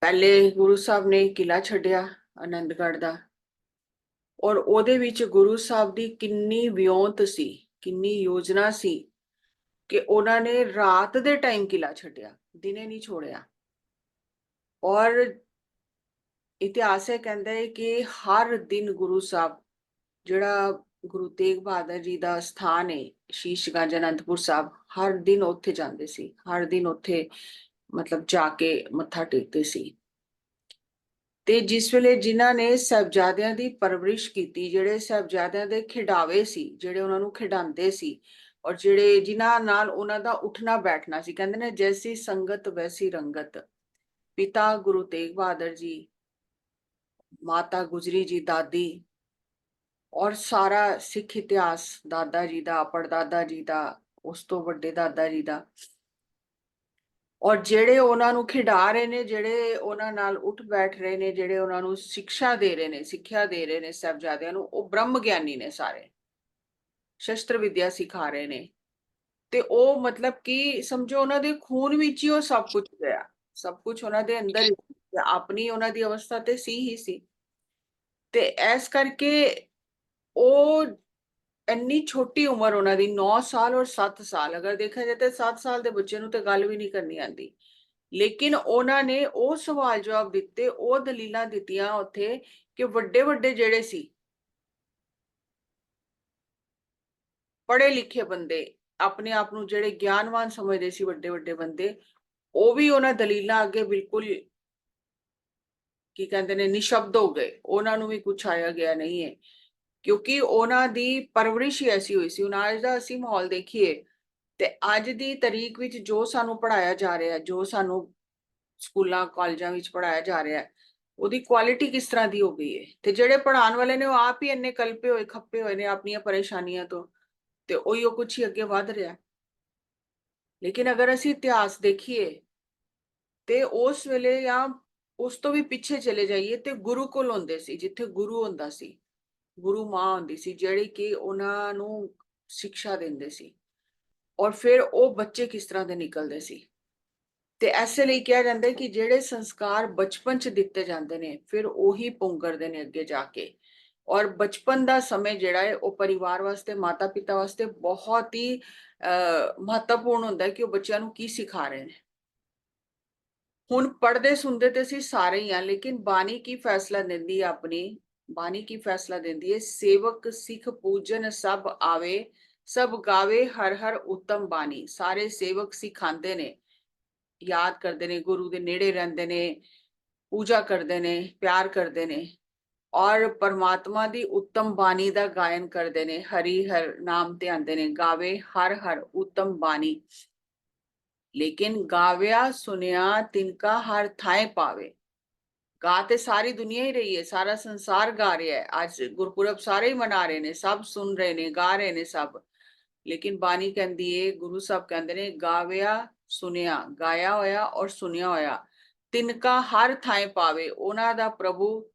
पहले गुरु साहब ने किला छड्डिया आनंदगढ़ दा और ओदे विच गुरु साहब दी किन्नी वियोंत सी, किन्नी योजना सी कि उन्होंने ने रात दे टाइम किला छड्डिया, दिने नहीं छोड़िया। और इतिहास है कहता है कि हर दिन गुरु साहब जिहड़ा गुरु तेग बहादुर जी का स्थान है शीशगंज अनंतपुर साहब, हर दिन उत्थे जांदे सी, हर दिन उत्थे मतलब जाके मत्था टेकते सी। ते जिस वेले जिन्हां ने साहिबजादियां दी परवरिश कीती, जिहड़े साहिबजादियां दे खिडावे सी, जिहड़े उन्हां नूं खिडांदे सी और जिहड़े जिन्हां नाल उन्हां दा उठना बैठना सी, कहंदे ने जैसी संगत वैसी रंगत। पिता गुरु तेग बहादुर जी, माता गुजरी जी दादी और सारा सिख इतिहास दादा जी दा, परदादा जी दा, उस तो वड्डे दादा जी दा, और ਜਿਹੜੇ ਉਹਨਾਂ ਨੂੰ ਖਿਡਾ ਰਹੇ ਨੇ, ਜਿਹੜੇ ਉਹਨਾਂ ਨਾਲ ਉੱਠ ਬੈਠ ਰਹੇ ਨੇ, ਜਿਹੜੇ ਉਹਨਾਂ ਨੂੰ ਸਿੱਖਿਆ ਦੇ ਰਹੇ ਨੇ, ਸਿੱਖਿਆ ਦੇ ਰਹੇ ਨੇ ਸਾਹਿਬਜ਼ਾਦਿਆਂ ਨੂੰ, ਉਹ ਬ੍ਰਹਮ ਗਿਆਨੀ ਨੇ, ਸਾਰੇ ਸ਼ਸਤਰ ਵਿਦਿਆ ਸਿਖਾ ਰਹੇ ਨੇ। ਤੇ ਉਹ ਮਤਲਬ ਕਿ ਸਮਝੋ ਉਹਨਾਂ ਦੇ ਖੂਨ ਵਿੱਚ ਹੀ ਉਹ ਸਭ ਕੁਝ ਗਿਆ, ਸਭ ਕੁਝ ਉਹਨਾਂ ਦੇ ਅੰਦਰ ਹੀ, ਆਪਣੀ ਉਹਨਾਂ ਦੀ ਅਵਸਥਾ ਤੇ ਸੀ ਹੀ ਸੀ। ਤੇ ਇਸ ਕਰਕੇ ਉਹ ਇੰਨੀ ਛੋਟੀ ਉਮਰ ਉਹਨਾਂ ਦੀ 9 ਸਾਲ ਔਰ 7 ਸਾਲ, ਅਗਰ ਦੇਖਿਆ ਜਾਏ ਤਾਂ 7 ਸਾਲ ਦੇ ਬੱਚੇ ਨੂੰ ਤੇ ਗੱਲ ਵੀ ਨਹੀਂ ਕਰਨੀ ਆਂਦੀ, ਲੇਕਿਨ ਉਹਨਾਂ ਨੇ ਉਹ ਸਵਾਲ ਜਵਾਬ ਦਿੱਤੇ, ਉਹ ਦਲੀਲਾਂ ਦਿੱਤੀਆਂ ਉੱਥੇ ਕਿ ਵੱਡੇ ਵੱਡੇ ਜਿਹੜੇ ਸੀ ਪੜ੍ਹੇ ਲਿਖੇ ਬੰਦੇ, ਆਪਣੇ ਆਪ ਨੂੰ ਜਿਹੜੇ ਗਿਆਨਵਾਨ ਸਮਝਦੇ ਸੀ, ਵੱਡੇ ਵੱਡੇ ਬੰਦੇ, ਉਹ ਵੀ ਉਹਨਾਂ ਦਲੀਲਾਂ ਅੱਗੇ ਬਿਲਕੁਲ ਕੀ ਕਹਿੰਦੇ ਨੇ ਨਿਸ਼ਬਦ ਹੋ ਗਏ, ਉਹਨਾਂ ਨੂੰ ਵੀ ਕੁਝ ਆਇਆ ਗਿਆ ਨਹੀਂ ਹੈ, ਕਿਉਂਕਿ ਉਹਨਾਂ ਦੀ ਪਰਵਰਿਸ਼ ਹੀ ਐਸੀ ਹੋਈ ਸੀ। ਹੁਣ ਅੱਜ ਦਾ ਅਸੀਂ ਮਾਹੌਲ ਦੇਖੀਏ ਤੇ ਅੱਜ ਦੀ ਤਾਰੀਖ ਵਿੱਚ ਜੋ ਸਾਨੂੰ ਪੜ੍ਹਾਇਆ ਜਾ ਰਿਹਾ, ਜੋ ਸਾਨੂੰ ਸਕੂਲਾਂ ਕਾਲਜਾਂ ਵਿੱਚ ਪੜ੍ਹਾਇਆ ਜਾ ਰਿਹਾ ਹੈ, ਉਹਦੀ ਕੁਆਲਿਟੀ ਕਿਸ ਤਰ੍ਹਾਂ ਦੀ ਹੋ ਗਈ ਹੈ। ਤੇ ਜਿਹੜੇ ਪੜ੍ਹਾਉਣ ਵਾਲੇ ਨੇ ਉਹ ਆਪ ਹੀ ਇੰਨੇ ਕਲਪੇ ਹੋਏ, ਖੱਪੇ ਹੋਏ ਨੇ ਆਪਣੀਆਂ ਪਰੇਸ਼ਾਨੀਆਂ ਤੋਂ, ਤੇ ਉਹੀ ਕੁਛ ਹੀ ਅੱਗੇ ਵੱਧ ਰਿਹਾ। ਲੇਕਿਨ ਅਗਰ ਅਸੀਂ ਇਤਿਹਾਸ ਦੇਖੀਏ ਤੇ ਉਸ ਵੇਲੇ ਜਾਂ ਉਸ ਤੋਂ ਵੀ ਪਿੱਛੇ ਚਲੇ ਜਾਈਏ ਤੇ ਗੁਰੂ ਕੋਲ ਹੁੰਦੇ ਸੀ, ਜਿੱਥੇ ਗੁਰੂ ਹੁੰਦਾ ਸੀ, ਗੁਰੂ ਮਾਂ ਹੁੰਦੀ ਸੀ ਜਿਹੜੀ ਕਿ ਉਹਨਾਂ ਨੂੰ ਸਿੱਖਿਆ ਦਿੰਦੇ ਸੀ, ਔਰ ਫਿਰ ਉਹ ਬੱਚੇ ਕਿਸ ਤਰ੍ਹਾਂ ਦੇ ਨਿਕਲਦੇ ਸੀ। ਤੇ ਐਸੇ ਲਈ ਕਿਹਾ ਜਾਂਦਾ ਹੈ ਕਿ ਜਿਹੜੇ ਸੰਸਕਾਰ ਬਚਪਨ ਚ ਦਿੱਤੇ ਜਾਂਦੇ ਨੇ ਫਿਰ ਉਹੀ ਪੁੰਗਰਦੇ ਨੇ ਅੱਗੇ ਜਾ ਕੇ। ਔਰ ਬਚਪਨ ਦਾ ਸਮੇਂ ਜਿਹੜਾ ਹੈ ਉਹ ਪਰਿਵਾਰ ਵਾਸਤੇ, ਮਾਤਾ ਪਿਤਾ ਵਾਸਤੇ ਬਹੁਤ ਹੀ ਮਹੱਤਵਪੂਰਨ ਹੁੰਦਾ ਹੈ ਕਿ ਉਹ ਬੱਚਿਆਂ ਨੂੰ ਕੀ ਸਿਖਾ ਰਹੇ ਨੇ। ਹੁਣ ਪੜ੍ਹਦੇ ਸੁਣਦੇ ਤੇ ਅਸੀਂ ਸਾਰੇ ਹੀ ਆ, ਲੇਕਿਨ ਬਾਣੀ ਕੀ ਫੈਸਲਾ ਦਿੰਦੀ ਹੈ, ਆਪਣੀ ਬਾਣੀ ਕੀ ਫੈਸਲਾ ਦਿੰਦੀ ਹੈ, ਸੇਵਕ ਸਿੱਖ ਪੂਜਨ ਸਭ ਆਵੇ, ਸਭ ਗਾਵੇ ਹਰ ਹਰ ਉੱਤਮ ਬਾਣੀ। ਸਾਰੇ ਸੇਵਕ ਸਿਖਾਉਂਦੇ ਨੇ, ਯਾਦ ਕਰਦੇ ਨੇ, ਗੁਰੂ ਦੇ ਨੇੜੇ ਰਹਿੰਦੇ ਨੇ, ਪੂਜਾ ਕਰਦੇ ਨੇ, ਪਿਆਰ ਕਰਦੇ ਨੇ, ਔਰ ਪਰਮਾਤਮਾ ਦੀ ਉੱਤਮ ਬਾਣੀ ਦਾ ਗਾਇਨ ਕਰਦੇ ਨੇ, ਹਰੀ ਹਰ ਨਾਮ ਤੇ ਆਂਦੇ ਨੇ, ਗਾਵੇ ਹਰ ਹਰ ਉੱਤਮ ਬਾਣੀ। ਲੇਕਿਨ ਗਾਵਿਆ ਸੁਨਿਆ ਤਿਨਕਾ ਹਰ ਥਾਂ ਪਾਵੇ। ਗਾ ਤੇ ਸਾਰੀ ਦੁਨੀਆ ਹੀ ਰਹੀ ਹੈ, ਸਾਰਾ ਸੰਸਾਰ ਗਾ ਰਿਹਾ ਹੈ, ਅੱਜ ਗੁਰਪੁਰਬ ਸਾਰੇ ਹੀ ਮਨਾ ਰਹੇ ਨੇ, ਸਭ ਸੁਣ ਰਹੇ ਨੇ, ਗਾ ਰਹੇ ਨੇ ਸਭ। ਲੇਕਿਨ ਬਾਣੀ ਕਹਿੰਦੀ ਏ, ਗੁਰੂ ਸਾਹਿਬ ਕਹਿੰਦੇ ਨੇ, ਗਾਵਿਆ ਸੁਨਿਆ, ਗਾਇਆ ਹੋਇਆ ਔਰ ਸੁਨਿਆ ਹੋਇਆ, ਤਿਨਕਾ ਹਰ ਥਾਂ ਪਾਵੇ, ਉਹਨਾਂ ਦਾ ਪ੍ਰਭੂ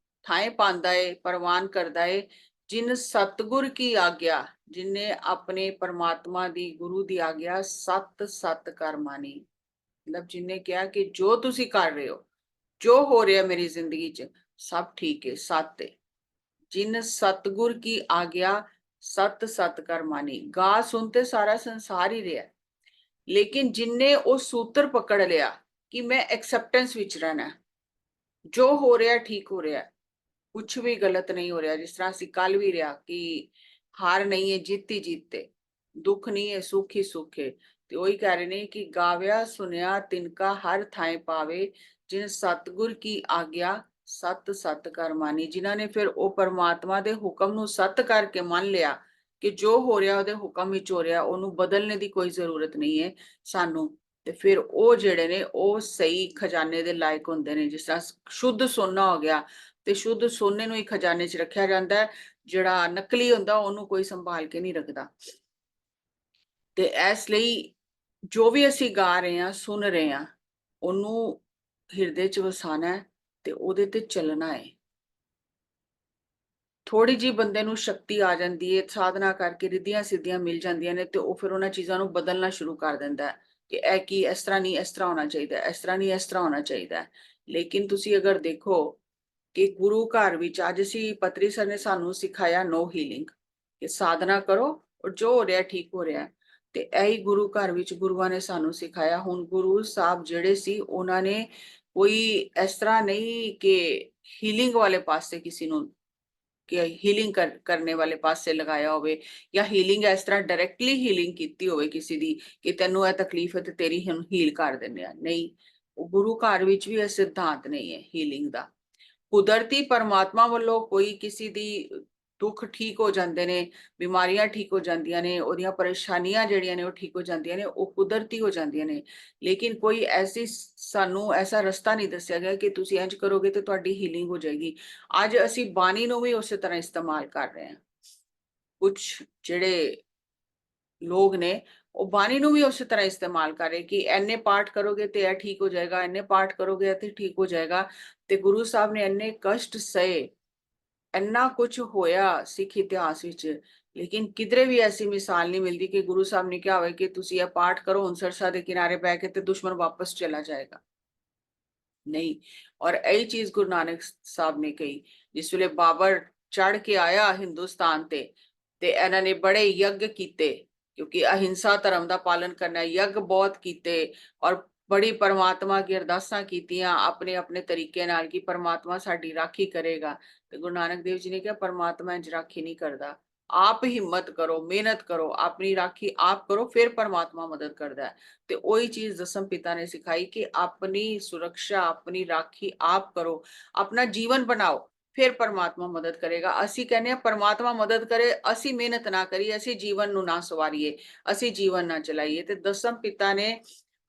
ਥਾਂ ਪਾਉਂਦਾ ਏ, ਪ੍ਰਵਾਨ ਕਰਦਾ ਏ। ਜਿਨ ਸਤਗੁਰ ਕੀ ਆਗਿਆ, ਜਿਨੇ ਆਪਣੇ ਪਰਮਾਤਮਾ ਦੀ, ਗੁਰੂ ਦੀ ਆਗਿਆ ਸਤ ਸਤ ਕਰ ਮਾਨੀ। ਮਤਲਬ ਜਿਨੇ ਕਿਹਾ ਕਿ ਜੋ ਤੁਸੀਂ ਕਰ ਰਹੇ ਹੋ, ਜੋ ਹੋ ਰਿਹਾ ਮੇਰੀ ਜ਼ਿੰਦਗੀ ਚ, ਸਭ ਠੀਕ ਹੈ, ਸਤ ਹੈ। ਜਿਨ ਸਤਗੁਰ ਕੀ ਆਗਿਆ ਸਤ ਸਤ ਕਰ ਮਾਨੀ। ਗਾ ਸੁਣ ਤੇ ਸਾਰਾ ਸੰਸਾਰ ਹੀ ਰਿਹਾ, ਲੇਕਿਨ ਜਿਨੇ ਉਹ ਸੂਤਰ ਪਕੜ ਲਿਆ ਕਿ ਮੈਂ ਐਕਸੈਪਟੈਂਸ ਵਿੱਚ ਰਹਿਣਾ, ਜੋ ਹੋ ਰਿਹਾ ਠੀਕ ਹੋ ਰਿਹਾ, ਕੁਛ ਵੀ ਗਲਤ ਨਹੀਂ ਹੋ ਰਿਹਾ। ਜਿਸ ਤਰ੍ਹਾਂ ਅਸੀਂ ਕੱਲ ਵੀ ਰਿਹਾ ਕਿ ਹਾਰ ਨਹੀਂ ਹੈ, ਜਿੱਤ ਹੀ ਜਿੱਤ ਹੈ, ਦੁੱਖ ਨਹੀਂ ਹੈ, ਸੁੱਖ ਹੀ ਸੁੱਖ ਹੈ। ਤੇ ਉਹੀ ਕਹਿ ਰਹੇ ਨੇ ਕਿ ਗਾਵਿਆ ਸੁਨਿਆ ਤਿਨਕਾ ਹਰ ਥਾਂ ਪਾਵੇ, ਜਿਨ ਸਤਗੁਰ ਕੀ ਆਗਿਆ ਸਤ ਸਤ ਕਰ ਮਾਨੀ। ਜਿਨ੍ਹਾਂ ਨੇ ਫਿਰ ਉਹ ਪਰਮਾਤਮਾ ਦੇ ਹੁਕਮ ਨੂੰ ਸਤ ਕਰਕੇ ਮੰਨ ਲਿਆ ਕਿ ਜੋ ਹੋ ਰਿਹਾ ਉਹਦੇ ਹੁਕਮ ਵਿੱਚ ਹੋ ਰਿਹਾ, ਉਹਨੂੰ ਬਦਲਣੇ ਦੀ ਕੋਈ ਜ਼ਰੂਰਤ ਨਹੀਂ ਹੈ ਸਾਨੂੰ, ਤੇ ਫਿਰ ਉਹ ਜਿਹੜੇ ਨੇ ਉਹ ਸਹੀ ਖਜ਼ਾਨੇ ਦੇ ਲਾਇਕ ਹੁੰਦੇ ਨੇ। ਜਿਸ ਤਰ੍ਹਾਂ ਸ਼ੁੱਧ ਸੋਨਾ ਹੋ ਗਿਆ, ਤੇ ਸ਼ੁੱਧ ਸੋਨੇ ਨੂੰ ਹੀ ਖਜ਼ਾਨੇ 'ਚ ਰੱਖਿਆ ਜਾਂਦਾ ਹੈ, ਜਿਹੜਾ ਨਕਲੀ ਹੁੰਦਾ ਉਹਨੂੰ ਕੋਈ ਸੰਭਾਲ ਕੇ ਨਹੀਂ ਰੱਖਦਾ। ਤੇ ਇਸ ਲਈ ਜੋ ਵੀ ਅਸੀਂ ਗਾ ਰਹੇ ਹਾਂ, ਸੁਣ ਰਹੇ ਹਾਂ, ਉਹਨੂੰ ਹਿਰਦੇ 'ਚ ਵਸਾਣਾ ਹੈ ਤੇ ਉਹਦੇ ਤੇ ਚੱਲਣਾ ਹੈ। ਥੋੜੀ ਜੀ ਬੰਦੇ ਨੂੰ ਸ਼ਕਤੀ ਆ ਜਾਂਦੀ ਹੈ, ਸਾਧਨਾ ਕਰਕੇ ਰਿੱਧੀਆਂ ਸਿੱਧੀਆਂ ਮਿਲ ਜਾਂਦੀਆਂ ਨੇ, ਤੇ ਉਹ ਫਿਰ ਉਹਨਾਂ ਚੀਜ਼ਾਂ ਨੂੰ ਬਦਲਣਾ ਸ਼ੁਰੂ ਕਰ ਦਿੰਦਾ ਹੈ ਕਿ ਇਹ ਕੀ, ਇਸ ਤਰ੍ਹਾਂ ਨਹੀਂ, ਇਸ ਤਰ੍ਹਾਂ ਹੋਣਾ ਚਾਹੀਦਾ, ਇਸ ਤਰ੍ਹਾਂ ਨਹੀਂ, ਇਸ ਤਰ੍ਹਾਂ ਹੋਣਾ ਚਾਹੀਦਾ। ਲੇਕਿਨ ਤੁਸੀਂ ਅਗਰ ਦੇਖੋ ਕਿ ਗੁਰੂ ਘਰ ਵਿੱਚ ਅੱਜ ਅਸੀਂ ਪਤਰੀ ਸਰ ਨੇ ਸਾਨੂੰ ਸਿਖਾਇਆ ਨੋ ਹੀਲਿੰਗ, ਕਿ ਸਾਧਨਾ ਕਰੋ ਔਰ ਜੋ ਹੋ ਰਿਹਾ ਠੀਕ ਹੋ ਰਿਹਾ। ਤੇ ਇਹੀ ਗੁਰੂ ਘਰ ਵਿੱਚ ਗੁਰੂਆਂ ਨੇ ਸਾਨੂੰ ਸਿਖਾਇਆ। ਹੁਣ ਗੁਰੂ ਸਾਹਿਬ ਜਿਹੜੇ ਸੀ ਉਹਨਾਂ ਨੇ ਕੋਈ ਇਸ ਤਰ੍ਹਾਂ ਨਹੀਂ ਕਿ ਹੀਲਿੰਗ ਵਾਲੇ ਪਾਸੇ ਕਿਸੇ ਨੂੰ, ਕਿ ਹੀਲਿੰਗ ਕਰਨੇ ਵਾਲੇ ਪਾਸੇ ਲਗਾਇਆ ਹੋਵੇ, ਜਾਂ ਹੀਲਿੰਗ ਇਸ ਤਰ੍ਹਾਂ ਡਾਇਰੈਕਟਲੀ ਹੀਲਿੰਗ ਕੀਤੀ ਹੋਵੇ ਕਿਸੇ ਦੀ ਕਿ ਤੈਨੂੰ ਇਹ ਤਕਲੀਫ ਹੈ ਤੇ ਤੇਰੀ ਹੁਣ ਹੀਲ ਕਰ ਦਿੰਦੇ ਆ। ਨਹੀਂ, ਉਹ ਗੁਰੂ ਘਰ ਵਿੱਚ ਵੀ ਇਹ ਸਿਧਾਂਤ ਨਹੀਂ ਹੈ ਹੀਲਿੰਗ ਦਾ। ਕੁਦਰਤੀ ਪਰਮਾਤਮਾ ਵੱਲੋਂ ਕੋਈ ਕਿਸੇ ਦੀ ਦੁੱਖ ਠੀਕ ਹੋ ਜਾਂਦੇ ਨੇ, ਬਿਮਾਰੀਆਂ ਠੀਕ ਹੋ ਜਾਂਦੀਆਂ ਨੇ, ਉਹਦੀਆਂ ਪਰੇਸ਼ਾਨੀਆਂ ਜਿਹੜੀਆਂ ਨੇ ਉਹ ਠੀਕ ਹੋ ਜਾਂਦੀਆਂ ਨੇ, ਉਹ ਕੁਦਰਤੀ ਹੋ ਜਾਂਦੀਆਂ ਨੇ। ਲੇਕਿਨ ਕੋਈ ਐਸੀ ਸਾਨੂੰ ਐਸਾ ਰਸਤਾ ਨਹੀਂ ਦੱਸਿਆ ਗਿਆ ਕਿ ਤੁਸੀਂ ਇੰਜ ਕਰੋਗੇ ਤੇ ਤੁਹਾਡੀ ਹੀਲਿੰਗ ਹੋ ਜਾਏਗੀ। ਅੱਜ ਅਸੀਂ ਬਾਣੀ ਨੂੰ ਵੀ ਉਸੇ ਤਰ੍ਹਾਂ ਇਸਤੇਮਾਲ ਕਰ ਰਹੇ ਹਾਂ। ਕੁਝ ਜਿਹੜੇ ਲੋਕ ਨੇ ਉਹ ਬਾਣੀ ਨੂੰ ਵੀ ਉਸੇ ਤਰ੍ਹਾਂ ਇਸਤੇਮਾਲ ਕਰ ਰਹੇ ਕਿ ਇੰਨੇ ਪਾਠ ਕਰੋਗੇ ਤੇ ਇਹ ਠੀਕ ਹੋ ਜਾਏਗਾ, ਇੰਨੇ ਪਾਠ ਕਰੋਗੇ ਤੇ ਠੀਕ ਹੋ ਜਾਏਗਾ। ਤੇ ਗੁਰੂ ਸਾਹਿਬ ਨੇ ਇੰਨੇ ਕਸ਼ਟ ਸਹੇ, ਇੰਨਾ ਕੁਝ ਹੋਇਆ ਸਿੱਖ ਇਤਿਹਾਸ ਵਿੱਚ, ਲੇਕਿਨ ਕਿਧਰੇ ਵੀ ਐਸੀ ਮਿਸਾਲ ਨਹੀਂ ਮਿਲਦੀ ਕਿ ਗੁਰੂ ਸਾਹਿਬ ਨੇ ਕਿਹਾ ਹੋਵੇ ਕਿ ਤੁਸੀਂ ਇਹ ਪਾਠ ਕਰੋ ਹੁਣ ਸਰਸਾ ਦੇ ਕਿਨਾਰੇ ਬੈ ਕੇ ਤੇ ਦੁਸ਼ਮਣ ਵਾਪਸ ਚਲਾ ਜਾਏਗਾ। ਨਹੀਂ। ਔਰ ਇਹੀ ਚੀਜ਼ ਗੁਰੂ ਨਾਨਕ ਸਾਹਿਬ ਨੇ ਕਹੀ, ਜਿਸ ਵੇਲੇ ਬਾਬਰ ਚੜ ਕੇ ਆਇਆ ਹਿੰਦੁਸਤਾਨ ਤੇ ਇਹਨਾਂ ਨੇ ਬੜੇ ਯੱਗ ਕੀਤੇ, ਕਿਉਂਕਿ ਅਹਿੰਸਾ ਧਰਮ ਦਾ ਪਾਲਨ ਕਰਨਾ, ਯੱਗ ਬਹੁਤ ਕੀਤੇ ਔਰ ਬੜੀ ਪਰਮਾਤਮਾ ਕੀ ਅਰਦਾਸਾਂ ਕੀਤੀਆਂ ਆਪਣੇ ਆਪਣੇ ਤਰੀਕੇ ਨਾਲ ਕਿ ਪਰਮਾਤਮਾ ਸਾਡੀ ਰਾਖੀ ਕਰੇਗਾ। ਤੇ ਗੁਰੂ ਨਾਨਕ ਦੇਵ ਜੀ ਨੇ ਕਿਹਾ ਪਰਮਾਤਮਾ ਇੰਜ ਰਾਖੀ ਨਹੀਂ ਕਰਦਾ, ਆਪ ਹਿੰਮਤ ਕਰੋ, ਮਿਹਨਤ ਕਰੋ, ਆਪਣੀ ਰਾਖੀ ਆਪ ਕਰੋ, ਫਿਰ ਪਰਮਾਤਮਾ ਮਦਦ ਕਰਦਾ ਹੈ। ਤੇ ਉਹੀ ਚੀਜ਼ ਦਸਮ ਪਿਤਾ ਨੇ ਸਿਖਾਈ ਕਿ ਆਪਣੀ ਸੁਰੱਖਿਆ, ਆਪਣੀ ਰਾਖੀ ਆਪ ਕਰੋ, ਆਪਣਾ ਜੀਵਨ ਬਣਾਓ, ਫਿਰ ਪਰਮਾਤਮਾ ਮਦਦ ਕਰੇਗਾ। ਅਸੀਂ ਕਹਿੰਦੇ ਆ ਪਰਮਾਤਮਾ ਮਦਦ ਕਰੇ, ਅਸੀਂ ਮਿਹਨਤ ਨਾ ਕਰੀਏ, ਅਸੀਂ ਜੀਵਨ ਨੂੰ ਨਾ ਸਵਾਰੀਏ, ਅਸੀਂ ਜੀਵਨ ਨਾ ਚਲਾਈਏ। ਤੇ ਦਸਮ ਪਿਤਾ ਨੇ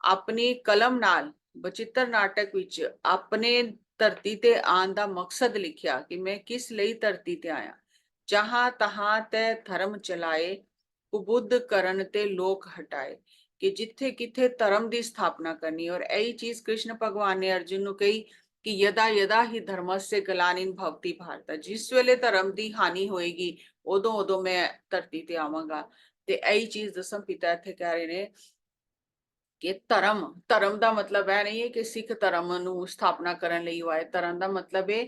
ਆਪਣੀ ਕਲਮ ਨਾਲ ਬਚਿੱਤਰ ਨਾਟਕ ਵਿੱਚ ਆਪਣੇ ਧਰਤੀ ਤੇ ਆਉਣ ਦਾ ਮਕਸਦ ਲਿਖਿਆ ਕਿ ਮੈਂ ਕਿਸ ਲਈ ਧਰਤੀ ਤੇ ਆਇਆ। ਜਹਾਂ ਤਹਾਂ ਤੇ ਧਰਮ ਚਲਾਏ, ਕੁਬੁੱਧ ਕਰਨ ਤੇ ਲੋਕ ਹਟਾਏ, ਕਿ ਜਿੱਥੇ ਕਿੱਥੇ ਧਰਮ ਦੀ ਸਥਾਪਨਾ ਕਰਨੀ। ਔਰ ਇਹੀ ਚੀਜ਼ ਕ੍ਰਿਸ਼ਨ ਭਗਵਾਨ ਨੇ ਅਰਜੁਨ ਨੂੰ ਕਹੀ ਕਿ ਯਦਾ ਯਦਾ ਹੀ ਧਰਮस्य ਗਲਾਨਿਨ ਭਵਤੀ ਭਾਰਤ, ਜਿਸ ਵੇਲੇ ਧਰਮ ਦੀ ਹਾਨੀ ਹੋਏਗੀ ਉਦੋਂ ਉਦੋਂ ਮੈਂ ਧਰਤੀ ਤੇ ਆਵਾਂਗਾ। ਤੇ ਇਹੀ ਚੀਜ਼ ਦਸਮ ਪਿਤਾ ਇੱਥੇ ਕਹਿ ਰਹੇ ਨੇ ਕਿ ਧਰਮ ਦਾ ਮਤਲਬ ਇਹ ਨਹੀਂ ਹੈ ਕਿ ਸਿੱਖ ਧਰਮ ਨੂੰ ਸਥਾਪਨਾ ਕਰਨ ਲਈ ਆਏ। ਧਰਮ ਦਾ ਮਤਲਬ ਹੈ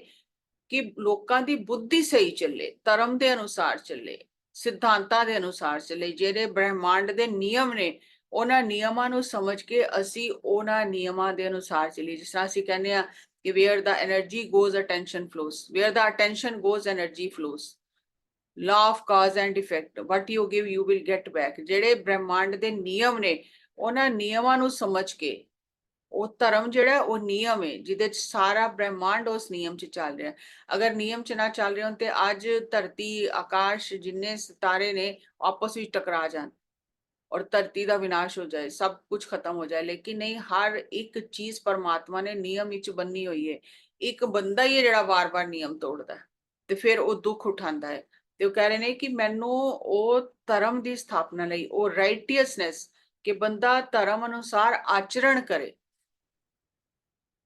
ਕਿ ਲੋਕਾਂ ਦੀ ਬੁੱਧੀ ਸਹੀ ਚੱਲੇ, ਧਰਮ ਦੇ ਅਨੁਸਾਰ ਚੱਲੇ, ਸਿਧਾਂਤਾਂ ਦੇ ਅਨੁਸਾਰ ਚੱਲੇ, ਜਿਹੜੇ ਬ੍ਰਹਿਮੰਡ ਦੇ ਨਿਯਮ ਨੇ ਉਹਨਾਂ ਨਿਯਮਾਂ ਨੂੰ ਸਮਝ ਕੇ ਅਸੀਂ ਉਹਨਾਂ ਨਿਯਮਾਂ ਦੇ ਅਨੁਸਾਰ ਚੱਲੀਏ। ਜਿਸ ਤਰ੍ਹਾਂ ਅਸੀਂ ਕਹਿੰਦੇ ਆ ਕਿ where the energy goes attention flows, where the attention goes energy flows, law of cause and effect, what you give you will get back। ਜਿਹੜੇ ਬ੍ਰਹਿਮੰਡ ਦੇ ਨਿਯਮ ਨੇ ਉਹਨਾਂ ਨਿਯਮਾਂ ਨੂੰ ਸਮਝ ਕੇ, ਉਹ ਧਰਮ ਜਿਹੜਾ ਉਹ ਨਿਯਮ ਹੈ ਜਿਹਦੇ ਚ ਸਾਰਾ ਬ੍ਰਹਿਮੰਡ ਉਸ ਨਿਯਮ ਚ ਚੱਲ ਰਿਹਾ। ਅਗਰ ਨਿਯਮ ਚ ਨਾ ਚੱਲ ਰਹੇ ਹੋਣ ਤੇ ਅੱਜ ਧਰਤੀ, ਆਕਾਸ਼, ਜਿੰਨੇ ਸਿਤਾਰੇ ਨੇ ਆਪਸ ਵਿੱਚ ਟਕਰਾ ਜਾਣ ਔਰ ਧਰਤੀ ਦਾ ਵਿਨਾਸ਼ ਹੋ ਜਾਏ, ਸਭ ਕੁਝ ਖਤਮ ਹੋ ਜਾਏ। ਲੇਕਿਨ ਨਹੀਂ, ਹਰ ਇੱਕ ਚੀਜ਼ ਪਰਮਾਤਮਾ ਨੇ ਨਿਯਮ ਵਿੱਚ ਬੰਨੀ ਹੋਈ ਹੈ। ਇੱਕ ਬੰਦਾ ਹੀ ਹੈ ਜਿਹੜਾ ਵਾਰ-ਵਾਰ ਨਿਯਮ ਤੋੜਦਾ ਤੇ ਫਿਰ ਉਹ ਦੁੱਖ ਉਠਾਉਂਦਾ ਹੈ। ਤੇ ਉਹ ਕਹਿ ਰਹੇ ਨੇ ਕਿ ਮੈਨੂੰ ਉਹ ਧਰਮ ਦੀ ਸਥਾਪਨਾ ਲਈ, ਉਹ ਰਾਈਟੀਅਸਨੈਸ, ਕਿ ਬੰਦਾ ਧਰਮ ਅਨੁਸਾਰ ਆਚਰਣ ਕਰੇ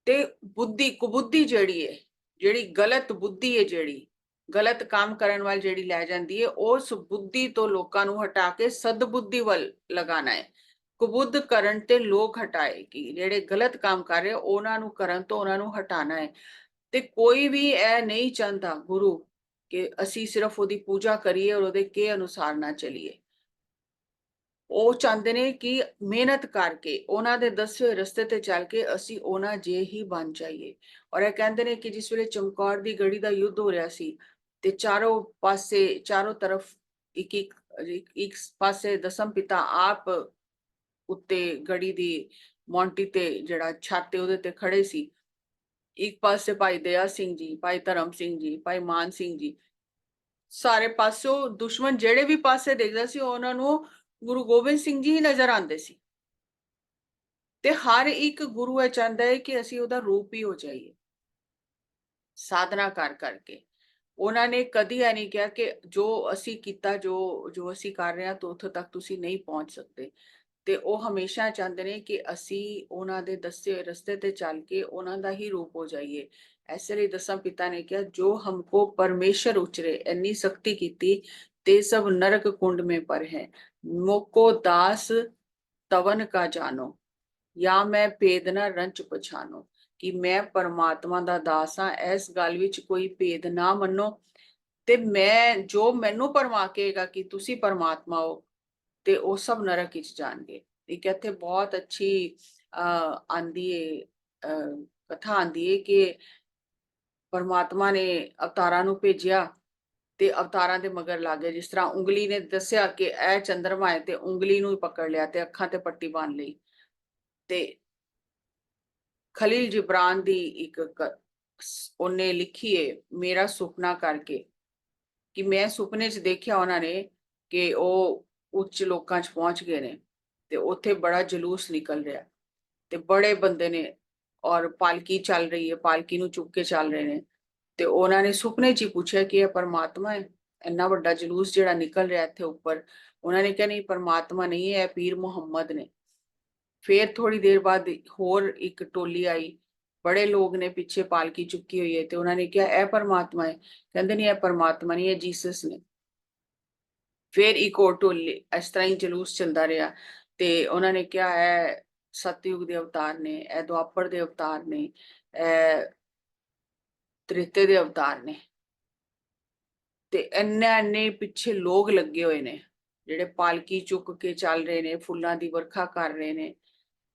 ਤੇ ਬੁੱਧੀ, ਕੁਬੁੱਧੀ ਜਿਹੜੀ ਹੈ, ਜਿਹੜੀ ਗਲਤ ਬੁੱਧੀ ਹੈ, ਜਿਹੜੀ ਗਲਤ ਕੰਮ ਕਰਨ ਵਾਲ ਜਿਹੜੀ ਲੈ ਜਾਂਦੀ ਹੈ, ਉਸ ਬੁੱਧੀ ਤੋਂ ਲੋਕਾਂ ਨੂੰ ਹਟਾ ਕੇ ਸਦਬੁੱਧੀ ਵੱਲ ਲਗਾਣਾ ਹੈ। ਕੁਬੁੱਧ ਕਰਨ ਤੇ ਲੋਕ ਹਟਾਏ, ਕਿ ਜਿਹੜੇ ਗਲਤ ਕੰਮ ਕਰ ਰਹੇ ਉਹਨਾਂ ਨੂੰ ਕਰਨ ਤੋਂ ਉਹਨਾਂ ਨੂੰ ਹਟਾਣਾ ਹੈ। ਤੇ ਕੋਈ ਵੀ ਇਹ ਨਹੀਂ ਚਾਹੁੰਦਾ ਗੁਰੂ ਕਿ ਅਸੀਂ ਸਿਰਫ ਉਹਦੀ ਪੂਜਾ ਕਰੀਏ ਔਰ ਉਹਦੇ ਕੇ ਅਨੁਸਾਰ ਨਾ ਚਲੀਏ। ਉਹ ਚਾਹੁੰਦੇ ਨੇ ਕਿ ਮਿਹਨਤ ਕਰਕੇ ਉਹਨਾਂ ਦੇ ਦੱਸੇ ਹੋਏ ਰਸਤੇ ਤੇ ਚੱਲ ਕੇ ਅਸੀਂ ਉਹਨਾਂ ਜੇ ਹੀ ਬਣ ਜਾਈਏ। ਔਰ ਇਹ ਕਹਿੰਦੇ ਨੇ ਕਿ ਜਿਸ ਵੇਲੇ ਚਮਕੌਰ ਦੀ ਗੜੀ ਦਾ ਯੁੱਧ ਹੋ ਰਿਹਾ ਸੀ ਤੇ ਚਾਰੋਂ ਪਾਸੇ, ਚਾਰੋਂ ਤਰਫ ਇੱਕ ਪਾਸੇ ਦਸਮ ਪਿਤਾ ਆਪ ਉੱਤੇ ਗੜੀ ਦੀ ਮੌਂਟੀ ਤੇ ਜਿਹੜਾ ਛੱਤ ਤੇ ਉਹਦੇ ਤੇ ਖੜੇ ਸੀ, ਇੱਕ ਪਾਸੇ ਭਾਈ ਦਇਆ ਸਿੰਘ ਜੀ, ਭਾਈ ਧਰਮ ਸਿੰਘ ਜੀ, ਭਾਈ ਮਾਨ ਸਿੰਘ ਜੀ, ਸਾਰੇ ਪਾਸੋਂ ਦੁਸ਼ਮਣ ਜਿਹੜੇ ਵੀ ਪਾਸੇ ਦੇਖਦਾ ਸੀ ਉਹਨਾਂ ਨੂੰ ਗੁਰੂ ਗੋਬਿੰਦ ਸਿੰਘ ਜੀ ਹੀ ਨਜ਼ਰ ਆਉਂਦੇ ਸੀ। ਤੇ ਹਰ ਇੱਕ ਗੁਰੂ ਇਹ ਚਾਹੁੰਦਾ ਹੈ ਕਿ ਅਸੀਂ ਉਹਦਾ ਰੂਪ ਹੀ ਹੋ ਜਾਈਏ ਸਾਧਨਾ ਕਰ ਕਰਕੇ। ਉਹਨਾਂ ਨੇ ਕਦੀ ਇਹ ਨਹੀਂ ਕਿਹਾ ਕਿ ਜੋ ਅਸੀਂ ਕੀਤਾ, ਜੋ ਅਸੀਂ ਕਰ ਰਹੇ ਹਾਂ ਤਾਂ ਉੱਥੋਂ ਤੱਕ ਤੁਸੀਂ ਨਹੀਂ ਪਹੁੰਚ ਸਕਦੇ। ਤੇ ਉਹ ਹਮੇਸ਼ਾ ਚਾਹੁੰਦੇ ਨੇ ਕਿ ਅਸੀਂ ਉਹਨਾਂ ਦੇ ਦੱਸੇ ਹੋਏ ਰਸਤੇ ਤੇ ਚੱਲ ਕੇ ਉਹਨਾਂ ਦਾ ਹੀ ਰੂਪ ਹੋ ਜਾਈਏ। ਐਸੇ ਲਈ ਦਸਮ ਪਿਤਾ ਨੇ ਕਿਹਾ ਜੋ ਹਮਕੋ ਪਰਮੇਸ਼ਰ ਉਚਰੇ, ਇੰਨੀ ਸ਼ਕਤੀ ਕੀਤੀ, ਤੇ ਸਭ ਨਰਕ ਕੁੰਡ में पर है, मोको दास तवन का जानो, या मैं भेद न रंच पछानो। कि मैं परमात्मा दा दास हां, इस गल विच कोई भेद ना मन्नो ते मैं जो मैनू भरमा कहेगा कि तुसी परमात्मा हो ते ਉਹ ਸਭ ਨਰਕ ਵਿੱਚ ਜਾਣਗੇ। ਇੱਕ ਇੱਥੇ ਬਹੁਤ ਅੱਛੀ ਆਂਦੀ ਏ ਕਥਾ ਆਂਦੀ ਏ ਕਿ ਪਰਮਾਤਮਾ ਨੇ ਅਵਤਾਰਾਂ ਨੂੰ ਭੇਜਿਆ ਤੇ ਅਵਤਾਰਾਂ ਦੇ ਮਗਰ ਲੱਗ ਗਏ। ਜਿਸ ਤਰ੍ਹਾਂ ਉਂਗਲੀ ਨੇ ਦੱਸਿਆ ਕਿ ਇਹ ਚੰਦਰਮਾ ਹੈ ਤੇ ਉਂਗਲੀ ਨੂੰ ਹੀ ਪਕੜ ਲਿਆ ਤੇ ਅੱਖਾਂ ਤੇ ਪੱਟੀ ਬੰਨ ਲਈ। ਤੇ ਖਲੀਲ ਜਿਬਰਾਨ ਦੀ ਇੱਕ ਉਹਨੇ ਲਿਖੀ ਏ ਮੇਰਾ ਸੁਪਨਾ ਕਰਕੇ ਕਿ ਮੈਂ ਸੁਪਨੇ 'ਚ ਦੇਖਿਆ ਉਹਨਾਂ ਨੇ ਕਿ ਉਹ ਉੱਚ ਲੋਕਾਂ 'ਚ ਪਹੁੰਚ ਗਏ ਨੇ ਤੇ ਉੱਥੇ ਬੜਾ ਜਲੂਸ ਨਿਕਲ ਰਿਹਾ ਤੇ ਬੜੇ ਬੰਦੇ ਨੇ ਔਰ ਪਾਲਕੀ ਚੱਲ ਰਹੀ ਹੈ, ਪਾਲਕੀ ਨੂੰ ਚੁੱਕ ਕੇ ਚੱਲ ਰਹੇ ਨੇ ਤੇ ਉਹਨਾਂ ਨੇ ਸੁਪਨੇ 'ਚ ਹੀ ਪੁੱਛਿਆ ਕਿ ਇਹ ਪਰਮਾਤਮਾ ਹੈ? ਇੰਨਾ ਵੱਡਾ ਜਲੂਸ ਜਿਹੜਾ ਨਿਕਲ ਰਿਹਾ ਇੱਥੇ ਉੱਪਰ। ਉਹਨਾਂ ਨੇ ਕਿਹਾ ਨਹੀਂ, ਪਰਮਾਤਮਾ ਨਹੀਂ ਹੈ, ਇਹ ਪੀਰ ਮੁਹੰਮਦ ਨੇ। ਫਿਰ ਥੋੜੀ ਦੇਰ ਬਾਅਦ ਹੋਰ ਇੱਕ ਟੋਲੀ ਆਈ, ਬੜੇ ਲੋਕ ਨੇ ਪਿੱਛੇ ਪਾਲਕੀ ਚੁੱਕੀ ਹੋਈ ਹੈ ਤੇ ਉਹਨਾਂ ਨੇ ਕਿਹਾ ਇਹ ਪਰਮਾਤਮਾ ਹੈ? ਕਹਿੰਦੇ ਨਹੀਂ, ਇਹ ਪਰਮਾਤਮਾ ਨਹੀਂ, ਇਹ ਜੀਸਸ ਨੇ। ਫਿਰ ਇੱਕ ਹੋਰ ਟੋਲੀ, ਇਸ ਤਰ੍ਹਾਂ ਹੀ ਜਲੂਸ ਚੱਲਦਾ ਰਿਹਾ ਤੇ ਉਹਨਾਂ ਨੇ ਕਿਹਾ ਇਹ ਸਤਯੁਗ ਦੇ ਅਵਤਾਰ ਨੇ, ਇਹ ਦੁਆਪਰ ਦੇ ਅਵਤਾਰ ਨੇ, ਇਹ ਤ੍ਰੇਤੇ ਦੇ ਅਵਤਾਰ ਨੇ। ਤੇ ਇੰਨੇ ਪਿੱਛੇ ਲੋਕ ਲੱਗੇ ਹੋਏ ਨੇ ਜਿਹੜੇ ਪਾਲਕੀ ਚੁੱਕ ਕੇ ਚੱਲ ਰਹੇ ਨੇ, ਫੁੱਲਾਂ ਦੀ ਵਰਖਾ ਕਰ ਰਹੇ ਨੇ।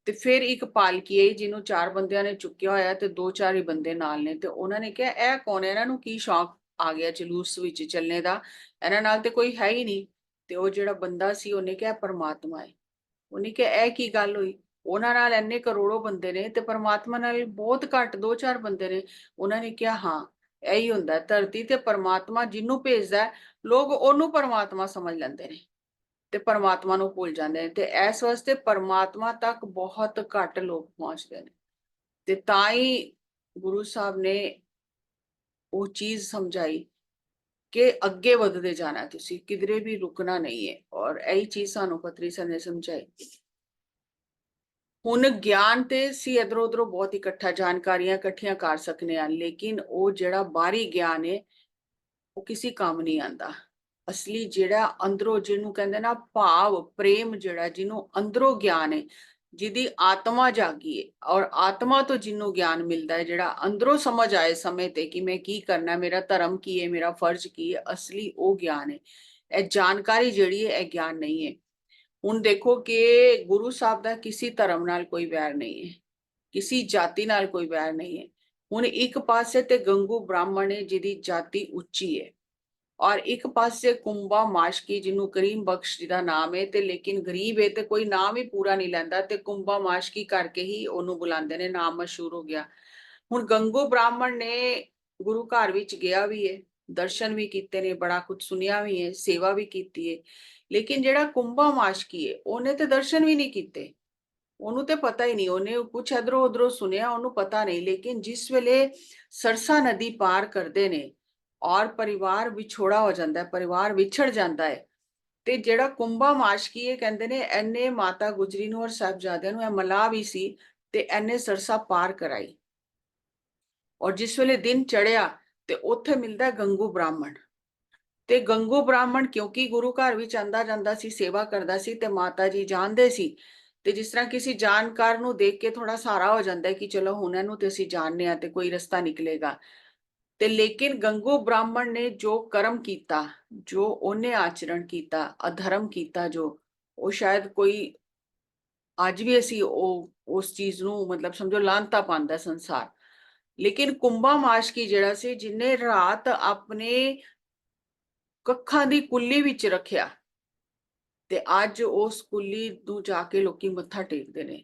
ਤੇ ਫਿਰ ਇੱਕ ਪਾਲਕੀ ਹੈ ਜਿਹਨੂੰ 4 ਬੰਦਿਆਂ ਨੇ ਚੁੱਕਿਆ ਹੋਇਆ ਤੇ 2-4 ਹੀ ਬੰਦੇ ਨਾਲ ਨੇ ਤੇ ਉਹਨਾਂ ਨੇ ਕਿਹਾ ਇਹ ਕੌਣ ਹੈ? ਇਹਨਾਂ ਨੂੰ ਕੀ ਸ਼ੌਕ ਆ ਗਿਆ ਜਲੂਸ ਵਿੱਚ ਚੱਲਣੇ ਦਾ? ਇਹਨਾਂ ਨਾਲ ਤੇ ਕੋਈ ਹੈ ਹੀ ਨਹੀਂ। ਤੇ ਉਹ ਜਿਹੜਾ ਬੰਦਾ ਸੀ ਉਹਨੇ ਕਿਹਾ ਪਰਮਾਤਮਾ ਹੈ। ਉਹਨੇ ਕਿਹਾ ਇਹ ਕੀ ਗੱਲ ਹੋਈ? ਉਹਨਾਂ ਨਾਲ ਇੰਨੇ ਕਰੋੜੋਂ ਬੰਦੇ ਨੇ ਤੇ ਪਰਮਾਤਮਾ ਨਾਲ ਬਹੁਤ ਘੱਟ 2-4 ਬੰਦੇ ਨੇ। ਉਹਨਾਂ ਨੇ ਕਿਹਾ ਹਾਂ, ਇਹੀ ਹੁੰਦਾ ਧਰਤੀ ਤੇ ਪਰਮਾਤਮਾ ਜਿਹਨੂੰ ਭੇਜਦਾ ਲੋਕ ਉਹਨੂੰ ਪਰਮਾਤਮਾ ਸਮਝ ਲੈਂਦੇ ਨੇ ਤੇ ਪਰਮਾਤਮਾ ਨੂੰ ਭੁੱਲ ਜਾਂਦੇ ਨੇ ਤੇ ਇਸ ਵਾਸਤੇ ਪਰਮਾਤਮਾ ਤੱਕ ਬਹੁਤ ਘੱਟ ਲੋਕ ਪਹੁੰਚਦੇ ਨੇ। ਤੇ ਤਾਂ ਹੀ ਗੁਰੂ ਸਾਹਿਬ ਨੇ ਉਹ ਚੀਜ਼ ਸਮਝਾਈ ਕਿ ਅੱਗੇ ਵਧਦੇ ਜਾਣਾ, ਤੁਸੀਂ ਕਿਧਰੇ ਵੀ ਰੁਕਣਾ ਨਹੀਂ ਹੈ। ਔਰ ਇਹੀ ਚੀਜ਼ ਸਾਨੂੰ ਖੱਤਰੀ ਸਾਹਿਬ ਨੇ ਸਮਝਾਈ। ਹੁਣ ਗਿਆਨ ਤੇ ਸੀ ਇਧਰੋਂ ਉਧਰੋਂ ਬਹੁਤ ਇਕੱਠਾ ਜਾਣਕਾਰੀਆਂ ਇਕੱਠੀਆਂ ਕਰ ਸਕਨੇ ਆ, ਲੇਕਿਨ ਉਹ ਜਿਹੜਾ ਬਾਹਰੀ ਗਿਆਨ ਹੈ ਉਹ ਕਿਸੇ ਕੰਮ ਨਹੀਂ ਆਂਦਾ। ਅਸਲੀ ਜਿਹੜਾ ਅੰਦਰੋਂ ਜਿਹਨੂੰ ਕਹਿੰਦੇ ਨਾ ਭਾਵ ਪ੍ਰੇਮ, ਜਿਹੜਾ ਜਿਹਨੂੰ ਅੰਦਰੋਂ ਗਿਆਨ ਹੈ, ਜਿਹਦੀ ਆਤਮਾ ਜਾਗੀ ਹੈ ਔਰ ਆਤਮਾ ਤੋਂ ਜਿਹਨੂੰ ਗਿਆਨ ਮਿਲਦਾ ਹੈ, ਜਿਹੜਾ ਅੰਦਰੋਂ ਸਮਝ ਆਏ ਸਮੇਂ ਤੇ ਕਿ ਮੈਂ ਕੀ ਕਰਨਾ, ਮੇਰਾ ਧਰਮ ਕੀ ਹੈ, ਮੇਰਾ ਫਰਜ਼ ਕੀ ਹੈ, ਅਸਲੀ ਉਹ ਗਿਆਨ ਹੈ। ਇਹ ਜਾਣਕਾਰੀ ਜਿਹੜੀ ਹੈ ਇਹ ਗਿਆਨ ਨਹੀਂ ਹੈ। ਹੁਣ ਦੇਖੋ ਕਿ ਗੁਰੂ ਸਾਹਿਬ ਦਾ ਕਿਸੇ ਧਰਮ ਨਾਲ ਕੋਈ ਵੈਰ ਨਹੀਂ ਹੈ, ਕਿਸੇ ਜਾਤੀ ਨਾਲ ਕੋਈ ਵੈਰ ਨਹੀਂ ਹੈ। ਹੁਣ ਇੱਕ ਪਾਸੇ ਤੇ ਗੰਗੂ ਬ੍ਰਾਹਮਣ ਹੈ ਜਿਹਦੀ ਜਾਤੀ ਉੱਚੀ ਹੈ ਔਰ ਇੱਕ ਪਾਸੇ ਕੁੰਭਾ ਮਾਸ਼ਕੀ ਜਿਹਨੂੰ ਕਰੀਮ ਬਖਸ਼ ਜੀ ਦਾ ਨਾਮ ਹੈ ਤੇ ਲੇਕਿਨ ਗਰੀਬ ਹੈ ਤੇ ਕੋਈ ਨਾਮ ਹੀ ਪੂਰਾ ਨਹੀਂ ਲੈਂਦਾ ਤੇ ਕੁੰਭਾ ਮਾਸ਼ਕੀ ਕਰਕੇ ਹੀ ਉਹਨੂੰ ਬੁਲਾਉਂਦੇ ਨੇ, ਨਾਮ ਮਸ਼ਹੂਰ ਹੋ ਗਿਆ। ਹੁਣ ਗੰਗੂ ਬ੍ਰਾਹਮਣ ਨੇ ਗੁਰੂ ਘਰ ਵਿੱਚ ਗਿਆ ਵੀ ਹੈ, ਦਰਸ਼ਨ ਵੀ ਕੀਤੇ ਨੇ, ਬੜਾ ਕੁਝ ਸੁਣਿਆ ਵੀ ਹੈ, ਸੇਵਾ ਵੀ ਕੀਤੀ ਹੈ। ਲੇਕਿਨ ਜਿਹੜਾ ਕੁੰਭਾ ਮਾਸ਼ਕੀ ਹੈ ਉਹਨੇ ਤੇ ਦਰਸ਼ਨ ਵੀ ਨਹੀਂ ਕੀਤੇ, ਉਹਨੂੰ ਤੇ ਪਤਾ ਹੀ ਨਹੀਂ, ਉਹਨੇ ਕੁਛ ਇਧਰੋਂ ਉਧਰੋਂ ਸੁਣਿਆ, ਉਹਨੂੰ ਪਤਾ ਨਹੀਂ। ਲੇਕਿਨ ਜਿਸ ਵੇਲੇ ਸਰਸਾ ਨਦੀ ਪਾਰ ਕਰਦੇ ਨੇ ਔਰ ਪਰਿਵਾਰ ਵਿਛੋੜਾ ਹੋ ਜਾਂਦਾ ਹੈ, ਪਰਿਵਾਰ ਵਿਛੜ ਜਾਂਦਾ ਹੈ, ਤੇ ਜਿਹੜਾ ਕੁੰਭਾ ਮਾਸ਼ਕੀ ਹੈ ਕਹਿੰਦੇ ਨੇ ਐਨੇ ਮਾਤਾ ਗੁਜਰੀ ਨੂੰ ਔਰ ਸਾਹਿਬਜ਼ਾਦਿਆਂ ਨੂੰ ਇਹ ਮਲਾ ਵੀ ਸੀ ਤੇ ਐਨੇ ਸਰਸਾ ਪਾਰ ਕਰਾਈ। ਔਰ ਜਿਸ ਵੇਲੇ ਦਿਨ ਚੜਿਆ ਤੇ ਉੱਥੇ ਮਿਲਦਾ ਗੰਗੂ ਬ੍ਰਾਹਮਣ। ਤੇ ਗੰਗੂ ਬ੍ਰਾਹਮਣ ਕਿਉਂਕਿ ਗੁਰੂ ਘਰ ਵਿੱਚ ਆਂਦਾ ਜਾਂਦਾ ਸੀ, ਸੇਵਾ ਕਰਦਾ ਸੀ ਤੇ ਮਾਤਾ ਜੀ ਜਾਣਦੇ ਸੀ। ਤੇ ਜਿਸ ਤਰ੍ਹਾਂ ਕਿਸੇ ਜਾਣਕਾਰ ਨੂੰ ਦੇਖ ਕੇ ਥੋੜਾ ਸਹਾਰਾ ਹੋ ਜਾਂਦਾ ਹੈ ਕਿ ਚਲੋ ਹੁਣ ਇਹਨੂੰ ਤੇ ਅਸੀਂ ਜਾਣਦੇ ਆ ਤੇ ਕੋਈ ਰਸਤਾ ਨਿਕਲੇਗਾ। ਤੇ ਲੇਕਿਨ ਗੰਗੂ ਬ੍ਰਾਹਮਣ ਨੇ ਜੋ ਕਰਮ ਕੀਤਾ, ਜੋ ਉਹਨੇ ਆਚਰਣ ਕੀਤਾ, ਅਧਰਮ ਕੀਤਾ, ਜੋ ਉਹ ਸ਼ਾਇਦ ਕੋਈ ਅੱਜ ਵੀ ਅਸੀਂ ਉਹ ਉਸ ਚੀਜ਼ ਨੂੰ ਮਤਲਬ ਸਮਝੋ ਲਾਂਤਾ ਪਾਉਂਦਾ ਸੰਸਾਰ। ਲੇਕਿਨ ਕੁੰਭਾ ਮਾਸ਼ਕੀ ਜਿਹੜਾ ਸੀ ਜਿਹਨੇ ਰਾਤ ਆਪਣੇ ਕੱਖਾਂ ਦੀ ਕੁੱਲੀ ਵਿੱਚ ਰੱਖਿਆ ਤੇ ਅੱਜ ਉਸ ਕੁੱਲੀ ਨੂੰ ਜਾ ਕੇ ਲੋਕੀ ਮੱਥਾ ਟੇਕਦੇ ਨੇ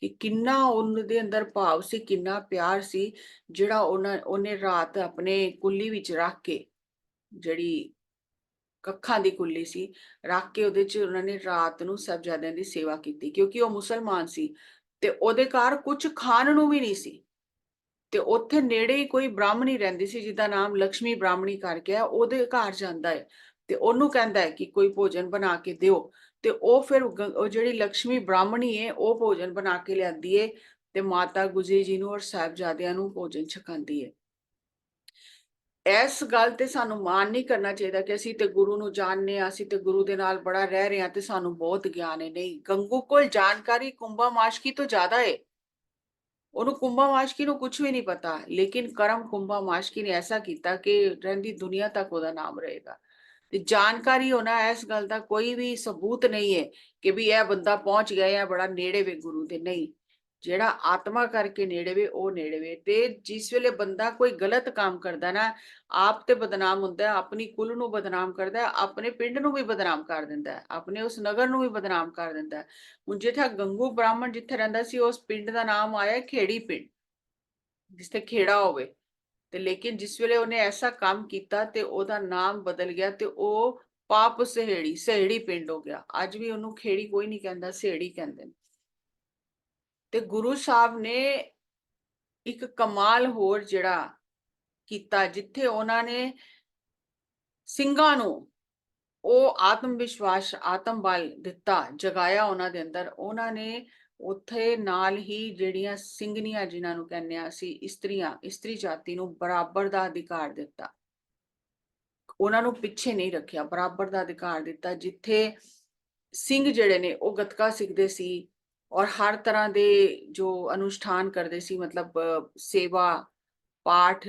ਕਿ ਕਿੰਨਾ ਉਹਦੇ ਅੰਦਰ ਭਾਵ ਸੀ, ਕਿੰਨਾ ਪਿਆਰ ਸੀ, ਜਿਹੜਾ ਉਹਨੇ ਰਾਤ ਆਪਣੇ ਕੁੱਲੀ ਵਿੱਚ ਰੱਖ ਕੇ, ਜਿਹੜੀ ਕੱਖਾਂ ਦੀ ਕੁੱਲੀ ਸੀ, ਰੱਖ ਕੇ ਉਹਦੇ 'ਚ ਉਹਨਾਂ ਨੇ ਰਾਤ ਨੂੰ ਸਾਹਿਬਜ਼ਾਦਿਆਂ ਦੀ ਸੇਵਾ ਕੀਤੀ। ਕਿਉਂਕਿ ਉਹ ਮੁਸਲਮਾਨ ਸੀ ਤੇ ਉਹਦੇ ਘਰ ਕੁਝ ਖਾਣ ਨੂੰ ਵੀ ਨਹੀਂ ਸੀ ਤੇ ਉੱਥੇ ਨੇੜੇ ਹੀ ਕੋਈ ਬ੍ਰਾਹਮਣੀ ਰਹਿੰਦੀ ਸੀ ਜਿਹਦਾ ਨਾਮ ਲక్ష్ਮੀ ਬ੍ਰਾਹਮਣੀ ਕਰਕੇ ਹੈ। ਉਹਦੇ ਘਰ ਜਾਂਦਾ ਹੈ ਤੇ ਉਹਨੂੰ ਕਹਿੰਦਾ ਹੈ ਕਿ ਕੋਈ ਭੋਜਨ ਬਣਾ ਕੇ ਦਿਓ ਤੇ ਉਹ ਫਿਰ ਉਹ ਜਿਹੜੀ ਲక్ష్ਮੀ ਬ੍ਰਾਹਮਣੀ ਹੈ ਉਹ ਭੋਜਨ ਬਣਾ ਕੇ ਲਿਆਂਦੀ ਹੈ ਤੇ ਮਾਤਾ ਗੁਜਰੀ ਜੀ ਨੂੰ ਔਰ ਸਾਹਿਬਜ਼ਾਦਿਆਂ ਨੂੰ ਭੋਜਨ ਛਕਾਉਂਦੀ ਹੈ। ਇਸ ਗੱਲ ਤੇ ਸਾਨੂੰ ਮਾਣ ਨਹੀਂ ਕਰਨਾ ਚਾਹੀਦਾ ਕਿ ਅਸੀਂ ਤੇ ਗੁਰੂ ਨੂੰ ਜਾਣਦੇ ਹਾਂ, ਅਸੀਂ ਤੇ ਗੁਰੂ ਦੇ ਨਾਲ ਬੜਾ ਰਹਿ ਰਹੇ ਹਾਂ ਤੇ ਸਾਨੂੰ ਬਹੁਤ ਗਿਆਨ ਹੈ। ਨਹੀਂ, ਗੰਗੂ ਕੋਲ ਜਾਣਕਾਰੀ ਕੁੰਭਾ ਮਾਸ਼ਕੀ ਤੋਂ ਜ਼ਿਆਦਾ ਹੈ। ਉਹਨੂੰ ਕੁੰਭਾ ਮਾਸ਼ਕੀ ਨੂੰ ਕੁਝ ਵੀ ਨਹੀਂ ਪਤਾ, ਲੇਕਿਨ ਕਰਮ ਕੁੰਭਾ ਮਾਸ਼ਕੀ ਨੇ ਐਸਾ ਕੀਤਾ ਕਿ ਰਹਿੰਦੀ ਦੁਨੀਆ ਤੱਕ ਉਹਦਾ ਨਾਮ ਰਹੇਗਾ। ਤੇ ਜਾਣਕਾਰੀ ਹੋਣਾ ਇਸ ਗੱਲ ਦਾ ਕੋਈ ਵੀ ਸਬੂਤ ਨਹੀਂ ਹੈ ਕਿ ਵੀ ਇਹ ਬੰਦਾ ਪਹੁੰਚ ਗਿਆ ਜਾਂ ਬੜਾ ਨੇੜੇ ਵੇ ਗੁਰੂ ਦੇ, ਨਹੀਂ। ਜਿਹੜਾ ਆਤਮਾ ਕਰਕੇ ਨੇੜੇ ਵੇ ਉਹ ਨੇੜੇ ਵੇ। ਤੇ ਜਿਸ ਵੇਲੇ ਬੰਦਾ ਕੋਈ ਗਲਤ ਕੰਮ ਕਰਦਾ ਨਾ, ਆਪ ਤੇ ਬਦਨਾਮ ਹੁੰਦਾ ਹੈ, ਆਪਣੀ ਕੁਲ ਨੂੰ ਬਦਨਾਮ ਕਰਦਾ ਹੈ, ਆਪਣੇ ਪਿੰਡ ਨੂੰ ਵੀ ਬਦਨਾਮ ਕਰ ਦਿੰਦਾ ਹੈ, ਆਪਣੇ ਉਸ ਨਗਰ ਨੂੰ ਵੀ ਬਦਨਾਮ ਕਰ ਦਿੰਦਾ ਹੈ। ਹੁਣ ਜਿੱਥੇ ਗੰਗੂ ਬ੍ਰਾਹਮਣ ਜਿੱਥੇ ਰਹਿੰਦਾ ਸੀ, ਉਸ ਪਿੰਡ ਦਾ ਨਾਮ ਆਇਆ ਖੇੜੀ ਪਿੰਡ, ਜਿੱਥੇ ਖੇੜਾ ਹੋਵੇ। ਤੇ ਲੇਕਿਨ ਜਿਸ ਵੇਲੇ ਉਹਨੇ ਐਸਾ ਕੰਮ ਕੀਤਾ ਤੇ ਉਹਦਾ ਨਾਮ ਬਦਲ ਗਿਆ ਤੇ ਉਹ ਪਾਪ ਸਹੇੜੀ, ਸਹੇੜੀ ਪਿੰਡ ਹੋ ਗਿਆ। ਅੱਜ ਵੀ ਉਹਨੂੰ ਖੇੜੀ ਕੋਈ ਨਹੀਂ ਕਹਿੰਦਾ, ਸਹੇੜੀ ਕਹਿੰਦੇ ਨੇ। ਤੇ ਗੁਰੂ ਸਾਹਿਬ ਨੇ ਇੱਕ ਕਮਾਲ ਹੋਰ ਜਿਹੜਾ ਕੀਤਾ, ਜਿੱਥੇ ਉਹਨਾਂ ਨੇ ਸਿੰਘਾਂ ਨੂੰ ਉਹ ਆਤਮ ਵਿਸ਼ਵਾਸ, ਆਤਮ ਬਲ ਦਿੱਤਾ, ਜਗਾਇਆ ਉਹਨਾਂ ਦੇ ਅੰਦਰ। ਉਹਨਾਂ ਨੇ ਉੱਥੇ ਨਾਲ ਹੀ ਜਿਹੜੀਆਂ ਸਿੰਘਣੀਆਂ ਜਿਨ੍ਹਾਂ ਨੂੰ ਕਹਿੰਦੇ ਆ ਅਸੀਂ ਇਸਤਰੀਆਂ, ਇਸਤਰੀ ਜਾਤੀ ਨੂੰ ਬਰਾਬਰ ਦਾ ਅਧਿਕਾਰ ਦਿੱਤਾ। ਉਹਨਾਂ ਨੂੰ ਪਿੱਛੇ ਨਹੀਂ ਰੱਖਿਆ, ਬਰਾਬਰ ਦਾ ਅਧਿਕਾਰ ਦਿੱਤਾ। ਜਿੱਥੇ ਸਿੰਘ ਜਿਹੜੇ ਨੇ ਉਹ ਗੱਤਕਾ ਸਿੱਖਦੇ ਸੀ ਔਰ ਹਰ ਤਰ੍ਹਾਂ ਦੇ ਜੋ ਅਨੁਸ਼ਠਾਨ ਕਰਦੇ ਸੀ, ਮਤਲਬ ਸੇਵਾ ਪਾਠ,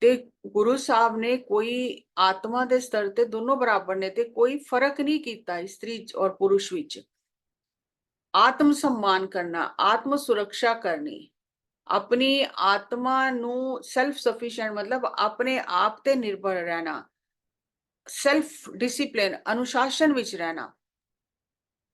ਤੇ ਗੁਰੂ ਸਾਹਿਬ ਨੇ ਕੋਈ ਆਤਮਾ ਦੇ ਸਤਰ ਤੇ ਦੋਨੋਂ ਬਰਾਬਰ ਨੇ ਤੇ ਕੋਈ ਫਰਕ ਨਹੀਂ ਕੀਤਾ ਇਸਤਰੀ ਔਰ ਪੁਰਸ਼ ਵਿੱਚ। ਆਤਮ सम्मान ਕਰਨਾ, ਆਤਮ ਸੁਰੱਖਿਆ ਕਰਨੀ, ਆਪਣੀ ਆਤਮਾ ਨੂੰ ਸੈਲਫ ਸਫੀਸ਼ੀਐਂਟ ਮਤਲਬ ਆਪਣੇ ਆਪ ਤੇ ਨਿਰਭਰ ਰਹਿਣਾ, ਸੈਲਫ ਡਿਸਿਪਲਿਨ ਅਨੁਸ਼ਾਸਨ ਵਿੱਚ ਰਹਿਣਾ,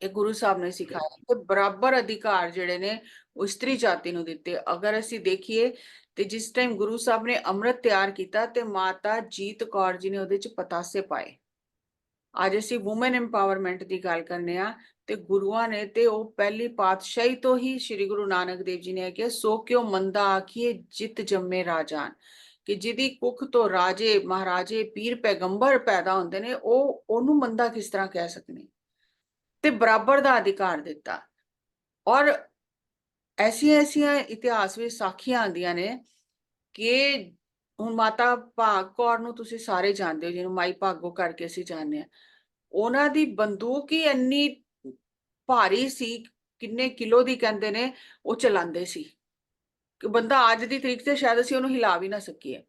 ਇਹ ਗੁਰੂ ਸਾਹਿਬ ਨੇ ਸਿਖਾਇਆ। ਤੇ ਬਰਾਬਰ ਅਧਿਕਾਰ ਜਿਹੜੇ ਨੇ ਉਹ ਇਸਤਰੀ ਜਾਤੀ ਨੂੰ ਦਿੱਤੇ। ਅਗਰ ਅਸੀਂ ਦੇਖੀਏ ਤੇ ਜਿਸ ਟਾਈਮ ਗੁਰੂ ਸਾਹਿਬ ਨੇ ਅੰਮ੍ਰਿਤ ਤਿਆਰ ਕੀਤਾ ਤੇ ਮਾਤਾ ਜੀਤ ਕੌਰ ਜੀ ਨੇ ਉਹਦੇ ਚ ਪਤਾਸੇ ਪਾਏ। ਅੱਜ ਅਸੀਂ ਵੂਮਨ ਐਮਪਾਵਰਮੈਂਟ ਦੀ ਗੱਲ ਕਰਨੇ ਆ ਤੇ ਗੁਰੂਆਂ ਨੇ ਤੇ ਉਹ ਪਹਿਲੀ ਪਾਤਸ਼ਾਹੀ ਤੋਂ ਹੀ ਸ੍ਰੀ ਗੁਰੂ ਨਾਨਕ ਦੇਵ ਜੀ ਨੇ ਕਿਹਾ, ਸੋ ਕਿਉ ਮੰਦਾ ਆਖੀਏ ਜਿਤ ਜੰਮੇ ਰਾਜਾਨ, ਕਿ ਜਿਹਦੀ ਕੁੱਖ ਤੋਂ ਰਾਜੇ ਮਹਾਰਾਜੇ ਪੀਰ ਪੈਗੰਬਰ ਪੈਦਾ ਹੁੰਦੇ ਨੇ, ਉਹ ਉਹਨੂੰ ਮੰਦਾ ਕਿਸ ਤਰ੍ਹਾਂ ਕਹਿ ਸਕਨੇ। ਤੇ ਬਰਾਬਰ ਦਾ ਅਧਿਕਾਰ ਦਿੱਤਾ। ਔਰ ਐਸੀਆਂ ਐਸੀਆਂ ਇਤਿਹਾਸ ਵਿੱਚ ਸਾਖੀਆਂ ਆਉਂਦੀਆਂ ਨੇ ਕਿ ਹੁਣ ਮਾਤਾ ਭਾਗ ਕੌਰ ਨੂੰ ਤੁਸੀਂ ਸਾਰੇ ਜਾਣਦੇ ਹੋ, ਜਿਹਨੂੰ ਮਾਈ ਭਾਗੋ ਕਰਕੇ ਅਸੀਂ ਜਾਣਦੇ ਹਾਂ। ਉਹਨਾਂ ਦੀ ਬੰਦੂਕ ਹੀ ਇੰਨੀ ਭਾਰੀ ਸੀ, ਕਿੰਨੇ ਕਿਲੋ ਦੀ ਕਹਿੰਦੇ ਨੇ, ਉਹ ਚਲਾਉਂਦੇ ਸੀ ਕਿ ਬੰਦਾ ਅੱਜ ਦੀ ਤਰੀਕ ਤੇ ਸ਼ਾਇਦ ਅਸੀਂ ਉਹਨੂੰ ਹਿਲਾ ਵੀ ਨਾ ਸਕੀਏ।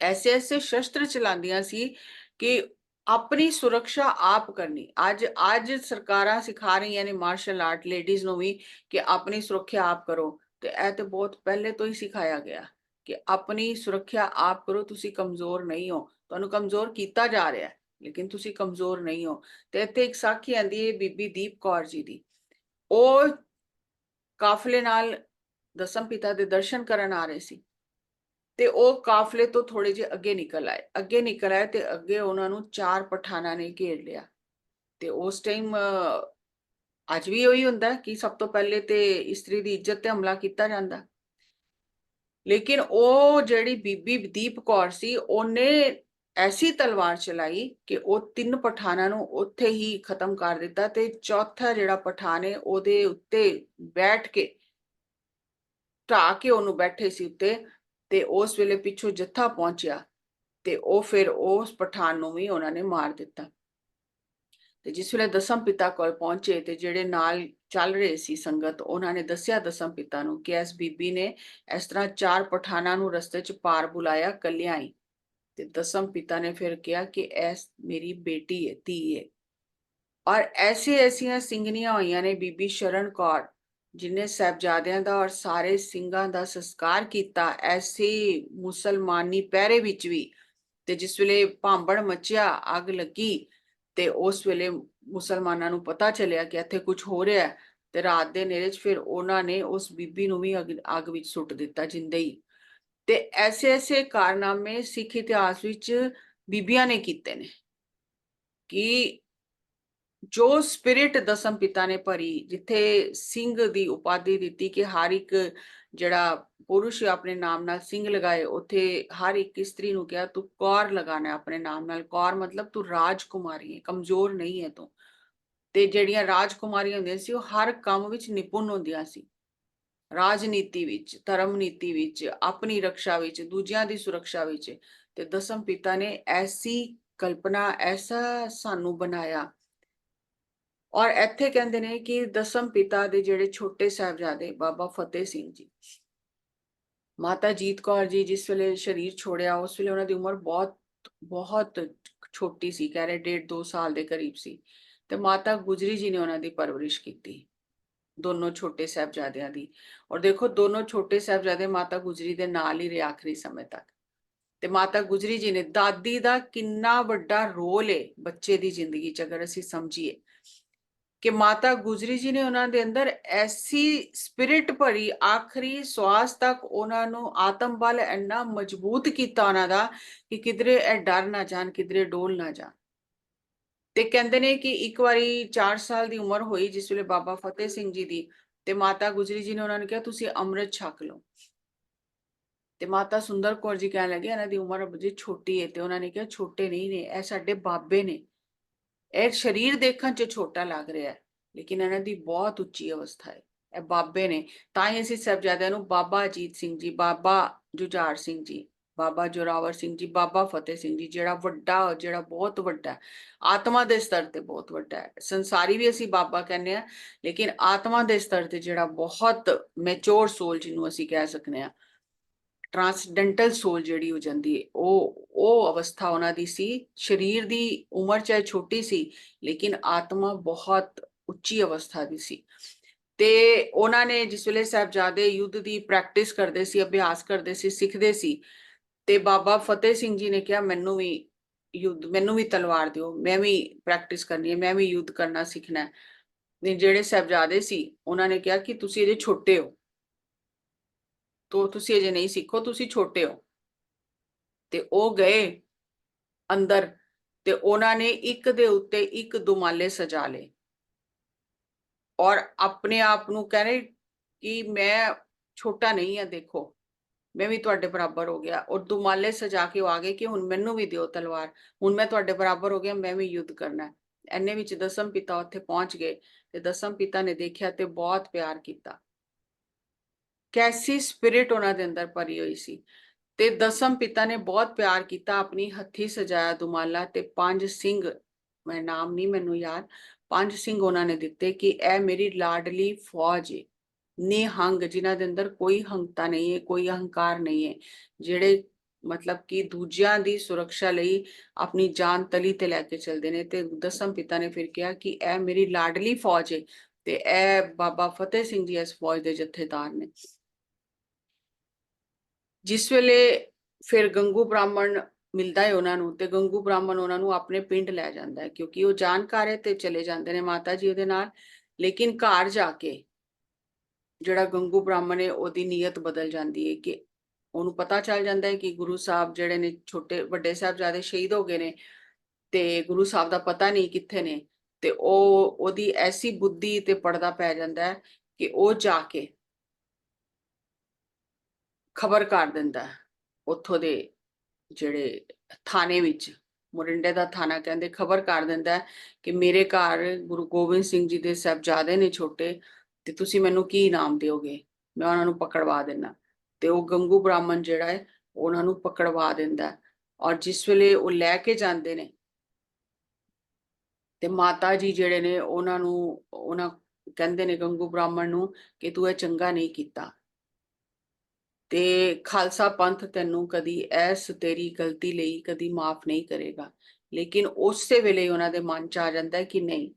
ਐਸੇ ਐਸੇ ਸ਼ਸਤਰ ਚਲਾਉਂਦੀਆਂ ਸੀ ਕਿ ਆਪਣੀ ਸੁਰੱਖਿਆ ਆਪ ਕਰਨੀ। ਅੱਜ ਸਰਕਾਰਾਂ ਸਿਖਾ ਰਹੀਆਂ ਨੇ ਮਾਰਸ਼ਲ ਆਰਟ ਲੇਡੀਜ਼ ਨੂੰ ਵੀ ਕਿ ਆਪਣੀ ਸੁਰੱਖਿਆ ਆਪ ਕਰੋ, ਤੇ ਇਹ ਤੇ ਬਹੁਤ ਪਹਿਲੇ ਤੋਂ ਹੀ ਸਿਖਾਇਆ ਗਿਆ ਕਿ ਆਪਣੀ ਸੁਰੱਖਿਆ ਆਪ ਕਰੋ। ਤੁਸੀਂ ਕਮਜ਼ੋਰ ਨਹੀਂ ਹੋ, ਤੁਹਾਨੂੰ ਕਮਜ਼ੋਰ ਕੀਤਾ ਜਾ ਰਿਹਾ ਲੇਕਿਨ ਤੁਸੀਂ ਕਮਜ਼ੋਰ ਨਹੀਂ ਹੋ। ਤੇ ਇੱਥੇ ਇੱਕ ਸਾਖੀ ਆਂਦੀ ਹੈ ਬੀਬੀ ਦੀਪ ਕੌਰ ਜੀ ਦੀ। ਉਹ ਕਾਫਲੇ ਨਾਲ ਦਸਮ ਪਿਤਾ ਦੇ ਦਰਸ਼ਨ ਕਰਨ ਆ ਰਹੇ ਸੀ ਤੇ ਉਹ ਕਾਫਲੇ ਤੋਂ ਥੋੜੇ ਜਿਹੇ ਅੱਗੇ ਨਿਕਲ ਆਏ ਤੇ ਅੱਗੇ ਉਹਨਾਂ ਨੂੰ 4 ਪਠਾਨਾਂ ਨੇ ਘੇਰ ਲਿਆ। ਤੇ ਉਸ ਟਾਈਮ ਅੱਜ ਵੀ ਉਹੀ ਹੁੰਦਾ ਕਿ ਸਭ ਤੋਂ ਪਹਿਲੇ ਤੇ ਇਸਤਰੀ ਦੀ ਇੱਜ਼ਤ ਤੇ ਹਮਲਾ ਕੀਤਾ ਜਾਂਦਾ, ਲੇਕਿਨ ਉਹ ਜਿਹੜੀ ਬੀਬੀ ਦੀਪ ਕੌਰ ਸੀ ਉਹਨੇ ਐਸੀ ਤਲਵਾਰ ਚਲਾਈ ਕਿ ਉਹ 3 ਪਠਾਨਾਂ ਨੂੰ ਉੱਥੇ ਹੀ ਖਤਮ ਕਰ ਦਿੱਤਾ। ਤੇ ਚੌਥਾ ਜਿਹੜਾ ਪਠਾਨ ਹੈ ਉਹਦੇ ਉੱਤੇ ਬੈਠ ਕੇ ਢਾ ਕੇ ਉਹਨੂੰ ਬੈਠੇ ਸੀ ਉੱਤੇ, ਤੇ ਉਸ ਵੇਲੇ ਪਿੱਛੋਂ ਜੱਥਾ ਪਹੁੰਚਿਆ ਤੇ ਉਹ ਫਿਰ ਉਸ ਪਠਾਨ ਨੂੰ ਵੀ ਉਹਨਾਂ ਨੇ ਮਾਰ ਦਿੱਤਾ। ਤੇ ਜਿਸ ਵੇਲੇ ਦਸਮ ਪਿਤਾ ਕੋਲ ਪਹੁੰਚੇ ਤੇ ਜਿਹੜੇ ਨਾਲ ਚੱਲ ਰਹੇ ਸੀ ਸੰਗਤ, ਉਹਨਾਂ ਨੇ ਦੱਸਿਆ ਦਸਮ ਪਿਤਾ ਨੂੰ ਕਿ ਇਸ ਬੀਬੀ ਨੇ ਇਸ ਤਰ੍ਹਾਂ 4 ਪਠਾਨਾਂ ਨੂੰ ਰਸਤੇ 'ਚ ਪਾਰ ਬੁਲਾਇਆ ਕੱਲਿਆਂ ਹੀ। ਤੇ ਦਸਮ ਪਿਤਾ ਨੇ ਫਿਰ ਕਿਹਾ ਕਿ ਐਸ ਮੇਰੀ ਬੇਟੀ ਹੈ, ਧੀ ਹੈ। ਔਰ ਐਸੀਆਂ ਸਿੰਘਣੀਆਂ ਹੋਈਆਂ ਨੇ, ਬੀਬੀ ਸ਼ਰਨ ਕੌਰ ਜਿਨੇ ਸਾਹਿਬਜ਼ਾਦਿਆਂ ਦਾ ਔਰ ਸਾਰੇ ਸਿੰਘਾਂ ਦਾ ਸੰਸਕਾਰ ਕੀਤਾ ਐਸੇ ਮੁਸਲਮਾਨੀ ਪਹਿਰੇ ਵਿੱਚ ਵੀ। ਤੇ ਜਿਸ ਵੇਲੇ ਭਾਂਬੜ ਮਚਿਆ, ਅੱਗ ਲੱਗੀ, ਤੇ ਉਸ ਵੇਲੇ ਮੁਸਲਮਾਨਾਂ ਨੂੰ ਪਤਾ ਚੱਲਿਆ ਕਿ ਇੱਥੇ ਕੁਝ ਹੋ ਰਿਹਾ ਹੈ, ਤੇ ਰਾਤ ਦੇ ਹਨੇਰੇ 'ਚ ਫਿਰ ਉਹਨਾਂ ਨੇ ਉਸ ਬੀਬੀ ਨੂੰ ਵੀ ਅੱਗ ਵਿੱਚ ਸੁੱਟ ਦਿੱਤਾ ਜਿੰਦੇ ਹੀ। ਤੇ ਐਸੇ ਕਾਰਨਾਮੇ ਸਿੱਖ ਇਤਿਹਾਸ ਵਿੱਚ ਬੀਬੀਆਂ ਨੇ ਕੀਤੇ ਨੇ ਕਿ ਜੋ ਸਪਿਰਿਟ ਦਸਮ ਪਿਤਾ ਨੇ ਭਰੀ, ਜਿੱਥੇ ਸਿੰਘ ਦੀ ਉਪਾਧੀ ਦਿੱਤੀ ਕਿ ਹਰ ਇੱਕ ਜਿਹੜਾ ਪੁਰਸ਼ ਆਪਣੇ ਨਾਮ ਨਾਲ ਸਿੰਘ ਲਗਾਏ, ਉੱਥੇ ਹਰ ਇੱਕ ਇਸਤਰੀ ਨੂੰ ਕਿਹਾ ਤੂੰ ਕੌਰ ਲਗਾਣਾ ਆਪਣੇ ਨਾਮ ਨਾਲ। ਕੌਰ ਮਤਲਬ ਤੂੰ ਰਾਜਕੁਮਾਰੀ ਹੈ, ਕਮਜ਼ੋਰ ਨਹੀਂ ਹੈ ਤੂੰ। ਤੇ ਜਿਹੜੀਆਂ ਰਾਜਕੁਮਾਰੀਆਂ ਹੁੰਦੀਆਂ ਸੀ ਉਹ ਹਰ ਕੰਮ ਵਿੱਚ ਨਿਪੁੰਨ ਹੁੰਦੀਆਂ ਸੀ, ਰਾਜਨੀਤੀ ਵਿੱਚ, ਧਰਮ ਨੀਤੀ ਵਿੱਚ, ਆਪਣੀ ਰੱਖਿਆ ਵਿੱਚ, ਦੂਜਿਆਂ ਦੀ ਸੁਰੱਖਿਆ ਵਿੱਚ। ਤੇ ਦਸਮ ਪਿਤਾ ਨੇ ਐਸੀ ਕਲਪਨਾ, ਐਸਾ ਸਾਨੂੰ ਬਣਾਇਆ। ਔਰ ਇੱਥੇ ਕਹਿੰਦੇ ਨੇ ਕਿ ਦਸਮ ਪਿਤਾ ਦੇ ਜਿਹੜੇ ਛੋਟੇ ਸਾਹਿਬਜ਼ਾਦੇ ਬਾਬਾ ਫਤਿਹ ਸਿੰਘ ਜੀ, ਮਾਤਾ ਜੀਤ ਕੌਰ ਜੀ ਜਿਸ ਵੇਲੇ ਸਰੀਰ ਛੋੜਿਆ ਉਸ ਵੇਲੇ ਉਹਨਾਂ ਦੀ ਉਮਰ ਬਹੁਤ ਬਹੁਤ ਛੋਟੀ ਸੀ, ਕਹਿ ਰਹੇ 1.5-2 ਸਾਲ ਦੇ ਕਰੀਬ ਸੀ। ਤੇ ਮਾਤਾ ਗੁਜਰੀ ਜੀ ਨੇ ਉਹਨਾਂ ਦੀ ਪਰਵਰਿਸ਼ ਕੀਤੀ, ਦੋਨੋਂ ਛੋਟੇ ਸਾਹਿਬਜ਼ਾਦਿਆਂ ਦੀ। ਔਰ ਦੇਖੋ ਦੋਨੋਂ ਛੋਟੇ ਸਾਹਿਬਜ਼ਾਦੇ ਮਾਤਾ ਗੁਜਰੀ ਦੇ ਨਾਲ ਹੀ ਰਹੇ ਆਖਰੀ ਸਮੇਂ ਤੱਕ। ਤੇ ਮਾਤਾ ਗੁਜਰੀ ਜੀ ਨੇ, ਦਾਦੀ ਦਾ ਕਿੰਨਾ ਵੱਡਾ ਰੋਲ ਹੈ ਬੱਚੇ ਦੀ ਜ਼ਿੰਦਗੀ 'ਚ, ਅਗਰ ਅਸੀਂ ਸਮਝੀਏ ਕਿ ਮਾਤਾ ਗੁਜਰੀ ਜੀ ਨੇ ਉਹਨਾਂ ਦੇ ਅੰਦਰ ਐਸੀ ਸਪਿਰਿਟ ਭਰੀ, ਆਖਰੀ ਸਵਾਸ ਤੱਕ ਉਹਨਾਂ ਨੂੰ ਆਤਮ ਬਲ ਇੰਨਾ ਮਜ਼ਬੂਤ ਕੀਤਾ ਉਹਨਾਂ ਦਾ ਕਿ ਕਿਧਰੇ ਇਹ ਡਰ ਨਾ ਜਾਣ, ਕਿਧਰੇ ਡੋਲ ਨਾ ਜਾਣ। ਤੇ ਕਹਿੰਦੇ ਨੇ ਕਿ ਇੱਕ ਵਾਰੀ 4 ਸਾਲ ਦੀ ਉਮਰ ਹੋਈ ਜਿਸ ਵੇਲੇ ਬਾਬਾ ਫਤਿਹ ਸਿੰਘ ਜੀ ਦੀ, ਤੇ ਮਾਤਾ ਗੁਜਰੀ ਜੀ ਨੇ ਉਹਨਾਂ ਨੂੰ ਕਿਹਾ ਤੁਸੀਂ ਅੰਮ੍ਰਿਤ ਛਕ ਲਓ। ਤੇ ਮਾਤਾ ਸੁੰਦਰ ਕੌਰ ਜੀ ਕਹਿਣ ਲੱਗੇ ਇਹਨਾਂ ਦੀ ਉਮਰ ਬੜੀ ਛੋਟੀ ਹੈ। ਤੇ ਉਹਨਾਂ ਨੇ ਕਿਹਾ ਛੋਟੇ ਨਹੀਂ ਨੇ, ਇਹ ਸਾਡੇ ਬਾਬੇ ਨੇ। ਇਹ ਸਰੀਰ ਦੇਖਣ 'ਚ ਛੋਟਾ ਲੱਗ ਰਿਹਾ ਹੈ ਲੇਕਿਨ ਇਹਨਾਂ ਦੀ ਬਹੁਤ ਉੱਚੀ ਅਵਸਥਾ ਹੈ, ਇਹ ਬਾਬੇ ਨੇ। ਤਾਂ ਹੀ ਅਸੀਂ ਸਾਹਿਬਜ਼ਾਦਿਆਂ ਨੂੰ ਬਾਬਾ ਅਜੀਤ ਸਿੰਘ ਜੀ, ਬਾਬਾ ਜੁਝਾਰ ਸਿੰਘ ਜੀ, ਬਾਬਾ ਜੋਰਾਵਰ ਸਿੰਘ ਜੀ, ਬਾਬਾ ਫਤਿਹ ਸਿੰਘ ਜੀ, ਜਿਹੜਾ ਵੱਡਾ, ਜਿਹੜਾ ਬਹੁਤ ਵੱਡਾ ਹੈ, ਆਤਮਾ ਦੇ ਸਤਰ ਤੇ ਬਹੁਤ ਵੱਡਾ ਹੈ। ਸੰਸਾਰੀ ਵੀ ਅਸੀਂ ਬਾਬਾ ਕਹਿੰਦੇ ਆ ਲੇਕਿਨ ਆਤਮਾ ਦੇ ਸਤਰ ਤੇ ਜਿਹੜਾ ਬਹੁਤ ਮੈਚੋਰ ਸੋਲ ਜਿਹਨੂੰ ਅਸੀਂ ਕਹਿ ਸਕਦੇ ਆ, ਟ੍ਰਾਂਸਡੈਂਟਲ ਸੋਲ ਜਿਹੜੀ ਹੋ ਜਾਂਦੀ ਹੈ, ਉਹ ਅਵਸਥਾ ਉਹਨਾਂ ਦੀ ਸੀ। ਸਰੀਰ ਦੀ ਉਮਰ ਚਾਹੇ ਛੋਟੀ ਸੀ ਲੇਕਿਨ ਆਤਮਾ ਬਹੁਤ ਉੱਚੀ ਅਵਸਥਾ ਦੀ ਸੀ। ਤੇ ਉਹਨਾਂ ਨੇ ਜਿਸ ਵੇਲੇ ਸਾਹਿਬਜ਼ਾਦੇ ਯੁੱਧ ਦੀ ਪ੍ਰੈਕਟਿਸ ਕਰਦੇ ਸੀ, ਅਭਿਆਸ ਕਰਦੇ ਸੀ, ਸਿੱਖਦੇ ਸੀ, ਤੇ ਬਾਬਾ ਫਤਿਹ ਸਿੰਘ ਜੀ ਨੇ ਕਿਹਾ ਮੈਨੂੰ ਵੀ ਤਲਵਾਰ ਦਿਓ, ਮੈਂ ਵੀ ਪ੍ਰੈਕਟਿਸ ਕਰਨੀ ਹੈ, ਮੈਂ ਵੀ ਯੁੱਧ ਕਰਨਾ ਸਿੱਖਣਾ ਹੈ। ਜਿਹੜੇ ਸਾਹਿਬਜ਼ਾਦੇ ਸੀ ਉਹਨਾਂ ਨੇ ਕਿਹਾ ਕਿ ਤੁਸੀਂ ਅਜੇ ਛੋਟੇ ਹੋ, ਤੁਸੀਂ ਅਜੇ ਨਹੀਂ ਸਿੱਖੋ, ਤੁਸੀਂ ਛੋਟੇ ਹੋ। ਤੇ ਉਹ ਗਏ ਅੰਦਰ ਤੇ ਉਹਨਾਂ ਨੇ ਇੱਕ ਦੇ ਉੱਤੇ ਇੱਕ ਦੁਮਾਲੇ ਸਜਾ ਲਏ ਔਰ ਆਪਣੇ ਆਪ ਨੂੰ ਕਹਿੰਦੇ ਕਿ ਮੈਂ ਛੋਟਾ ਨਹੀਂ ਆ, ਦੇਖੋ ਮੈਂ ਵੀ ਤੁਹਾਡੇ ਬਰਾਬਰ ਹੋ ਗਿਆ। ਔਰ ਦੁਮਾਲੇ ਸਜਾ ਕੇ ਉਹ ਆ ਗਏ ਕਿ ਹੁਣ ਮੈਨੂੰ ਵੀ ਦਿਓ ਤਲਵਾਰ, ਹੁਣ ਮੈਂ ਤੁਹਾਡੇ ਬਰਾਬਰ ਹੋ ਗਿਆ, ਮੈਂ ਵੀ ਯੁੱਧ ਕਰਨਾ। ਐਨੇ ਵਿੱਚ ਦਸਮ ਪਿਤਾ ਉੱਥੇ ਪਹੁੰਚ ਗਏ ਤੇ ਦਸਮ ਪਿਤਾ ਨੇ ਦੇਖਿਆ ਤੇ ਬਹੁਤ ਪਿਆਰ ਕੀਤਾ। ਕੈਸੀ ਸਪਿਰਿਟ ਉਹਨਾਂ ਦੇ ਅੰਦਰ ਭਰੀ ਹੋਈ ਸੀ। ਤੇ ਦਸਮ ਪਿਤਾ ਨੇ ਬਹੁਤ ਪਿਆਰ ਕੀਤਾ, ਆਪਣੀ ਹੱਥੀ ਸਜਾਇਆ ਦੁਮਾਲਾ ਤੇ 5 ਸਿੰਘ, ਮੈਂ ਨਾਮ ਨਹੀਂ ਮੈਨੂੰ ਯਾਦ, 5 ਸਿੰਘ ਉਹਨਾਂ ਨੇ ਦਿੱਤੇ ਕਿ ਇਹ ਮੇਰੀ ਲਾਡਲੀ ਫੌਜ ਹੈ, ਨਿਹੰਗ, ਜਿਨ੍ਹਾਂ ਦੇ ਅੰਦਰ ਕੋਈ ਹੰਕਤਾ ਨਹੀਂ ਹੈ, ਕੋਈ ਅਹੰਕਾਰ ਨਹੀਂ ਹੈ, ਜਿਹੜੇ ਮਤਲਬ ਕਿ ਦੂਜਿਆਂ ਦੀ ਸੁਰੱਖਿਆ ਲਈ ਆਪਣੀ ਜਾਨ ਤਲੀ ਤੇ ਲੈ ਕੇ ਚੱਲਦੇ ਨੇ। ਤੇ ਦਸਮ ਪਿਤਾ ਨੇ ਫਿਰ ਕਿਹਾ ਕਿ ਇਹ ਮੇਰੀ ਲਾਡਲੀ ਫੌਜ ਹੈ ਤੇ ਇਹ ਬਾਬਾ ਫਤਿਹ ਸਿੰਘ ਜੀ ਇਸ ਫੌਜ ਦੇ ਜਥੇਦਾਰ ਨੇ। ਜਿਸ ਵੇਲੇ ਫਿਰ ਗੰਗੂ ਬ੍ਰਾਹਮਣ ਮਿਲਦਾ ਹੈ ਉਹਨਾਂ ਨੂੰ, ਤੇ ਗੰਗੂ ਬ੍ਰਾਹਮਣ ਉਹਨਾਂ ਨੂੰ ਆਪਣੇ ਪਿੰਡ ਲੈ ਜਾਂਦਾ ਹੈ ਕਿਉਂਕਿ ਉਹ ਜਾਣਕਾਰ ਹੈ ਤੇ ਚਲੇ ਜਾਂਦੇ ਨੇ ਮਾਤਾ ਜੀ ਉਹਦੇ ਨਾਲ। ਲੇਕਿਨ ਘਰ ਜਾ ਕੇ ਜਿਹੜਾ ਗੰਗੂ ਬ੍ਰਾਹਮਣ ਹੈ ਉਹਦੀ ਨੀਅਤ ਬਦਲ ਜਾਂਦੀ ਹੈ ਕਿ ਉਹਨੂੰ ਪਤਾ ਚੱਲ ਜਾਂਦਾ ਹੈ ਕਿ ਗੁਰੂ ਸਾਹਿਬ ਜਿਹੜੇ ਨੇ, ਛੋਟੇ ਵੱਡੇ ਸਾਹਿਬਜ਼ਾਦੇ ਸ਼ਹੀਦ ਹੋ ਗਏ ਨੇ ਤੇ ਗੁਰੂ ਸਾਹਿਬ ਦਾ ਪਤਾ ਨਹੀਂ ਕਿੱਥੇ ਨੇ। ਤੇ ਉਹਦੀ ਐਸੀ ਬੁੱਧੀ ਤੇ ਪਰਦਾ ਪੈ ਜਾਂਦਾ ਹੈ ਕਿ ਉਹ ਜਾ ਕੇ ਖਬਰ ਕਰ ਦਿੰਦਾ ਉੱਥੋਂ ਦੇ ਜਿਹੜੇ ਥਾਣੇ ਵਿੱਚ, ਮੋਰਿੰਡੇ ਦਾ ਥਾਣਾ ਕਹਿੰਦੇ, ਖਬਰ ਕਰ ਦਿੰਦਾ ਕਿ ਮੇਰੇ ਘਰ ਗੁਰੂ ਗੋਬਿੰਦ ਸਿੰਘ ਜੀ ਦੇ ਸਾਹਿਬਜ਼ਾਦੇ ਨੇ ਛੋਟੇ, ਤੇ ਤੁਸੀਂ ਮੈਨੂੰ ਕੀ ਇਨਾਮ ਦਿਓਗੇ, ਮੈਂ ਉਹਨਾਂ ਨੂੰ ਪਕੜਵਾ ਦੇਣਾ। ਤੇ ਉਹ ਗੰਗੂ ਬ੍ਰਾਹਮਣ ਜਿਹੜਾ ਹੈ ਉਹਨਾਂ ਨੂੰ ਪਕੜਵਾ ਦਿੰਦਾ। ਔਰ ਜਿਸ ਵੇਲੇ ਉਹ ਲੈ ਕੇ ਜਾਂਦੇ ਨੇ ਤੇ ਮਾਤਾ ਜੀ ਜਿਹੜੇ ਨੇ ਉਹਨਾਂ ਕਹਿੰਦੇ ਨੇ ਗੰਗੂ ਬ੍ਰਾਹਮਣ ਨੂੰ ਕਿ ਤੂੰ ਇਹ ਚੰਗਾ ਨਹੀਂ ਕੀਤਾ ਤੇ ਖਾਲਸਾ ਪੰਥ ਤੈਨੂੰ ਕਦੀ ਐਸ ਤੇਰੀ ਗਲਤੀ ਲਈ ਕਦੀ ਮਾਫ ਨਹੀਂ ਕਰੇਗਾ। ਲੇਕਿਨ ਉਸੇ ਵੇਲੇ ਉਹਨਾਂ ਦੇ ਮਨ ਚ ਆ ਜਾਂਦਾ ਕਿ ਨਹੀਂ,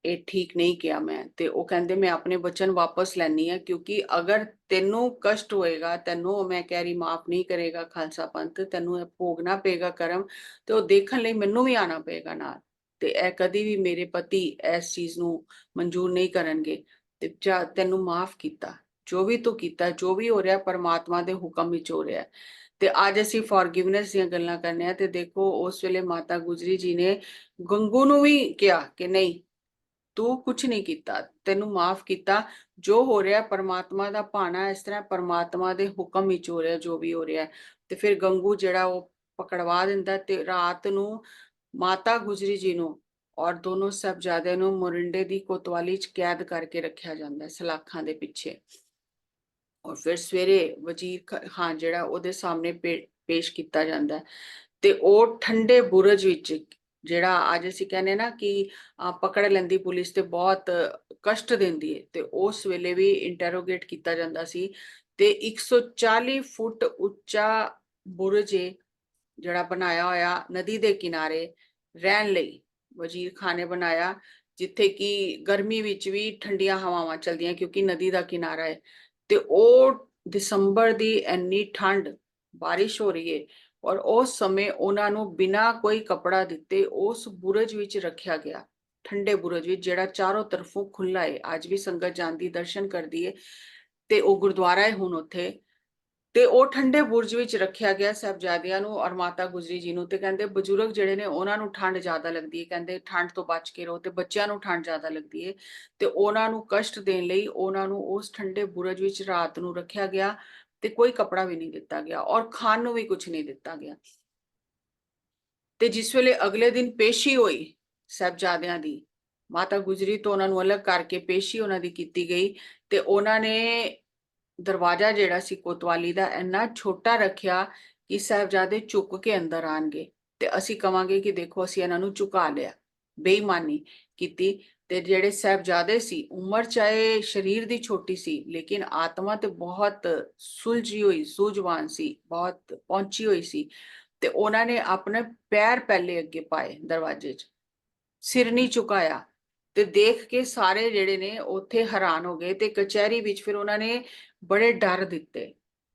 ਇਹ ਠੀਕ ਨਹੀਂ ਕਿਹਾ ਮੈਂ। ਤੇ ਉਹ ਕਹਿੰਦੇ ਮੈਂ ਆਪਣੇ ਬਚਨ ਵਾਪਸ ਲੈਣੀ ਆ, ਕਿਉਂਕਿ ਅਗਰ ਤੈਨੂੰ ਕਸ਼ਟ ਹੋਏਗਾ, ਤੈਨੂੰ ਮੈਂ ਕਹਿ ਰਹੀ ਮਾਫ ਨਹੀਂ ਕਰੇਗਾ ਖਾਲਸਾ ਪੰਥ, ਤੈਨੂੰ ਇਹ ਭੋਗਣਾ ਪਏਗਾ ਕਰਮ, ਤੇ ਉਹ ਦੇਖਣ ਲਈ ਮੈਨੂੰ ਵੀ ਆਣਾ ਪਏਗਾ ਨਾਲ। ਤੇ ਇਹ ਕਦੀ ਵੀ ਮੇਰੇ ਪਤੀ ਇਸ ਚੀਜ਼ ਨੂੰ ਮਨਜ਼ੂਰ ਨਹੀਂ ਕਰਨਗੇ। ਤੇ ਤੈਨੂੰ ਮਾਫ ਕੀਤਾ, ਜੋ ਵੀ ਤੂੰ ਕੀਤਾ, ਜੋ ਵੀ ਹੋ ਰਿਹਾ ਪਰਮਾਤਮਾ ਦੇ ਹੁਕਮ ਵਿੱਚ ਹੋ ਰਿਹਾ। ਤੇ ਅੱਜ ਅਸੀਂ ਫॉरगिवनेस ਦੀਆਂ ਗੱਲਾਂ ਕਰਨੇ ਆ। ਤੇ ਦੇਖੋ ਉਸ ਵੇਲੇ ਮਾਤਾ ਗੁਜਰੀ ਜੀ ਨੇ ਗੰਗੂ ਨੂੰ ਵੀ ਕਿਹਾ ਕਿ ਨਹੀਂ, ਤੂੰ ਕੁਛ ਨਹੀਂ ਕੀਤਾ, ਤੈਨੂੰ ਮਾਫ ਕੀਤਾ, ਜੋ ਹੋ ਰਿਹਾ ਪਰਮਾਤਮਾ ਦਾ ਭਾਣਾ, ਇਸ ਤਰ੍ਹਾਂ ਪਰਮਾਤਮਾ ਦੇ ਹੁਕਮ ਵਿੱਚ ਹੋ ਰਿਹਾ ਜੋ ਵੀ ਹੋ ਰਿਹਾ। ਤੇ ਫਿਰ ਗੰਗੂ ਜਿਹੜਾ ਉਹ ਪਕੜਵਾ ਦਿੰਦਾ ਤੇ ਰਾਤ ਨੂੰ ਮਾਤਾ ਗੁਜਰੀ ਜੀ ਨੂੰ ਔਰ ਦੋਨੋਂ ਸਾਹਿਬਜ਼ਾਦਿਆਂ ਨੂੰ ਮੋਰਿੰਡੇ ਦੀ ਕੋਤਵਾਲੀ ਚ ਕੈਦ ਕਰਕੇ ਰੱਖਿਆ ਜਾਂਦਾ ਸਲਾਖਾਂ ਦੇ ਪਿੱਛੇ। ਔਰ ਫਿਰ ਸਵੇਰੇ ਵਜ਼ੀਰ ਖਾਨ ਜਿਹੜਾ ਉਹਦੇ ਸਾਹਮਣੇ ਪੇਸ਼ ਕੀਤਾ ਜਾਂਦਾ ਤੇ ਉਹ ਠੰਡੇ ਬੁਰਜ ਵਿੱਚ ਜਿਹੜਾ ਅੱਜ ਅਸੀਂ ਕਹਿੰਦੇ ਨਾ ਕਿ ਪਕੜ ਲੈਂਦੀ ਪੁਲਿਸ ਤੇ ਬਹੁਤ ਕਸ਼ਟ ਦਿੰਦੀ ਹੈ, ਤੇ ਉਸ ਵੇਲੇ ਵੀ ਇੰਟਰੋਗੇਟ ਕੀਤਾ ਜਾਂਦਾ ਸੀ। ਤੇ 140 ਫੁੱਟ ਉੱਚਾ ਬੁਰਜ ਜਿਹੜਾ ਬਣਾਇਆ ਹੋਇਆ ਨਦੀ ਦੇ ਕਿਨਾਰੇ ਰਹਿਣ ਲਈ ਵਜ਼ੀਰ ਖਾਨ ਨੇ ਬਣਾਇਆ, ਜਿੱਥੇ ਕਿ ਗਰਮੀ ਵਿੱਚ ਵੀ ਠੰਡੀਆਂ ਹਵਾਵਾਂ ਚਲਦੀਆਂ ਕਿਉਂਕਿ ਨਦੀ ਦਾ ਕਿਨਾਰਾ ਹੈ। ਤੇ ਉਹ ਦਸੰਬਰ ਦੀ ਇੰਨੀ ਠੰਡ, ਬਾਰਿਸ਼ ਹੋ ਰਹੀ ਹੈ, ਔਰ ਉਸ ਸਮੇਂ ਉਹਨਾਂ ਨੂੰ ਬਿਨਾਂ ਕੋਈ ਕੱਪੜਾ ਦਿੱਤੇ ਉਸ ਬੁਰਜ ਵਿੱਚ ਰੱਖਿਆ ਗਿਆ, ਠੰਡੇ ਬੁਰਜ ਵਿੱਚ, ਜਿਹੜਾ ਚਾਰੋਂ ਤਰਫੋਂ ਖੁੱਲਾ ਹੈ। ਅੱਜ ਵੀ ਸੰਗਤ ਜਾਂਦੀ, ਦਰਸ਼ਨ ਕਰਦੀ ਹੈ, ਤੇ ਉਹ ਗੁਰਦੁਆਰਾ ਹੈ ਹੁਣ ਉੱਥੇ। ਤੇ ਉਹ ਠੰਡੇ ਬੁਰਜ ਵਿੱਚ ਰੱਖਿਆ ਗਿਆ ਸਾਹਿਬਜ਼ਾਦਿਆਂ ਨੂੰ ਔਰ ਮਾਤਾ ਗੁਜਰੀ ਜੀ ਨੂੰ। ਤੇ ਕਹਿੰਦੇ ਬਜ਼ੁਰਗ ਜਿਹੜੇ ਨੇ ਉਹਨਾਂ ਨੂੰ ਠੰਡ ਜ਼ਿਆਦਾ ਲੱਗਦੀ ਹੈ, ਕਹਿੰਦੇ ਠੰਡ ਤੋਂ ਬਚ ਕੇ ਰਹੋ, ਤੇ ਬੱਚਿਆਂ ਨੂੰ ਠੰਡ ਜ਼ਿਆਦਾ ਲੱਗਦੀ ਹੈ, ਤੇ ਉਹਨਾਂ ਨੂੰ ਕਸ਼ਟ ਦੇਣ ਲਈ ਉਹਨਾਂ ਨੂੰ ਉਸ ਠੰਡੇ ਬੁਰਜ ਵਿੱਚ ਰਾਤ ਨੂੰ ਰੱਖਿਆ ਗਿਆ, ਤੇ ਕੋਈ ਕੱਪੜਾ ਵੀ ਨਹੀਂ ਦਿੱਤਾ ਗਿਆ ਔਰ ਖਾਣ ਨੂੰ ਵੀ ਕੁਝ ਨਹੀਂ ਦਿੱਤਾ ਗਿਆ। ਤੇ ਜਿਸ ਵੇਲੇ ਅਗਲੇ ਦਿਨ ਪੇਸ਼ੀ ਹੋਈ ਸਾਹਿਬਜ਼ਾਦਿਆਂ ਦੀ, ਮਾਤਾ ਗੁਜਰੀ ਤੋਂ ਉਹਨਾਂ ਨੂੰ ਅਲੱਗ ਕਰਕੇ ਪੇਸ਼ੀ ਉਹਨਾਂ ਦੀ ਕੀਤੀ ਗਈ, ਤੇ ਉਹਨਾਂ ਨੇ ਦਰਵਾਜ਼ਾ ਜਿਹੜਾ ਸੀ ਕੋਤਵਾਲੀ ਦਾ ਇੰਨਾ ਛੋਟਾ ਰੱਖਿਆ ਕਿ ਸਾਹਿਬਜ਼ਾਦੇ ਝੁੱਕ ਕੇ ਅੰਦਰ ਆਣਗੇ, ਤੇ ਅਸੀਂ ਕਵਾਂਗੇ ਕਿ ਦੇਖੋ ਅਸੀਂ ਇਹਨਾਂ ਨੂੰ ਝੁਕਾ ਲਿਆ, ਬੇਈਮਾਨੀ ਕੀਤੀ। ਤੇ ਜਿਹੜੇ ਸਾਹਿਬਜ਼ਾਦੇ ਸੀ, ਉਮਰ ਚਾਹੇ ਸਰੀਰ ਦੀ ਛੋਟੀ ਸੀ ਲੇਕਿਨ ਆਤਮਾ ਤੇ ਬਹੁਤ ਸੁਲਝੀ ਹੋਈ, ਸੂਝਵਾਨ ਸੀ, ਬਹੁਤ ਪਹੁੰਚੀ ਹੋਈ ਸੀ। ਤੇ ਉਹਨਾਂ ਨੇ ਆਪਣੇ ਪੈਰ ਪਹਿਲੇ ਅੱਗੇ ਪਾਏ ਦਰਵਾਜ਼ੇ 'ਚ, ਸਿਰ ਨਹੀਂ ਝੁਕਾਇਆ। ਤੇ ਦੇਖ ਕੇ ਸਾਰੇ ਜਿਹੜੇ ਨੇ ਉੱਥੇ ਹੈਰਾਨ ਹੋ ਗਏ। ਤੇ ਕਚਹਿਰੀ ਵਿੱਚ ਫਿਰ ਉਹਨਾਂ ਨੇ ਬੜੇ ਡਰ ਦਿੱਤੇ,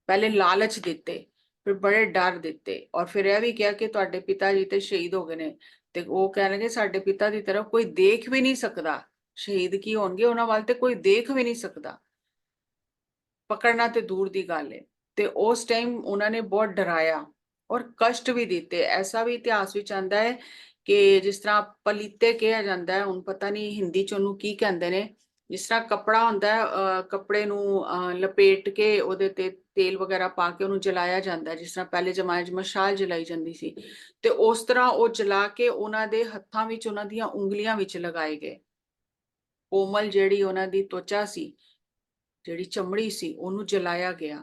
ਪਹਿਲੇ ਲਾਲਚ ਦਿੱਤੇ, ਫਿਰ ਬੜੇ ਡਰ ਦਿੱਤੇ, ਔਰ ਫਿਰ ਇਹ ਵੀ ਕਿਹਾ ਕਿ ਤੁਹਾਡੇ ਪਿਤਾ ਜੀ ਤੇ ਸ਼ਹੀਦ ਹੋ ਗਏ ਨੇ। ਤੇ ਉਹ ਕਹਿਣਗੇ ਸਾਡੇ ਪਿਤਾ ਦੀ ਤਰਫ ਕੋਈ ਦੇਖ ਵੀ ਨਹੀਂ ਸਕਦਾ, ਸ਼ਹੀਦ ਕੀ ਹੋਣਗੇ, ਉਹਨਾਂ ਵੱਲ ਤੇ ਕੋਈ ਦੇਖ ਵੀ ਨਹੀਂ ਸਕਦਾ, ਪਕੜਨਾ ਤੇ ਦੂਰ ਦੀ ਗੱਲ ਹੈ। ਤੇ ਉਸ ਟਾਈਮ ਉਹਨਾਂ ਨੇ ਬਹੁਤ ਡਰਾਇਆ ਔਰ ਕਸ਼ਟ ਵੀ ਦਿੱਤੇ। ਐਸਾ ਵੀ ਇਤਿਹਾਸ ਵਿੱਚ ਆਂਦਾ ਹੈ ਕਿ ਜਿਸ ਤਰ੍ਹਾਂ ਪਲੀਤੇ ਕਿਹਾ ਜਾਂਦਾ ਹੈ, ਹੁਣ ਪਤਾ ਨਹੀਂ ਹਿੰਦੀ ਚ ਉਹਨੂੰ ਕੀ ਕਹਿੰਦੇ ਨੇ, ਜਿਸ ਤਰ੍ਹਾਂ ਕੱਪੜਾ ਹੁੰਦਾ ਹੈ, ਕੱਪੜੇ ਨੂੰ ਲਪੇਟ ਕੇ ਉਹਦੇ ਤੇ ਤੇਲ ਵਗੈਰਾ ਪਾ ਕੇ ਉਹਨੂੰ ਜਲਾਇਆ ਜਾਂਦਾ ਹੈ, ਜਿਸ ਤਰ੍ਹਾਂ ਪਹਿਲੇ ਜ਼ਮਾਨੇ 'ਚ ਮਸ਼ਾਲ ਜਲਾਈ ਜਾਂਦੀ ਸੀ। ਤੇ ਉਸ ਤਰ੍ਹਾਂ ਉਹ ਜਲਾ ਕੇ ਉਹਨਾਂ ਦੇ ਹੱਥਾਂ ਵਿੱਚ, ਉਹਨਾਂ ਦੀਆਂ ਉਂਗਲੀਆਂ ਵਿੱਚ ਲਗਾਏ ਗਏ। ਕੋਮਲ ਜਿਹੜੀ ਉਹਨਾਂ ਦੀ ਤਵਚਾ ਸੀ, ਜਿਹੜੀ ਚਮੜੀ ਸੀ, ਉਹਨੂੰ ਜਲਾਇਆ ਗਿਆ।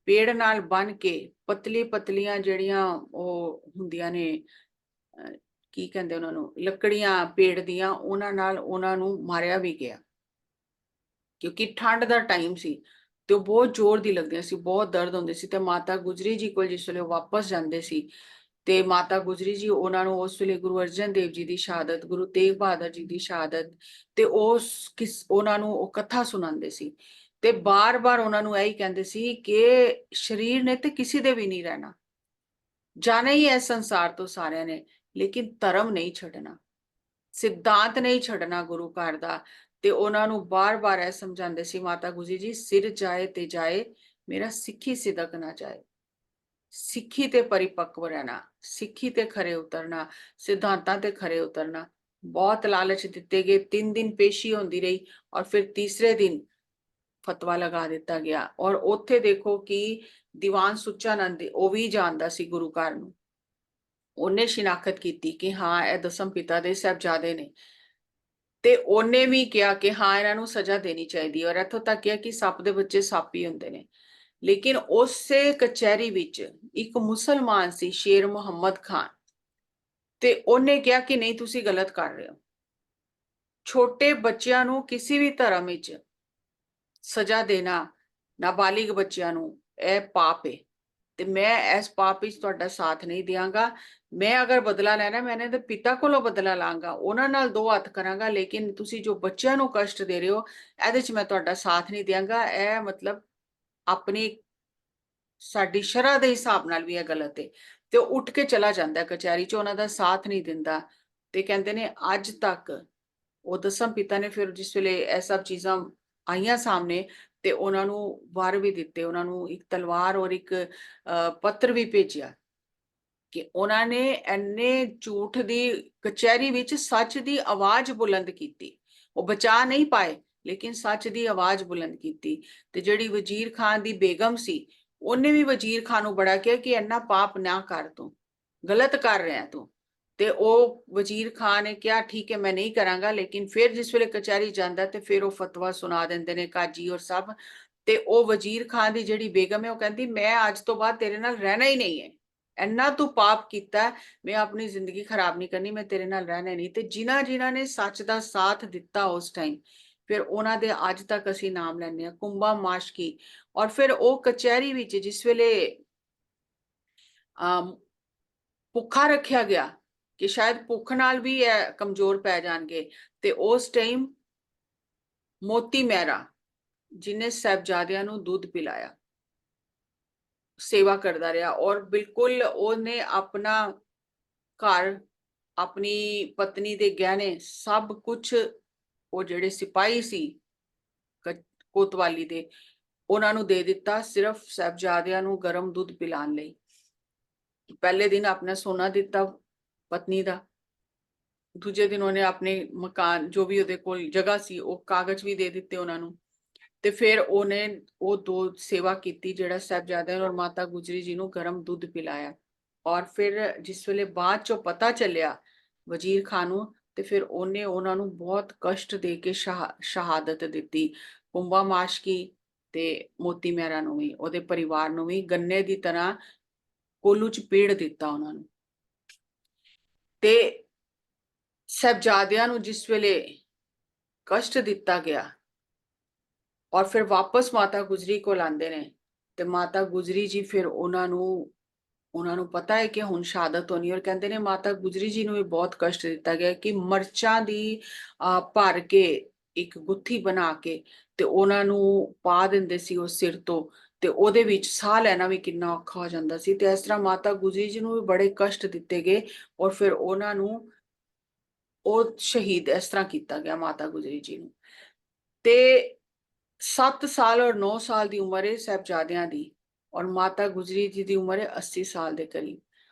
ਪੇੜ ਨਾਲ ਬੰਨ ਕੇ ਪਤਲੀ ਪਤਲੀਆਂ ਜਿਹੜੀਆਂ ਉਹ ਹੁੰਦੀਆਂ ਨੇ, ਕੀ ਕਹਿੰਦੇ ਉਹਨਾਂ ਨੂੰ, ਲੱਕੜੀਆਂ ਪੇੜ ਦੀਆਂ, ਉਹਨਾਂ ਨਾਲ ਉਹਨਾਂ ਨੂੰ ਮਾਰਿਆ ਵੀ ਗਿਆ, ਕਿਉਂਕਿ ਠੰਡ ਦਾ ਟਾਈਮ ਸੀ ਤੇ ਉਹ ਬਹੁਤ ਜ਼ੋਰ ਦੀ ਲੱਗਦੀਆਂ ਸੀ, ਬਹੁਤ ਦਰਦ ਹੁੰਦੇ ਸੀ। ਤੇ ਮਾਤਾ ਗੁਜਰੀ ਜੀ ਕੋਲ ਜਿਸ ਵੇਲੇ ਉਹ ਵਾਪਸ ਜਾਂਦੇ ਸੀ, ਤੇ ਮਾਤਾ ਗੁਜਰੀ ਜੀ ਉਹਨਾਂ ਨੂੰ ਉਸ ਵੇਲੇ ਗੁਰੂ ਅਰਜਨ ਦੇਵ ਜੀ ਦੀ ਸ਼ਹਾਦਤ, ਗੁਰੂ ਤੇਗ ਬਹਾਦਰ ਜੀ ਦੀ ਸ਼ਹਾਦਤ, ਤੇ ਉਹਨਾਂ ਨੂੰ ਉਹ ਕਥਾ ਸੁਣਾਉਂਦੇ ਸੀ। ਤੇ ਬਾਰ-ਬਾਰ ਉਹਨਾਂ ਨੂੰ ਇਹੀ ਕਹਿੰਦੇ ਸੀ ਕਿ ਸਰੀਰ ਨੇ ਤੇ ਕਿਸੇ ਦੇ ਵੀ ਨਹੀਂ ਰਹਿਣਾ, ਜਾਣਾ ਹੀ ਹੈ ਸੰਸਾਰ ਤੋਂ ਸਾਰਿਆਂ ਨੇ, ਲੇਕਿਨ ਧਰਮ ਨਹੀਂ ਛੱਡਣਾ, ਸਿਧਾਂਤ ਨਹੀਂ ਛੱਡਣਾ ਗੁਰੂ ਘਰ ਦਾ। ਤੇ ਉਹਨਾਂ ਨੂੰ ਬਾਰ-ਬਾਰ ਇਹ ਸਮਝਾਉਂਦੇ ਸੀ ਮਾਤਾ ਗੁਜਰੀ ਜੀ, ਸਿਰ ਜਾਏ ਤੇ ਜਾਏ, ਮੇਰਾ ਸਿੱਖੀ ਸਿਦਕ ਨਾ ਜਾਏ, ਸਿੱਖੀ ਤੇ ਪਰਿਪੱਕਵ ਰਹਿਣਾ, ਸਿੱਖੀ ਤੇ ਖਰੇ ਉਤਰਨਾ, ਸਿਧਾਂਤਾਂ ਤੇ ਖਰੇ ਉਤਰਨਾ। ਬਹੁਤ ਲਾਲਚ ਦਿੱਤੇ ਗਏ, 3 ਦਿਨ ਪੇਸ਼ੀ ਹੁੰਦੀ ਰਹੀ ਔਰ ਫਿਰ ਤੀਸਰੇ ਦਿਨ ਫਤਵਾ ਲਗਾ ਦਿੱਤਾ ਗਿਆ। ਔਰ ਉੱਥੇ ਦੇਖੋ ਕਿ ਦੀਵਾਨ ਸੁੱਚਾ ਨੰਦ ਉਹ ਵੀ ਜਾਣਦਾ ਸੀ ਗੁਰੂ ਘਰ ਨੂੰ, ਉਹਨੇ ਸ਼ਨਾਖਤ ਕੀਤੀ ਕਿ ਹਾਂ ਇਹ ਦਸਮ ਪਿਤਾ ਦੇ ਸਾਹਿਬਜ਼ਾਦੇ ਨੇ, ਤੇ ਉਹਨੇ ਵੀ ਕਿਹਾ ਕਿ ਹਾਂ ਇਹਨਾਂ ਨੂੰ ਸਜ਼ਾ ਦੇਣੀ ਚਾਹੀਦੀ ਹੈ, ਔਰ ਇੱਥੋਂ ਤੱਕ ਕਿਹਾ ਕਿ ਸੱਪ ਦੇ ਬੱਚੇ ਸੱਪ ਹੀ ਹੁੰਦੇ ਨੇ। ਲੇਕਿਨ ਉਸੇ ਕਚਹਿਰੀ ਵਿੱਚ ਇੱਕ ਮੁਸਲਮਾਨ ਸੀ, ਸ਼ੇਰ ਮੁਹੰਮਦ ਖਾਨ, ਤੇ ਉਹਨੇ ਕਿਹਾ ਕਿ ਨਹੀਂ ਤੁਸੀਂ ਗਲਤ ਕਰ ਰਹੇ ਹੋ, ਛੋਟੇ ਬੱਚਿਆਂ ਨੂੰ ਕਿਸੇ ਵੀ ਧਰਮ ਵਿੱਚ ਸਜ਼ਾ ਦੇਣਾ, ਨਾਬਾਲਿਗ ਬੱਚਿਆਂ ਨੂੰ, ਇਹ ਪਾਪ ਹੈ, ਤੇ ਮੈਂ ਇਸ ਪਾਪ ਵਿੱਚ ਤੁਹਾਡਾ ਸਾਥ ਨਹੀਂ ਦਿਆਂਗਾ। ਮੈਂ ਅਗਰ ਬਦਲਾ ਲੈਣਾ, ਮੈਂ ਇਹਨਾਂ ਦੇ ਪਿਤਾ ਕੋਲੋਂ ਬਦਲਾ ਲਾਂਗਾ, ਉਹਨਾਂ ਨਾਲ 2 ਹੱਥ ਕਰਾਂਗਾ, ਲੇਕਿਨ ਤੁਸੀਂ ਜੋ ਬੱਚਿਆਂ ਨੂੰ ਕਸ਼ਟ ਦੇ ਰਹੇ ਹੋ, ਇਹਦੇ 'ਚ ਮੈਂ ਤੁਹਾਡਾ ਸਾਥ ਨਹੀਂ ਦਿਆਂਗਾ। ਇਹ ਮਤਲਬ ਆਪਣੀ ਸਾਡੀ ਸ਼ਰ੍ਹਾ ਦੇ ਹਿਸਾਬ ਨਾਲ ਵੀ ਇਹ ਗਲਤ ਹੈ। ਤੇ ਉਹ ਉੱਠ ਕੇ ਚਲਾ ਜਾਂਦਾ ਕਚਹਿਰੀ 'ਚ, ਉਹਨਾਂ ਦਾ ਸਾਥ ਨਹੀਂ ਦਿੰਦਾ। ਤੇ ਕਹਿੰਦੇ ਨੇ ਅੱਜ ਤੱਕ ਉਹ ਦਸਮ ਪਿਤਾ ਨੇ ਫਿਰ ਜਿਸ ਵੇਲੇ ਇਹ ਸਭ ਚੀਜ਼ਾਂ ਆਈਆਂ ਸਾਹਮਣੇ, ਤੇ ਉਹਨਾਂ ਨੂੰ ਵਰ ਵੀ ਦਿੱਤੇ, ਉਹਨਾਂ ਨੂੰ ਇੱਕ ਤਲਵਾਰ ਔਰ ਇੱਕ ਪੱਤਰ ਵੀ ਭੇਜਿਆ ਕਿ ਉਹਨਾਂ ਨੇ ਇੰਨੇ ਝੂਠ ਦੀ ਕਚਹਿਰੀ ਵਿੱਚ ਸੱਚ ਦੀ ਆਵਾਜ਼ ਬੁਲੰਦ ਕੀਤੀ, ਉਹ ਬਚਾ ਨਹੀਂ ਪਾਏ ਲੇਕਿਨ ਸੱਚ ਦੀ ਆਵਾਜ਼ ਬੁਲੰਦ ਕੀਤੀ। ਤੇ ਜਿਹੜੀ ਵਜ਼ੀਰ ਖਾਨ ਦੀ ਬੇਗਮ ਸੀ, ਉਹਨੇ ਵੀ ਵਜ਼ੀਰ ਖਾਨ ਨੂੰ ਬੜਾ ਕਿਹਾ ਕਿ ਇੰਨਾ ਪਾਪ ਨਾ ਕਰ, ਤੂੰ ਗਲਤ ਕਰ ਰਿਹਾ ਤੂੰ। ਤੇ ਉਹ ਵਜ਼ੀਰ ਖਾਨ ਨੇ ਕਿਹਾ ਠੀਕ ਹੈ ਮੈਂ ਨਹੀਂ ਕਰਾਂਗਾ, ਲੇਕਿਨ ਫਿਰ ਜਿਸ ਵੇਲੇ ਕਚਹਿਰੀ ਜਾਂਦਾ ਤੇ ਫਿਰ ਉਹ ਫਤਵਾ ਸੁਣਾ ਦਿੰਦੇ ਨੇ ਕਾਜੀ ਔਰ ਸਭ। ਤੇ ਉਹ ਵਜ਼ੀਰ ਖਾਨ ਦੀ ਜਿਹੜੀ ਬੇਗਮ ਹੈ ਉਹ ਕਹਿੰਦੀ ਮੈਂ ਅੱਜ ਤੋਂ ਬਾਅਦ ਤੇਰੇ ਨਾਲ ਰਹਿਣਾ ਹੀ ਨਹੀਂ ਹੈ, ਇੰਨਾ ਤੂੰ ਪਾਪ ਕੀਤਾ, ਮੈਂ ਆਪਣੀ ਜ਼ਿੰਦਗੀ ਖਰਾਬ ਨਹੀਂ ਕਰਨੀ, ਮੈਂ ਤੇਰੇ ਨਾਲ ਰਹਿਣਾ ਨਹੀਂ। ਤੇ ਜਿਨ੍ਹਾਂ ਨੇ ਸੱਚ ਦਾ ਸਾਥ ਦਿੱਤਾ ਉਸ ਟਾਈਮ, ਫਿਰ ਉਹਨਾਂ ਦੇ ਅੱਜ ਤੱਕ ਅਸੀਂ ਨਾਮ ਲੈਂਦੇ ਹਾਂ, ਕੁੰਭਾ ਮਾਸ਼ਕੀ। ਔਰ ਫਿਰ ਉਹ ਕਚਹਿਰੀ ਵਿੱਚ ਜਿਸ ਵੇਲੇ ਭੁੱਖਾ ਰੱਖਿਆ ਗਿਆ ਕਿ ਸ਼ਾਇਦ ਭੁੱਖ ਨਾਲ ਵੀ ਇਹ ਕਮਜ਼ੋਰ ਪੈ ਜਾਣਗੇ, ਤੇ ਉਸ ਟਾਈਮ ਮੋਤੀ ਮਹਿਰਾ ਜਿਹਨੇ ਸਾਹਿਬਜ਼ਾਦਿਆਂ ਨੂੰ ਦੁੱਧ ਪਿਲਾਇਆ, ਸੇਵਾ ਕਰਦਾ ਰਿਹਾ, ਔਰ ਬਿਲਕੁਲ ਉਹਨੇ ਆਪਣਾ ਘਰ, ਆਪਣੀ ਪਤਨੀ ਦੇ ਗਹਿਣੇ, ਸਭ ਕੁਝ ਉਹ ਜਿਹੜੇ ਸਿਪਾਹੀ ਸੀ ਕੋਤਵਾਲੀ ਦੇ, ਉਹਨਾਂ ਨੂੰ ਦੇ ਦਿੱਤਾ, ਸਿਰਫ ਸਾਹਿਬਜ਼ਾਦਿਆਂ ਨੂੰ ਗਰਮ ਦੁੱਧ ਪਿਲਾਉਣ ਲਈ। ਪਹਿਲੇ ਦਿਨ ਆਪਣਾ ਸੋਨਾ ਦਿੱਤਾ ਪਤਨੀ ਦਾ, ਦੂਜੇ ਦਿਨ ਉਹਨੇ ਆਪਣੇ ਮਕਾਨ, ਜੋ ਵੀ ਉਹਦੇ ਕੋਲ ਜਗ੍ਹਾ ਸੀ, ਉਹ ਕਾਗਜ਼ ਵੀ ਦੇ ਦਿੱਤੇ ਉਹਨਾਂ ਨੂੰ। ਤੇ ਫਿਰ ਉਹਨੇ ਉਹ ਦੋ ਸੇਵਾ ਕੀਤੀ, ਜਿਹੜਾ ਸਾਹਿਬਜ਼ਾਦਿਆਂ ਔਰ ਮਾਤਾ ਗੁਜਰੀ ਜੀ ਨੂੰ ਗਰਮ ਦੁੱਧ ਪਿਲਾਇਆ। ਔਰ ਫਿਰ ਜਿਸ ਵੇਲੇ ਬਾਅਦ ਚੋਂ ਪਤਾ ਚੱਲਿਆ ਵਜ਼ੀਰ ਖਾਨ ਨੂੰ, ਤੇ ਫਿਰ ਉਹਨੇ ਉਹਨਾਂ ਨੂੰ ਬਹੁਤ ਕਸ਼ਟ ਦੇ ਕੇ ਸ਼ਹਾਦਤ ਦਿੱਤੀ। ਕੁੰਭਾ ਮਾਸ਼ਕੀ ਤੇ ਮੋਤੀ ਮਹਿਰਾ ਨੂੰ ਵੀ, ਉਹਦੇ ਪਰਿਵਾਰ ਨੂੰ ਵੀ ਗੰਨੇ ਦੀ ਤਰ੍ਹਾਂ ਕੋਲੂ ਚ ਪੀੜ ਦਿੱਤਾ ਉਹਨਾਂ ਨੂੰ। ਤੇ ਸਾਹਿਬਜ਼ਾਦਿਆਂ ਨੂੰ ਜਿਸ ਵੇਲੇ ਕਸ਼ਟ ਦਿੱਤਾ ਗਿਆ, ਔਰ ਫਿਰ ਵਾਪਸ ਮਾਤਾ ਗੁਜਰੀ ਕੋਲ ਆਂਦੇ ਨੇ, ਤੇ ਮਾਤਾ ਗੁਜਰੀ ਜੀ ਫਿਰ ਉਹਨਾਂ ਨੂੰ ਪਤਾ ਹੈ ਕਿ ਹੁਣ ਸ਼ਹਾਦਤ ਹੋਣੀ, ਔਰ ਕਹਿੰਦੇ ਨੇ ਮਾਤਾ ਗੁਜਰੀ ਜੀ ਨੂੰ ਵੀ ਬਹੁਤ ਕਸ਼ਟ ਦਿੱਤਾ ਗਿਆ ਕਿ ਮਰਚਾਂ ਦੀ ਭਰ ਕੇ ਇੱਕ ਗੁੱਥੀ ਬਣਾ ਕੇ ਤੇ ਉਹਨਾਂ ਨੂੰ ਪਾ ਦਿੰਦੇ ਸੀ ਉਹ ਸਿਰ ਤੋਂ, ਤੇ ਉਹਦੇ ਵਿੱਚ ਸਾਹ ਲੈਣਾ ਵੀ ਕਿੰਨਾ ਔਖਾ ਹੋ ਜਾਂਦਾ ਸੀ। ਤੇ ਇਸ ਤਰ੍ਹਾਂ ਮਾਤਾ ਗੁਜਰੀ ਜੀ ਨੂੰ ਵੀ ਬੜੇ ਕਸ਼ਟ ਦਿੱਤੇ ਗਏ, ਔਰ ਫਿਰ ਉਹਨਾਂ ਨੂੰ ਉਹ ਸ਼ਹੀਦ ਇਸ ਤਰ੍ਹਾਂ ਕੀਤਾ ਗਿਆ ਮਾਤਾ ਗੁਜਰੀ ਜੀ ਨੂੰ। ਤੇ 7 ਸਾਲ ਔਰ 9 ਸਾਲ ਦੀ ਉਮਰ ਹੈ ਸਾਹਿਬਜ਼ਾਦਿਆਂ ਦੀ, ਔਰ ਮਾਤਾ ਗੁਜਰੀ ਜੀ ਦੀ ਉਮਰ ਹੈ 80 ਸਾਲ ਦੇ ਕਰੀਬ।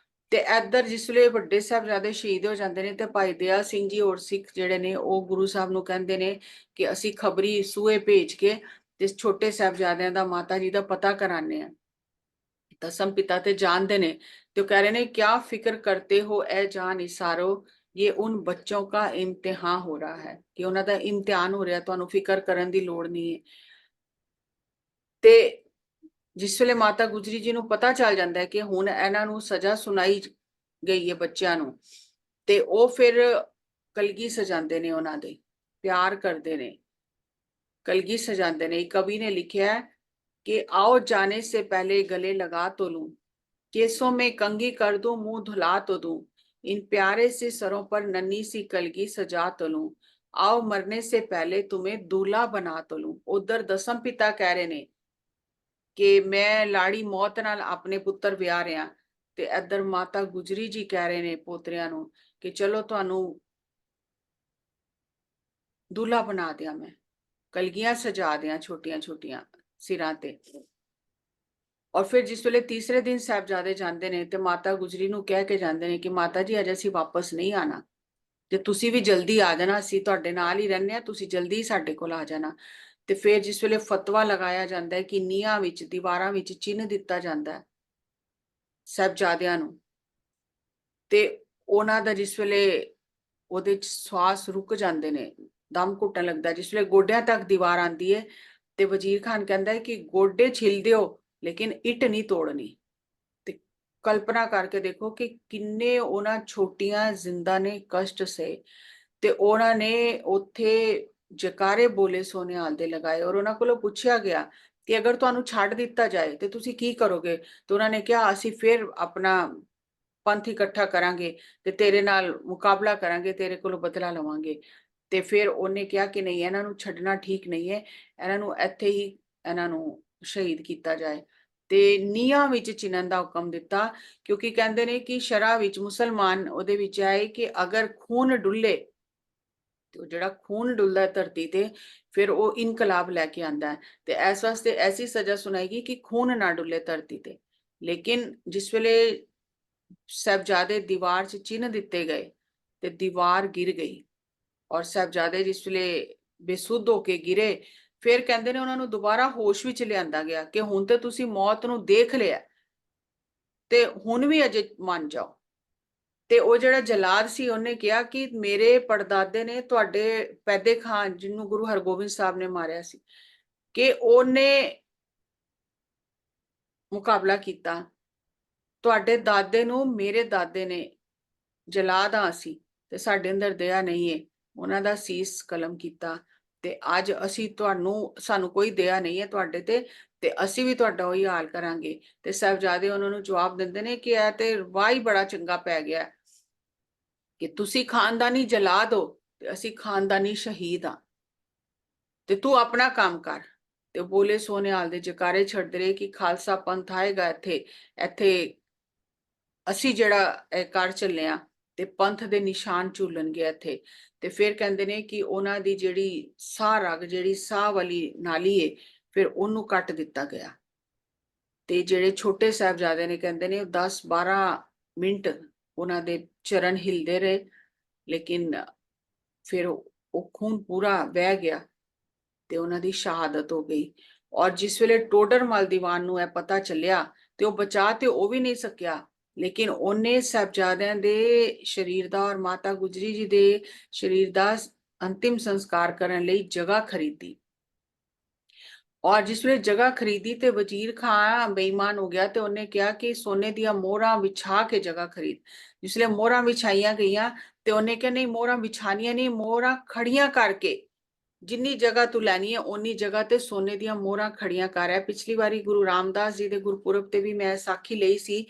ਤੇ ਇੱਧਰ ਜਿਸ ਵੇਲੇ ਵੱਡੇ ਸਾਹਿਬਜ਼ਾਦੇ ਸ਼ਹੀਦ ਹੋ ਜਾਂਦੇ ਨੇ, ਤੇ ਭਾਈ ਦਇਆ ਸਿੰਘ ਜੀ ਹੋਰ ਸਿੱਖ ਜਿਹੜੇ ਨੇ, ਉਹ ਗੁਰੂ ਸਾਹਿਬ ਨੂੰ ਕਹਿੰਦੇ ਨੇ ਕਿ ਅਸੀਂ ਖਬਰੀ ਸੂਏ ਭੇਜ ਕੇ ਤੇ ਛੋਟੇ ਸਾਹਿਬਜ਼ਾਦਿਆਂ ਦਾ, ਮਾਤਾ ਜੀ ਦਾ ਪਤਾ ਕਰਾਣੇ ਆ। ਦਸਮ ਪਿਤਾ ਤੇ ਜਾਣਦੇ ਨੇ, ਤੇ ਉਹ ਕਹਿ ਰਹੇ ਨੇ ਕਿਆ ਫਿਕਰ ਕਰਤੇ ਹੋ ਐ ਜਾਨ ਇਸਾਰੋ, ਇਹ ਉਨ ਬੱਚੋਂ का इम्तिहान हो रहा है, ਕਿ ਉਹਨਾਂ ਦਾ ਇਮਤਿਹਾਨ ਹੋ ਰਿਹਾ, ਤੁਹਾਨੂੰ ਫਿਕਰ ਕਰਨ ਦੀ ਲੋੜ ਨਹੀਂ ਹੈ। ਤੇ ਜਿਸ ਵੇਲੇ ਮਾਤਾ ਗੁਜਰੀ ਜੀ ਨੂੰ ਪਤਾ ਚੱਲ ਜਾਂਦਾ ਹੈ ਕਿ ਹੁਣ ਇਹਨਾਂ ਨੂੰ ਸਜ਼ਾ ਸੁਣਾਈ ਗਈ ਹੈ ਬੱਚਿਆਂ ਨੂੰ, ਤੇ ਉਹ ਫਿਰ ਕਲਗੀ ਸਜਾਉਂਦੇ ਨੇ, ਉਹਨਾਂ ਦੇ ਪਿਆਰ ਕਰਦੇ ਨੇ, कलगी सजाते ने। कवि ने लिखा है कि आओ जाने से पहले गले लगा तो लूं, केसों में कंघी कर दूं, मुंह धुला तो दूं, इन प्यारे से सरों पर नन्ही सी कलगी सजा तो लूं, आओ मरने से पहले तुम्हें दूल्हा बना तो लूं। उधर दसम पिता कह रहे ने कि मैं लाड़ी मौत नाल अपने पुत्र विआह रहा, ते इधर माता गुजरी जी कह रहे ने पोतरियां नूं कि चलो तुहानू दूल्हा बना दिया, मैं कलगियां सजा दिया छोटियां छोटियां सिरां ते। और फिर जिस वेले तीसरे दिन साहबजादे जाते ने, ते माता गुजरी नूं कह के जाते ने कि माता जी अज असीं वापस नहीं आना, ते तुसीं भी जल्दी आ जाना, असीं तुहाडे नाल ही रहने आ, तुसीं जल्दी ही साडे कोल आ जाना। ते फिर जिस वेले फतवा लगाया जाता है कि नीहां विच दीवारां विच चिन्ह दिता जाता है साहबजादियां नूं, ते उहनां दा जिस वेले ਉਹਦੇ ਚ ਸਵਾਸ ਰੁਕ ਜਾਂਦੇ ਨੇ, ਦਮ ਘੁੱਟਣ ਲੱਗਦਾ, ਜਿਸ ਵੇਲੇ ਗੋਡਿਆਂ ਤੱਕ ਦੀਵਾਰ ਆਂਦੀ ਹੈ, ਤੇ ਵਜ਼ੀਰ ਖਾਨ ਕਹਿੰਦਾ ਹੈ ਕਿ ਗੋਡੇ ਛਿਲ ਦਿਓ ਲੇਕਿਨ ਇੱਟ ਨਹੀਂ ਤੋੜਨੀ। ਤੇ ਕਲਪਨਾ ਕਰਕੇ ਦੇਖੋ ਕਿ ਕਿੰਨੇ ਉਹਨਾਂ ਛੋਟੀਆਂ ਜ਼ਿੰਦਾ ਨੇ ਕਸ਼ਟ ਸਹੇ, ਤੇ ਉਹਨਾਂ ਨੇ ਉੱਥੇ ਜਕਾਰੇ ਬੋਲੇ ਸੋਨਿਹਾਲ ਦੇ ਲਗਾਏ। ਔਰ ਉਹਨਾਂ ਕੋਲੋਂ ਪੁੱਛਿਆ ਗਿਆ ਕਿ ਅਗਰ ਤੁਹਾਨੂੰ ਛੱਡ ਦਿੱਤਾ ਜਾਏ ਤੇ ਤੁਸੀਂ ਕੀ ਕਰੋਗੇ? ਤੇ ਉਹਨਾਂ ਨੇ ਕਿਹਾ ਅਸੀਂ ਫਿਰ ਆਪਣਾ ਪੰਥ ਇਕੱਠਾ ਕਰਾਂਗੇ ਤੇ ਤੇਰੇ ਨਾਲ ਮੁਕਾਬਲਾ ਕਰਾਂਗੇ, ਤੇਰੇ ਕੋਲੋਂ ਬਦਲਾ ਲਵਾਂਗੇ। ਤੇ ਫਿਰ ਉਹਨੇ ਕਿਹਾ ਕਿ ਨਹੀਂ, ਇਹਨਾਂ ਨੂੰ ਛੱਡਣਾ ਠੀਕ ਨਹੀਂ ਹੈ, ਇਹਨਾਂ ਨੂੰ ਇੱਥੇ ਹੀ ਇਹਨਾਂ ਨੂੰ ਸ਼ਹੀਦ ਕੀਤਾ ਜਾਏ। ਤੇ ਨੀਹਾਂ ਵਿੱਚ ਚਿਣਨ ਦਾ ਹੁਕਮ ਦਿੱਤਾ, ਕਿਉਂਕਿ ਕਹਿੰਦੇ ਨੇ ਕਿ ਸ਼ਰਅ ਵਿੱਚ ਮੁਸਲਮਾਨ ਉਹਦੇ ਵਿੱਚ ਆਏ ਕਿ ਅਗਰ ਖੂਨ ਡੁੱਲੇ, ਤੇ ਉਹ ਜਿਹੜਾ ਖੂਨ ਡੁੱਲਦਾ ਧਰਤੀ ਤੇ ਫਿਰ ਉਹ ਇਨਕਲਾਬ ਲੈ ਕੇ ਆਂਦਾ ਹੈ। ਤੇ ਇਸ ਵਾਸਤੇ ਐਸੀ ਸਜ਼ਾ ਸੁਣਾਏਗੀ ਕਿ ਖੂਨ ਨਾ ਡੁੱਲੇ ਧਰਤੀ ਤੇ। ਲੇਕਿਨ ਜਿਸ ਵੇਲੇ ਸਾਹਿਬਜ਼ਾਦੇ ਦੀਵਾਰ 'ਚ ਚਿੰਨ੍ਹ ਦਿੱਤੇ ਗਏ ਤੇ ਦੀਵਾਰ ਗਿਰ ਗਈ, ਔਰ ਸਾਹਿਬਜ਼ਾਦੇ ਜਿਸ ਵੇਲੇ ਬੇਸੁੱਧ ਹੋ ਕੇ ਗਿਰੇ, ਫਿਰ ਕਹਿੰਦੇ ਨੇ ਉਹਨਾਂ ਨੂੰ ਦੁਬਾਰਾ ਹੋਸ਼ ਵਿੱਚ ਲਿਆਂਦਾ ਗਿਆ ਕਿ ਹੁਣ ਤੇ ਤੁਸੀਂ ਮੌਤ ਨੂੰ ਦੇਖ ਲਿਆ, ਤੇ ਹੁਣ ਵੀ ਅਜੇ ਮੰਨ ਜਾਓ। ਤੇ ਉਹ ਜਿਹੜਾ ਜਲਾਦ ਸੀ ਉਹਨੇ ਕਿਹਾ ਕਿ ਮੇਰੇ ਪੜਦਾਦੇ ਨੇ ਤੁਹਾਡੇ ਪੈਦੇ ਖਾਨ, ਜਿਹਨੂੰ ਗੁਰੂ ਹਰਗੋਬਿੰਦ ਸਾਹਿਬ ਨੇ ਮਾਰਿਆ ਸੀ, ਕਿ ਉਹਨੇ ਮੁਕਾਬਲਾ ਕੀਤਾ ਤੁਹਾਡੇ ਦਾਦੇ ਨੂੰ ਮੇਰੇ ਦਾਦੇ ਨੇ ਜਲਾ ਦਾਂ ਅਸੀਂ ਤੇ ਸਾਡੇ ਅੰਦਰ ਦਇਆ ਨਹੀਂ ਹੈ, ਉਹਨਾਂ ਦਾ ਸੀਸ ਕਲਮ ਕੀਤਾ ਤੇ ਅੱਜ ਅਸੀਂ ਸਾਨੂੰ ਕੋਈ ਦਇਆ ਨਹੀਂ ਹੈ ਤੁਹਾਡੇ ਤੇ ਅਸੀਂ ਵੀ ਤੁਹਾਡਾ ਉਹੀ ਹਾਲ ਕਰਾਂਗੇ। ਤੇ ਸਾਹਿਬਜ਼ਾਦੇ ਉਹਨਾਂ ਨੂੰ ਜਵਾਬ ਦਿੰਦੇ ਨੇ ਕਿ ਇਹ ਤੇ ਵਾਹ ਹੀ ਬੜਾ ਚੰਗਾ ਪੈ ਗਿਆ ਕਿ ਤੁਸੀਂ ਖਾਨਦਾਨੀ ਜਲਾ ਦੋ ਤੇ ਅਸੀਂ ਖਾਨਦਾਨੀ ਸ਼ਹੀਦ ਆ, ਤੇ ਤੂੰ ਆਪਣਾ ਕੰਮ ਕਰ। ਤੇ ਬੋਲੇ ਸੋਨਿਹਾਲ ਦੇ ਜਕਾਰੇ ਛੱਡਦੇ ਰਹੇ ਕਿ ਖਾਲਸਾ ਪੰਥ ਆਏਗਾ ਇੱਥੇ, ਇੱਥੇ ਅਸੀਂ ਜਿਹੜਾ ਕਰ ਚੱਲੇ ਆ ਤੇ ਪੰਥ ਦੇ ਨਿਸ਼ਾਨ ਝੂਲਣਗੇ ਇੱਥੇ। ਤੇ ਫਿਰ ਕਹਿੰਦੇ ਨੇ ਕਿ ਉਹਨਾਂ ਦੀ ਜਿਹੜੀ ਸਾਹ ਰਗ, ਜਿਹੜੀ ਸਾਹ ਵਾਲੀ ਨਾਲੀ ਏ, ਫਿਰ ਉਹਨੂੰ ਕੱਟ ਦਿੱਤਾ ਗਿਆ। ਤੇ ਜਿਹੜੇ ਛੋਟੇ ਸਾਹਿਬਜ਼ਾਦੇ ਨੇ ਕਹਿੰਦੇ ਨੇ 10-12 ਮਿੰਟ ਉਹਨਾਂ ਦੇ ਚਰਨ ਹਿਲਦੇ ਰਹੇ, ਲੇਕਿਨ ਫਿਰ ਉਹ ਖੂਨ ਪੂਰਾ ਵਹਿ ਗਿਆ ਤੇ ਉਹਨਾਂ ਦੀ ਸ਼ਹਾਦਤ ਹੋ ਗਈ। ਔਰ ਜਿਸ ਵੇਲੇ ਟੋਡਰਮਲ ਦੀਵਾਨ ਨੂੰ ਇਹ ਪਤਾ ਚੱਲਿਆ ਤੇ ਉਹ ਬਚਾ ਤੇ ਉਹ ਵੀ ਨਹੀਂ ਸਕਿਆ, ਲੇਕਿਨ ਉਹਨੇ ਸਾਹਿਬਜ਼ਾਦਿਆਂ ਦੇ ਸ਼ਰੀਰ ਦਾ ਔਰ ਮਾਤਾ ਗੁਜਰੀ ਜੀ ਦੇ ਸ਼ਰੀਰ ਦਾ ਅੰਤਿਮ ਸੰਸਕਾਰ ਕਰਨ ਲਈ ਜਗ੍ਹਾ ਖਰੀਦੀ। ਔਰ ਜਿਸ ਵੇਲੇ ਜਗ੍ਹਾ ਖਰੀਦੀ ਤੇ ਵਜ਼ੀਰ ਖਾਨ ਬੇਈਮਾਨ ਹੋ ਗਿਆ ਤੇ ਉਹਨੇ ਕਿਹਾ ਕਿ ਸੋਨੇ ਦੀਆਂ ਮੋਹਰਾਂ ਵਿਛਾ ਕੇ ਜਗ੍ਹਾ ਖਰੀਦ। ਜਿਸ ਵੇਲੇ ਮੋਹਰਾਂ ਵਿਛਾਈਆਂ ਗਈਆਂ ਤੇ ਉਹਨੇ ਕਿਹਾ ਨਹੀਂ, ਮੋਹਰਾਂ ਵਿਛਾਣੀਆਂ ਨਹੀਂ, ਮੋਹਰਾਂ ਖੜੀਆਂ ਕਰਕੇ ਜਿੰਨੀ ਜਗ੍ਹਾ ਤੂੰ ਲੈਣੀ ਹੈ ਓਨੀ ਜਗ੍ਹਾ ਤੇ ਸੋਨੇ ਦੀਆਂ ਮੋਹਰਾਂ ਖੜੀਆਂ ਕਰ ਰਿਹਾ। ਪਿਛਲੀ ਵਾਰੀ ਗੁਰੂ ਰਾਮਦਾਸ ਜੀ ਦੇ ਗੁਰਪੁਰਬ ਤੇ ਵੀ ਮੈਂ ਸਾਖੀ ਲਈ ਸੀ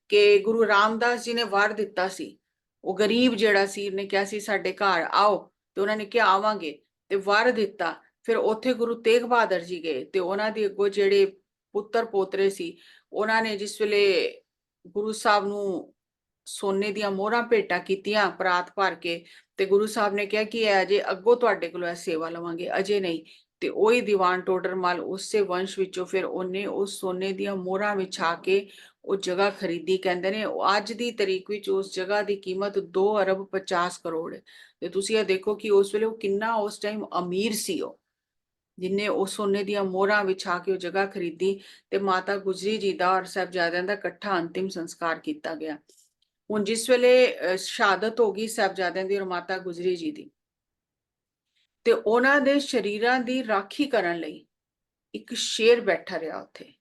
ਕਿ ਗੁਰੂ ਰਾਮਦਾਸ ਜੀ ਨੇ ਵਰ ਦਿੱਤਾ ਸੀ। ਉਹ ਗਰੀਬ ਜਿਹੜਾ ਸੀ, ਨੇ ਕਿਹਾ ਸੀ ਸਾਡੇ ਘਰ ਆਓ, ਤੇ ਉਹਨਾਂ ਨੇ ਕਿਹਾ ਆਵਾਂਗੇ, ਤੇ ਵਰ ਦਿੱਤਾ। ਫਿਰ ਉੱਥੇ ਗੁਰੂ ਤੇਗ ਬਹਾਦਰ ਜੀ ਗਏ ਤੇ ਉਹਨਾਂ ਦੇ ਅੱਗੋਂ ਜਿਹੜੇ ਪੁੱਤਰ ਪੋਤਰੇ ਸੀ, ਉਹਨਾਂ ਨੇ ਜਿਸ ਵੇਲੇ ਗੁਰੂ ਸਾਹਿਬ ਨੂੰ ਸੋਨੇ ਦੀਆਂ ਮੋਹਰਾਂ ਭੇਟਾਂ ਕੀਤੀਆਂ ਪਰਾਤ ਭਰ ਕੇ, ਤੇ ਗੁਰੂ ਸਾਹਿਬ ਨੇ ਕਿਹਾ ਕਿ ਅਜੇ ਅੱਗੋਂ ਤੁਹਾਡੇ ਕੋਲੋਂ ਇਹ ਸੇਵਾ ਲਵਾਂਗੇ, ਅਜੇ ਨਹੀਂ। ਤੇ ਉਹੀ ਦੀਵਾਨ ਟੋਡਰਮਲ ਉਸੇ ਵੰਸ਼ ਵਿੱਚੋਂ ਫਿਰ ਉਹਨੇ ਉਸ ਸੋਨੇ ਦੀਆਂ ਮੋਹਰਾਂ ਵਿਛਾ ਕੇ ਉਹ ਜਗ੍ਹਾ ਖਰੀਦੀ। ਕਹਿੰਦੇ ਨੇ ਅੱਜ ਦੀ ਤਰੀਕ ਵਿੱਚ ਉਸ ਜਗ੍ਹਾ ਦੀ ਕੀਮਤ 2 ਅਰਬ 50 ਕਰੋੜ ਹੈ। ਤੇ ਤੁਸੀਂ ਇਹ ਦੇਖੋ ਕਿ ਉਸ ਵੇਲੇ ਉਹ ਕਿੰਨਾ ਉਸ ਟਾਈਮ ਅਮੀਰ ਸੀ, ਉਹ ਜਿਨੇ ਉਹ ਸੋਨੇ ਦੀਆਂ ਮੋਹਰਾਂ ਵਿਛਾ ਕੇ ਉਹ ਜਗ੍ਹਾ ਖਰੀਦੀ। ਤੇ ਮਾਤਾ ਗੁਜਰੀ ਜੀ ਦਾ ਔਰ ਸਾਹਿਬਜ਼ਾਦਿਆਂ ਦਾ ਇਕੱਠਾ ਅੰਤਿਮ ਸੰਸਕਾਰ ਕੀਤਾ ਗਿਆ। ਹੁਣ ਜਿਸ ਵੇਲੇ ਸ਼ਹਾਦਤ ਹੋ ਗਈ ਸਾਹਿਬਜ਼ਾਦਿਆਂ ਦੀ ਔਰ ਮਾਤਾ ਗੁਜਰੀ ਜੀ ਦੀ, ਤੇ ਉਹਨਾਂ ਦੇ ਸ਼ਰੀਰਾਂ ਦੀ ਰਾਖੀ ਕਰਨ ਲਈ ਇੱਕ ਸ਼ੇਰ ਬੈਠਾ ਰਿਹਾ ਉੱਥੇ।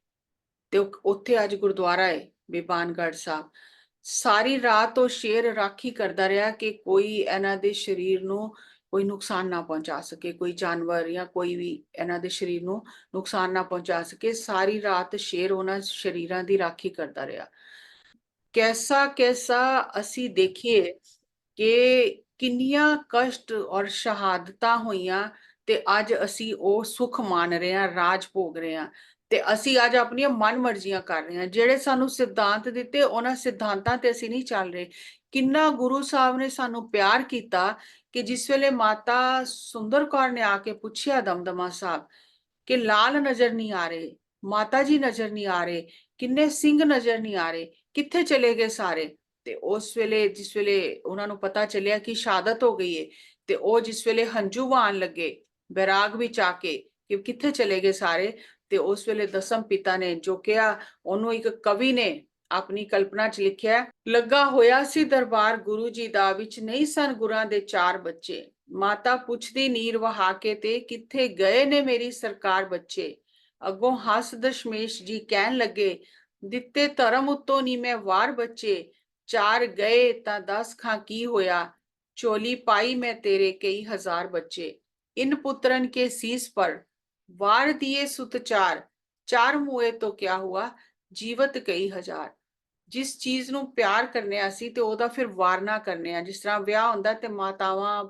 ਤੇ ਉੱਥੇ ਅੱਜ ਗੁਰਦੁਆਰਾ ਹੈ ਬੀਬਾਨਗੜ੍ਹ ਸਾਹਿਬ। ਸਾਰੀ ਰਾਤ ਉਹ ਸ਼ੇਰ ਰਾਖੀ ਕਰਦਾ ਰਿਹਾ ਕਿ ਕੋਈ ਇਹਨਾਂ ਦੇ ਸਰੀਰ ਨੂੰ ਕੋਈ ਨੁਕਸਾਨ ਨਾ ਪਹੁੰਚਾ ਸਕੇ, ਕੋਈ ਜਾਨਵਰ ਜਾਂ ਕੋਈ ਵੀ ਇਹਨਾਂ ਦੇ ਸਰੀਰ ਨੂੰ ਨੁਕਸਾਨ ਨਾ ਪਹੁੰਚਾ ਸਕੇ। ਸਾਰੀ ਰਾਤ ਸ਼ੇਰ ਉਹਨਾਂ ਸ਼ਰੀਰਾਂ ਦੀ ਰਾਖੀ ਕਰਦਾ ਰਿਹਾ। ਕੈਸਾ ਕੈਸਾ ਅਸੀਂ ਦੇਖੀਏ ਕਿ ਕਿੰਨੀਆਂ ਕਸ਼ਟ ਔਰ ਸ਼ਹਾਦਤਾਂ ਹੋਈਆਂ ਤੇ ਅੱਜ ਅਸੀਂ ਉਹ ਸੁੱਖ ਮਾਣ ਰਹੇ ਹਾਂ, ਰਾਜ ਭੋਗ ਰਹੇ ਹਾਂ। ਤੇ ਅਸੀਂ ਅੱਜ ਆਪਣੀਆਂ ਮਨ ਮਰਜ਼ੀਆਂ ਕਰ ਰਹੇ ਹਾਂ। ਜਿਹੜੇ ਸਾਨੂੰ ਸਿਧਾਂਤ ਦਿੱਤੇ ਉਹਨਾਂ ਸਿਧਾਂਤਾਂ ਤੇ ਅਸੀਂ ਨਹੀਂ ਚੱਲ ਰਹੇ। ਕਿੰਨਾ ਗੁਰੂ ਸਾਹਿਬ ਨੇ ਸਾਨੂੰ ਪਿਆਰ ਕੀਤਾ ਕਿ ਜਿਸ ਵੇਲੇ ਮਾਤਾ ਸੁੰਦਰ ਕੌਰ ਨੇ ਆ ਕੇ ਪੁੱਛਿਆ ਦਮਦਮਾ ਸਾਹਿਬ ਕਿ ਲਾਲ ਨਜ਼ਰ ਨਹੀਂ ਆ ਰਹੇ, ਮਾਤਾ ਜੀ ਨਜ਼ਰ ਨਹੀਂ ਆ ਰਹੇ, ਕਿੰਨੇ ਸਿੰਘ ਨਜ਼ਰ ਨਹੀਂ ਆ ਰਹੇ, ਕਿੱਥੇ ਚਲੇ ਗਏ ਸਾਰੇ। ਤੇ ਉਸ ਵੇਲੇ ਜਿਸ ਵੇਲੇ ਉਹਨਾਂ ਨੂੰ ਪਤਾ ਚੱਲਿਆ ਕਿ ਸ਼ਹਾਦਤ ਹੋ ਗਈ ਹੈ, ਤੇ ਉਹ ਜਿਸ ਵੇਲੇ ਹੰਝੂ ਵਹਾਣ ਲੱਗੇ ਬੈਰਾਗ ਵਿੱਚ ਆ ਕੇ ਕਿ ਕਿੱਥੇ ਚਲੇ ਗਏ ਸਾਰੇ, ਤੇ ਉਸ ਵੇਲੇ ਦਸਮ ਪਿਤਾ ਨੇ ਜੋ ਕਿਹਾ, ਉਹਨੂੰ ਇੱਕ ਕਵੀ ਨੇ ਆਪਣੀ ਕਲਪਨਾ 'ਚ ਲਿਖਿਆ, ਲੱਗਾ ਹੋਇਆ ਸੀ ਦਰਬਾਰ ਗੁਰੂ ਜੀ ਦਾ, ਵਿੱਚ ਨਹੀਂ ਸਨ ਗੁਰਾਂ ਦੇ 4 ਬੱਚੇ, ਮਾਤਾ ਪੁੱਛਦੀ ਨੀਰ ਵਹਾ ਕੇ ਤੇ ਕਿੱਥੇ ਗਏ ਨੇ ਮੇਰੀ ਸਰਕਾਰ ਬੱਚੇ। ਅੱਗੋਂ ਹੱਸ ਦਸ਼ਮੇਸ਼ ਜੀ ਕਹਿਣ ਲੱਗੇ, ਦਿੱਤੇ ਧਰਮ ਉੱਤੋਂ ਨੀ ਮੈਂ ਵਾਰ ਬੱਚੇ, 4 ਗਏ ਤਾਂ 10 ਖਾਂ ਕੀ ਹੋਇਆ, ਚੋਲੀ ਪਾਈ ਮੈਂ ਤੇਰੇ ਕਈ ਹਜ਼ਾਰ ਬੱਚੇ। ਇਨ ਪੁੱਤਰਨ ਕੇ ਸੀਸ ਪਰ वार दिए सुत 4, 4 मुए तो क्या हुआ, जीवत कई हजार। ਜਿਸ ਚੀਜ਼ ਨੂੰ ਪਿਆਰ ਕਰਨੇ ਆ ਅਸੀਂ ਤੇ ਉਹਦਾ ਫਿਰ ਵਾਰਨਾ ਕਰਨੇ ਆ। ਜਿਸ ਤਰ੍ਹਾਂ ਵਿਆਹ ਹੁੰਦਾ ਤੇ ਮਾਤਾਵਾਂ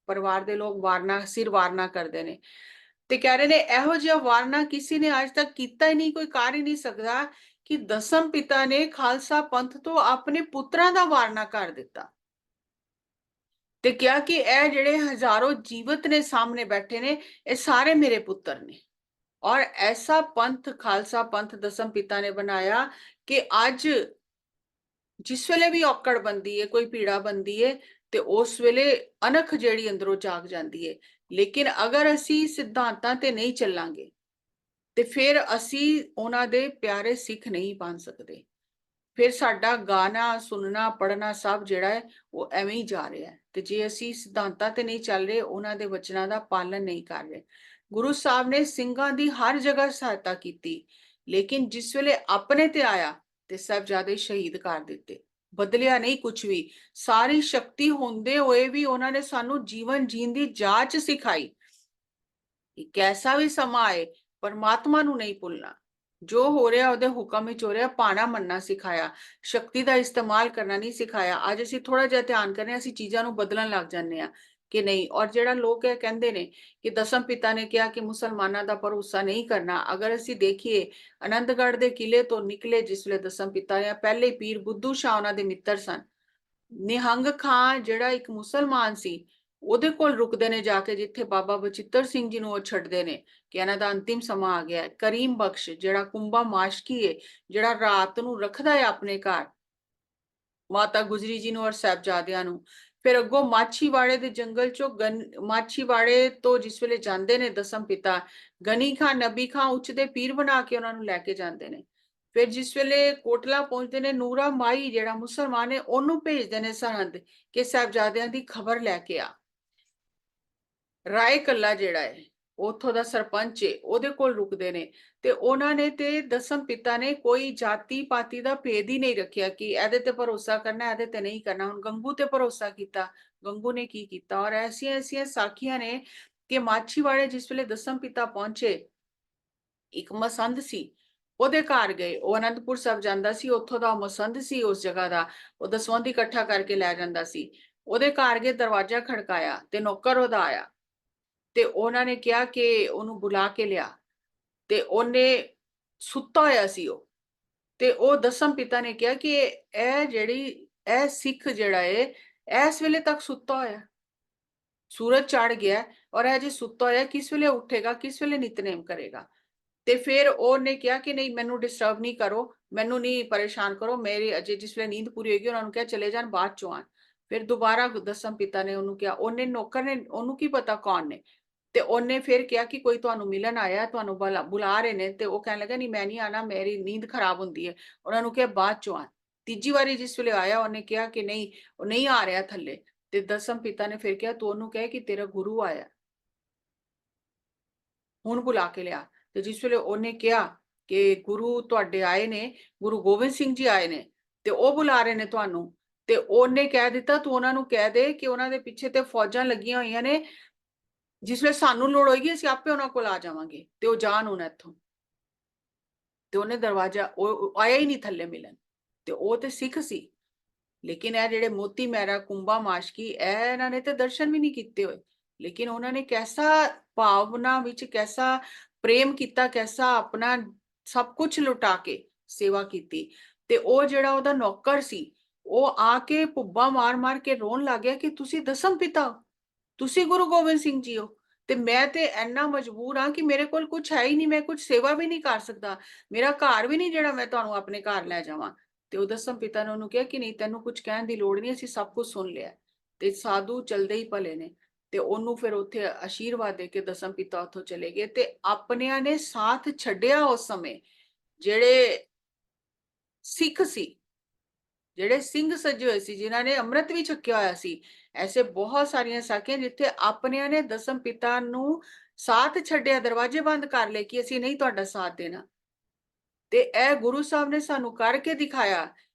ਪਰਿਵਾਰ ਦੇ ਲੋਕ ਵਾਰਨਾ, ਸਿਰ ਵਾਰਨਾ ਕਰਦੇ ਨੇ, ਤੇ ਕਹਿ ਰਹੇ ਨੇ ਇਹੋ ਜਿਹਾ ਵਾਰਨਾ ਕਿਸੇ ਨੇ ਅੱਜ ਤੱਕ ਕੀਤਾ ਹੀ ਨਹੀਂ, ਕੋਈ ਕਰ ਹੀ ਨਹੀਂ ਸਕਦਾ ਕਿ ਦਸਮ ਪਿਤਾ ਨੇ ਖਾਲਸਾ ਪੰਥ ਤੋਂ ਆਪਣੇ ਪੁੱਤਰਾਂ ਦਾ ਵਾਰਨਾ ਕਰ ਦਿੱਤਾ ਤੇ ਕਿਹਾ ਕਿ ਇਹ ਜਿਹੜੇ ਹਜ਼ਾਰੋਂ ਜੀਵਤ ਨੇ ਸਾਹਮਣੇ ਬੈਠੇ ਨੇ, ਇਹ ਸਾਰੇ ਮੇਰੇ ਪੁੱਤਰ ਨੇ। ਔਰ ਐਸਾ ਪੰਥ ਖਾਲਸਾ ਪੰਥ ਦਸਮ ਪਿਤਾ ਨੇ ਬਣਾਇਆ ਕਿ ਅੱਜ ਜਿਸ ਵੇਲੇ ਵੀ ਔਕੜ ਬੰਦੀ ਹੈ, ਕੋਈ ਪੀੜਾ ਬੰਦੀ ਹੈ, ਤੇ ਉਸ ਵੇਲੇ ਅਣਖ ਜਿਹੜੀ ਅੰਦਰੋਂ ਜਾਗ ਜਾਂਦੀ ਹੈ। ਲੇਕਿਨ ਅਗਰ ਅਸੀਂ ਸਿਧਾਂਤਾਂ ਤੇ ਨਹੀਂ ਚੱਲਾਂਗੇ ਤੇ ਫਿਰ ਅਸੀਂ ਉਹਨਾਂ ਦੇ ਪਿਆਰੇ ਸਿੱਖ ਨਹੀਂ ਬਣ ਸਕਦੇ। ਫਿਰ ਸਾਡਾ ਗਾਣਾ ਸੁਣਨਾ ਪੜਨਾ ਸਭ ਜਿਹੜਾ ਹੈ ਉਹ ਐਵੇਂ ਹੀ ਜਾ ਰਿਹਾ ਹੈ। ਤੇ ਜੇ ਅਸੀਂ ਸਿਧਾਂਤਾਂ ਤੇ ਨਹੀਂ ਚੱਲ ਰਹੇ, ਉਹਨਾਂ ਦੇ ਵਚਨਾਂ ਦਾ ਪਾਲਣ ਨਹੀਂ ਕਰ ਰਹੇ। ਗੁਰੂ ਸਾਹਿਬ ਨੇ ਸਿੰਘਾਂ ਦੀ ਹਰ ਜਗ੍ਹਾ ਸਹਾਇਤਾ ਕੀਤੀ, ਲੇਕਿਨ ਜਿਸ ਵੇਲੇ ਆਪਣੇ ਤੇ ਆਇਆ ਤੇ ਸਾਹਿਬਜ਼ਾਦੇ ਸ਼ਹੀਦ ਕਰ ਦਿੱਤੇ। ਬਦਲਿਆ ਨਹੀਂ ਕੁਝ ਵੀ। ਸਾਰੀ ਸ਼ਕਤੀ ਹੁੰਦੇ ਹੋਏ ਵੀ ਉਹਨਾਂ ਨੇ ਸਾਨੂੰ ਜੀਵਨ ਜੀਣ ਦੀ ਜਾਚ ਸਿਖਾਈ। ਕੈਸਾ ਵੀ ਸਮਾਂ ਆਏ ਪਰਮਾਤਮਾ ਨੂੰ ਨਹੀਂ ਭੁੱਲਣਾ। ਜੋ ਹੋ ਰਿਹਾ ਉਹਦੇ ਹੁਕਮ ਵਿੱਚ ਹੋ ਰਿਹਾ, ਪਾਣਾ ਮੰਨਣਾ ਸਿਖਾਇਆ, ਸ਼ਕਤੀ ਦਾ ਇਸਤੇਮਾਲ ਕਰਨਾ ਨਹੀਂ ਸਿਖਾਇਆ। ਅੱਜ ਅਸੀਂ ਥੋੜਾ ਜਿਹਾ ਧਿਆਨ ਕਰਨੇ ਆ, ਅਸੀਂ ਚੀਜ਼ਾਂ ਨੂੰ ਬਦਲਣ ਲੱਗ ਜਾਂਦੇ ਆ ਕਿ ਨਹੀਂ। ਔਰ ਜਿਹੜਾ ਲੋਕ ਇਹ ਕਹਿੰਦੇ ਨੇ ਕਿ ਦਸਮ ਪਿਤਾ ਨੇ ਕਿਹਾ ਕਿ ਮੁਸਲਮਾਨਾਂ ਦਾ ਭਰੋਸਾ ਨਹੀਂ ਕਰਨਾ, ਅਗਰ ਅਸੀਂ ਦੇਖੀਏ ਆਨੰਦਗੜ੍ਹ ਦੇ ਕਿਲੇ ਤੋਂ ਨਿਕਲੇ ਜਿਸ ਵੇਲੇ ਦਸਮ ਪਿਤਾ ਨੇ, ਪਹਿਲੇ ਪੀਰ ਬੁੱਧੂ ਸ਼ਾਹ ਉਹਨਾਂ ਦੇ ਮਿੱਤਰ ਸਨ। ਨਿਹੰਗ ਖਾਂ ਜਿਹੜਾ ਇੱਕ ਮੁਸਲਮਾਨ ਸੀ, ਉਹਦੇ ਕੋਲ ਰੁਕਦੇ ਨੇ ਜਾ ਕੇ, ਜਿੱਥੇ ਬਾਬਾ ਬਚਿੱਤਰ ਸਿੰਘ ਜੀ ਨੂੰ ਉਹ ਛੱਡਦੇ ਨੇ ਕਿ ਇਹਨਾਂ ਦਾ ਅੰਤਿਮ ਸਮਾਂ ਆ ਗਿਆ। ਕਰੀਮ ਬਖਸ਼ ਜਿਹੜਾ ਕੁੰਭਾ ਮਾਸ਼ਕੀ ਏ, ਜਿਹੜਾ ਰਾਤ ਨੂੰ ਰੱਖਦਾ ਹੈ ਆਪਣੇ ਘਰ ਮਾਤਾ ਗੁਜਰੀ ਜੀ ਨੂੰ ਔਰ ਸਾਹਿਬਜ਼ਾਦਿਆਂ ਨੂੰ। ਫਿਰ ਅੱਗੋਂ ਮਾਛੀਵਾੜੇ ਦੇ ਜੰਗਲ ਚੋਂ ਮਾਛੀਵਾੜੇ ਤੋਂ ਜਿਸ ਵੇਲੇ ਜਾਂਦੇ ਨੇ ਦਸਮ ਪਿਤਾ, ਗਨੀ ਖਾਂ ਨਬੀ ਖਾਂ ਉੱਚ ਦੇ ਪੀਰ ਬਣਾ ਕੇ ਉਹਨਾਂ ਨੂੰ ਲੈ ਕੇ ਜਾਂਦੇ ਨੇ। ਫਿਰ ਜਿਸ ਵੇਲੇ ਕੋਟਲਾ ਪਹੁੰਚਦੇ ਨੇ, ਨੂਰਾ ਮਾਈ ਜਿਹੜਾ ਮੁਸਲਮਾਨ ਹੈ ਉਹਨੂੰ ਭੇਜਦੇ ਨੇ ਸਰਹੰਦ ਕਿ ਸਾਹਿਬਜ਼ਾਦਿਆਂ ਦੀ ਖਬਰ ਲੈ ਕੇ ਆ। ਰਾਏ ਕੱਲਾ ਜਿਹੜਾ ਹੈ ਉਥੋਂ ਦਾ ਸਰਪੰਚ ਹੈ, ਉਹਦੇ ਕੋਲ ਰੁਕਦੇ ਨੇ ਤੇ ਉਹਨਾਂ ਨੇ ਤੇ ਦਸਮ ਪਿਤਾ ਨੇ ਕੋਈ ਜਾਤੀ ਪਾਤੀ ਦਾ ਭੇਦ ਹੀ ਨਹੀਂ ਰੱਖਿਆ ਕਿ ਇਹਦੇ ਤੇ ਭਰੋਸਾ ਕਰਨਾ ਇਹਦੇ ਤੇ ਨਹੀਂ ਕਰਨਾ। ਹੁਣ ਗੰਗੂ ਤੇ ਭਰੋਸਾ ਕੀਤਾ, ਗੰਗੂ ਨੇ ਕੀ ਕੀਤਾ। ਔਰ ਐਸੀਆਂ ਐਸੀਆਂ ਸਾਖੀਆਂ ਨੇ ਕਿ ਮਾਛੀਵਾੜੇ ਜਿਸ ਵੇਲੇ ਦਸਮ ਪਿਤਾ ਪਹੁੰਚੇ, ਇੱਕ ਮਸੰਦ ਸੀ ਉਹਦੇ ਘਰ ਗਏ। ਉਹ ਅਨੰਦਪੁਰ ਸਾਹਿਬ ਜਾਂਦਾ ਸੀ, ਉੱਥੋਂ ਦਾ ਮਸੰਦ ਸੀ ਉਸ ਜਗ੍ਹਾ ਦਾ, ਉਹ ਦਸਵੰਧ ਇਕੱਠਾ ਕਰਕੇ ਲੈ ਜਾਂਦਾ ਸੀ। ਉਹਦੇ ਘਰ ਗਏ, ਦਰਵਾਜ਼ਾ ਖੜਕਾਇਆ ਤੇ ਨੌਕਰ ਉਹਦਾ ਆਇਆ ਤੇ ਉਹਨਾਂ ਨੇ ਕਿਹਾ ਕਿ ਉਹਨੂੰ ਬੁਲਾ ਕੇ ਲਿਆ। ਤੇ ਉਹਨੇ ਸੁੱਤਾ ਹੋਇਆ ਸੀ ਉਹ, ਤੇ ਉਹ ਦਸਮ ਪਿਤਾ ਨੇ ਕਿਹਾ ਕਿ ਇਹ ਸਿੱਖ ਜਿਹੜਾ ਏ ਇਸ ਵੇਲੇ ਤੱਕ ਸੁੱਤਾ ਹੋਇਆ, ਸੂਰਜ ਚੜ ਗਿਆ ਔਰ ਇਹ ਜੇ ਸੁੱਤਾ ਹੋਇਆ, ਕਿਸ ਵੇਲੇ ਉੱਠੇਗਾ, ਕਿਸ ਵੇਲੇ ਨਿਤਨੇਮ ਕਰੇਗਾ। ਤੇ ਫਿਰ ਉਹਨੇ ਕਿਹਾ ਕਿ ਨਹੀਂ, ਮੈਨੂੰ ਡਿਸਟਰਬ ਨਹੀਂ ਕਰੋ, ਮੈਨੂੰ ਨਹੀਂ ਪਰੇਸ਼ਾਨ ਕਰੋ, ਮੇਰੀ ਅਜੇ ਜਿਸ ਵੇਲੇ ਨੀਂਦ ਪੂਰੀ ਹੋਏਗੀ। ਉਹਨਾਂ ਨੂੰ ਕਿਹਾ ਚਲੇ ਜਾਣ, ਬਾਅਦ ਚੋਂ ਆਣ। ਫਿਰ ਦੁਬਾਰਾ ਦਸਮ ਪਿਤਾ ਨੇ ਉਹਨੂੰ ਕਿਹਾ, ਉਹਨੇ ਨੌਕਰ ਨੇ, ਉਹਨੂੰ ਕੀ ਪਤਾ ਕੌਣ ਨੇ, ਤੇ ਉਹਨੇ ਫਿਰ ਕਿਹਾ ਕਿ ਕੋਈ ਤੁਹਾਨੂੰ ਮਿਲਣ ਆਇਆ, ਤੁਹਾਨੂੰ ਬੁਲਾ ਰਹੇ ਨੇ। ਤੇ ਉਹ ਕਹਿਣ ਲੱਗਾ ਨਹੀਂ ਮੈਂ ਨਹੀਂ ਆਣਾ, ਮੇਰੀ ਨੀਂਦ ਖਰਾਬ ਹੁੰਦੀ ਹੈ। ਉਹਨਾਂ ਨੂੰ ਕਿਹਾ ਬਾਅਦ ਚੋਂ ਆ। ਤੀਜੀ ਵਾਰੀ ਜਿਸ ਵੇਲੇ ਆਇਆ, ਉਹਨੇ ਕਿਹਾ ਕਿ ਨਹੀਂ, ਉਹ ਨਹੀਂ ਆ ਰਿਹਾ ਥੱਲੇ। ਤੇ ਦਸਮ ਪਿਤਾ ਨੇ ਫਿਰ ਕਿਹਾ ਤੂੰ ਉਹਨੂੰ ਕਹੇ ਕਿ ਤੇਰਾ ਗੁਰੂ ਆਇਆ, ਹੁਣ ਬੁਲਾ ਕੇ ਲਿਆ। ਤੇ ਜਿਸ ਵੇਲੇ ਉਹਨੇ ਕਿਹਾ ਕਿ ਗੁਰੂ ਤੁਹਾਡੇ ਆਏ ਨੇ, ਗੁਰੂ ਗੋਬਿੰਦ ਸਿੰਘ ਜੀ ਆਏ ਨੇ ਤੇ ਉਹ ਬੁਲਾ ਰਹੇ ਨੇ ਤੁਹਾਨੂੰ, ਤੇ ਉਹਨੇ ਕਹਿ ਦਿੱਤਾ ਤੂੰ ਉਹਨਾਂ ਨੂੰ ਕਹਿ ਦੇ ਕਿ ਉਹਨਾਂ ਦੇ ਪਿੱਛੇ ਤੇ ਫੌਜਾਂ ਲੱਗੀਆਂ ਹੋਈਆਂ ਨੇ, ਜਿਸ ਵੇਲੇ ਸਾਨੂੰ ਲੋੜ ਹੋਏਗੀ ਅਸੀਂ ਆਪੇ ਉਹਨਾਂ ਕੋਲ ਆ ਜਾਵਾਂਗੇ, ਤੇ ਉਹ ਜਾਣ ਹੁਣ ਇੱਥੋਂ। ਤੇ ਉਹਨੇ ਦਰਵਾਜ਼ਾ, ਉਹ ਆਇਆ ਹੀ ਨਹੀਂ ਥੱਲੇ ਮਿਲਣ। ਤੇ ਉਹ ਤੇ ਸਿੱਖ ਸੀ, ਲੇਕਿਨ ਇਹ ਜਿਹੜੇ ਮੋਤੀ ਮਹਿਰਾ ਕੁੰਭਾ ਮਾਸ਼ਕੀ, ਇਹਨਾਂ ਨੇ ਤੇ ਦਰਸ਼ਨ ਵੀ ਨਹੀਂ ਕੀਤੇ ਹੋਏ, ਲੇਕਿਨ ਉਹਨਾਂ ਨੇ ਕੈਸਾ ਭਾਵਨਾ ਵਿੱਚ ਕੈਸਾ ਪ੍ਰੇਮ ਕੀਤਾ, ਕੈਸਾ ਆਪਣਾ ਸਭ ਕੁਝ ਲੁਟਾ ਕੇ ਸੇਵਾ ਕੀਤੀ। ਤੇ ਉਹ ਜਿਹੜਾ ਉਹਦਾ ਨੌਕਰ ਸੀ, ਉਹ ਆ ਕੇ ਭੁੱਬਾ ਮਾਰ ਮਾਰ ਕੇ ਰੋਣ ਲੱਗ ਗਿਆ ਕਿ ਤੁਸੀਂ ਦਸਮ ਪਿਤਾ, ਤੁਸੀਂ ਗੁਰੂ ਗੋਬਿੰਦ ਸਿੰਘ ਜੀ ਹੋ, ਤੇ ਮੈਂ ਤੇ ਇੰਨਾ ਮਜਬੂਰ ਹਾਂ ਕਿ ਮੇਰੇ ਕੋਲ ਕੁਝ ਹੈ ਹੀ ਨਹੀਂ, ਮੈਂ ਕੁਝ ਸੇਵਾ ਵੀ ਨਹੀਂ ਕਰ ਸਕਦਾ, ਮੇਰਾ ਘਰ ਵੀ ਨਹੀਂ ਜਿਹੜਾ ਮੈਂ ਤੁਹਾਨੂੰ ਆਪਣੇ ਘਰ ਲੈ ਜਾਵਾਂ। ਤੇ ਉਹ ਦਸਮ ਪਿਤਾ ਨੇ ਉਹਨੂੰ ਕਿਹਾ ਕਿ ਨਹੀਂ, ਤੈਨੂੰ ਕੁਝ ਕਹਿਣ ਦੀ ਲੋੜ ਨਹੀਂ, ਅਸੀਂ ਸਭ ਕੁਝ ਸੁਣ ਲਿਆ। ਤੇ ਸਾਧੂ ਚਲਦੇ ਹੀ ਭਲੇ ਨੇ। ਤੇ ਉਹਨੂੰ ਫਿਰ ਉੱਥੇ ਆਸ਼ੀਰਵਾਦ ਦੇ ਕੇ ਦਸਮ ਪਿਤਾ ਉੱਥੋਂ ਚਲੇ ਗਏ। ਤੇ ਆਪਣਿਆਂ ਨੇ ਸਾਥ ਛੱਡਿਆ ਉਸ ਸਮੇਂ, ਜਿਹੜੇ ਸਿੱਖ ਸੀ, ਜਿਹੜੇ ਸਿੰਘ ਸੱਜੇ ਹੋਏ ਸੀ, ਜਿਨ੍ਹਾਂ ਨੇ ਅੰਮ੍ਰਿਤ ਵੀ ਛਕਿਆ ਹੋਇਆ ਸੀ। ਐਸੇ ਬਹੁਤ ਸਾਰੀਆਂ ਸਾਖੀਆਂ ਜਿੱਥੇ ਆਪਣਿਆਂ ਨੇ ਦਸਮ ਪਿਤਾ ਨੂੰ ਸਾਥ ਛੱਡਿਆ, ਦਰਵਾਜ਼ੇ ਬੰਦ ਕਰ ਲਏ ਕਿ ਅਸੀਂ ਨਹੀਂ ਤੁਹਾਡਾ ਸਾਥ ਦੇਣਾ। ਤੇ ਇਹ ਗੁਰੂ ਸਾਹਿਬ ਨੇ ਸਾਨੂੰ ਕਰਕੇ ਦਿਖਾਇਆ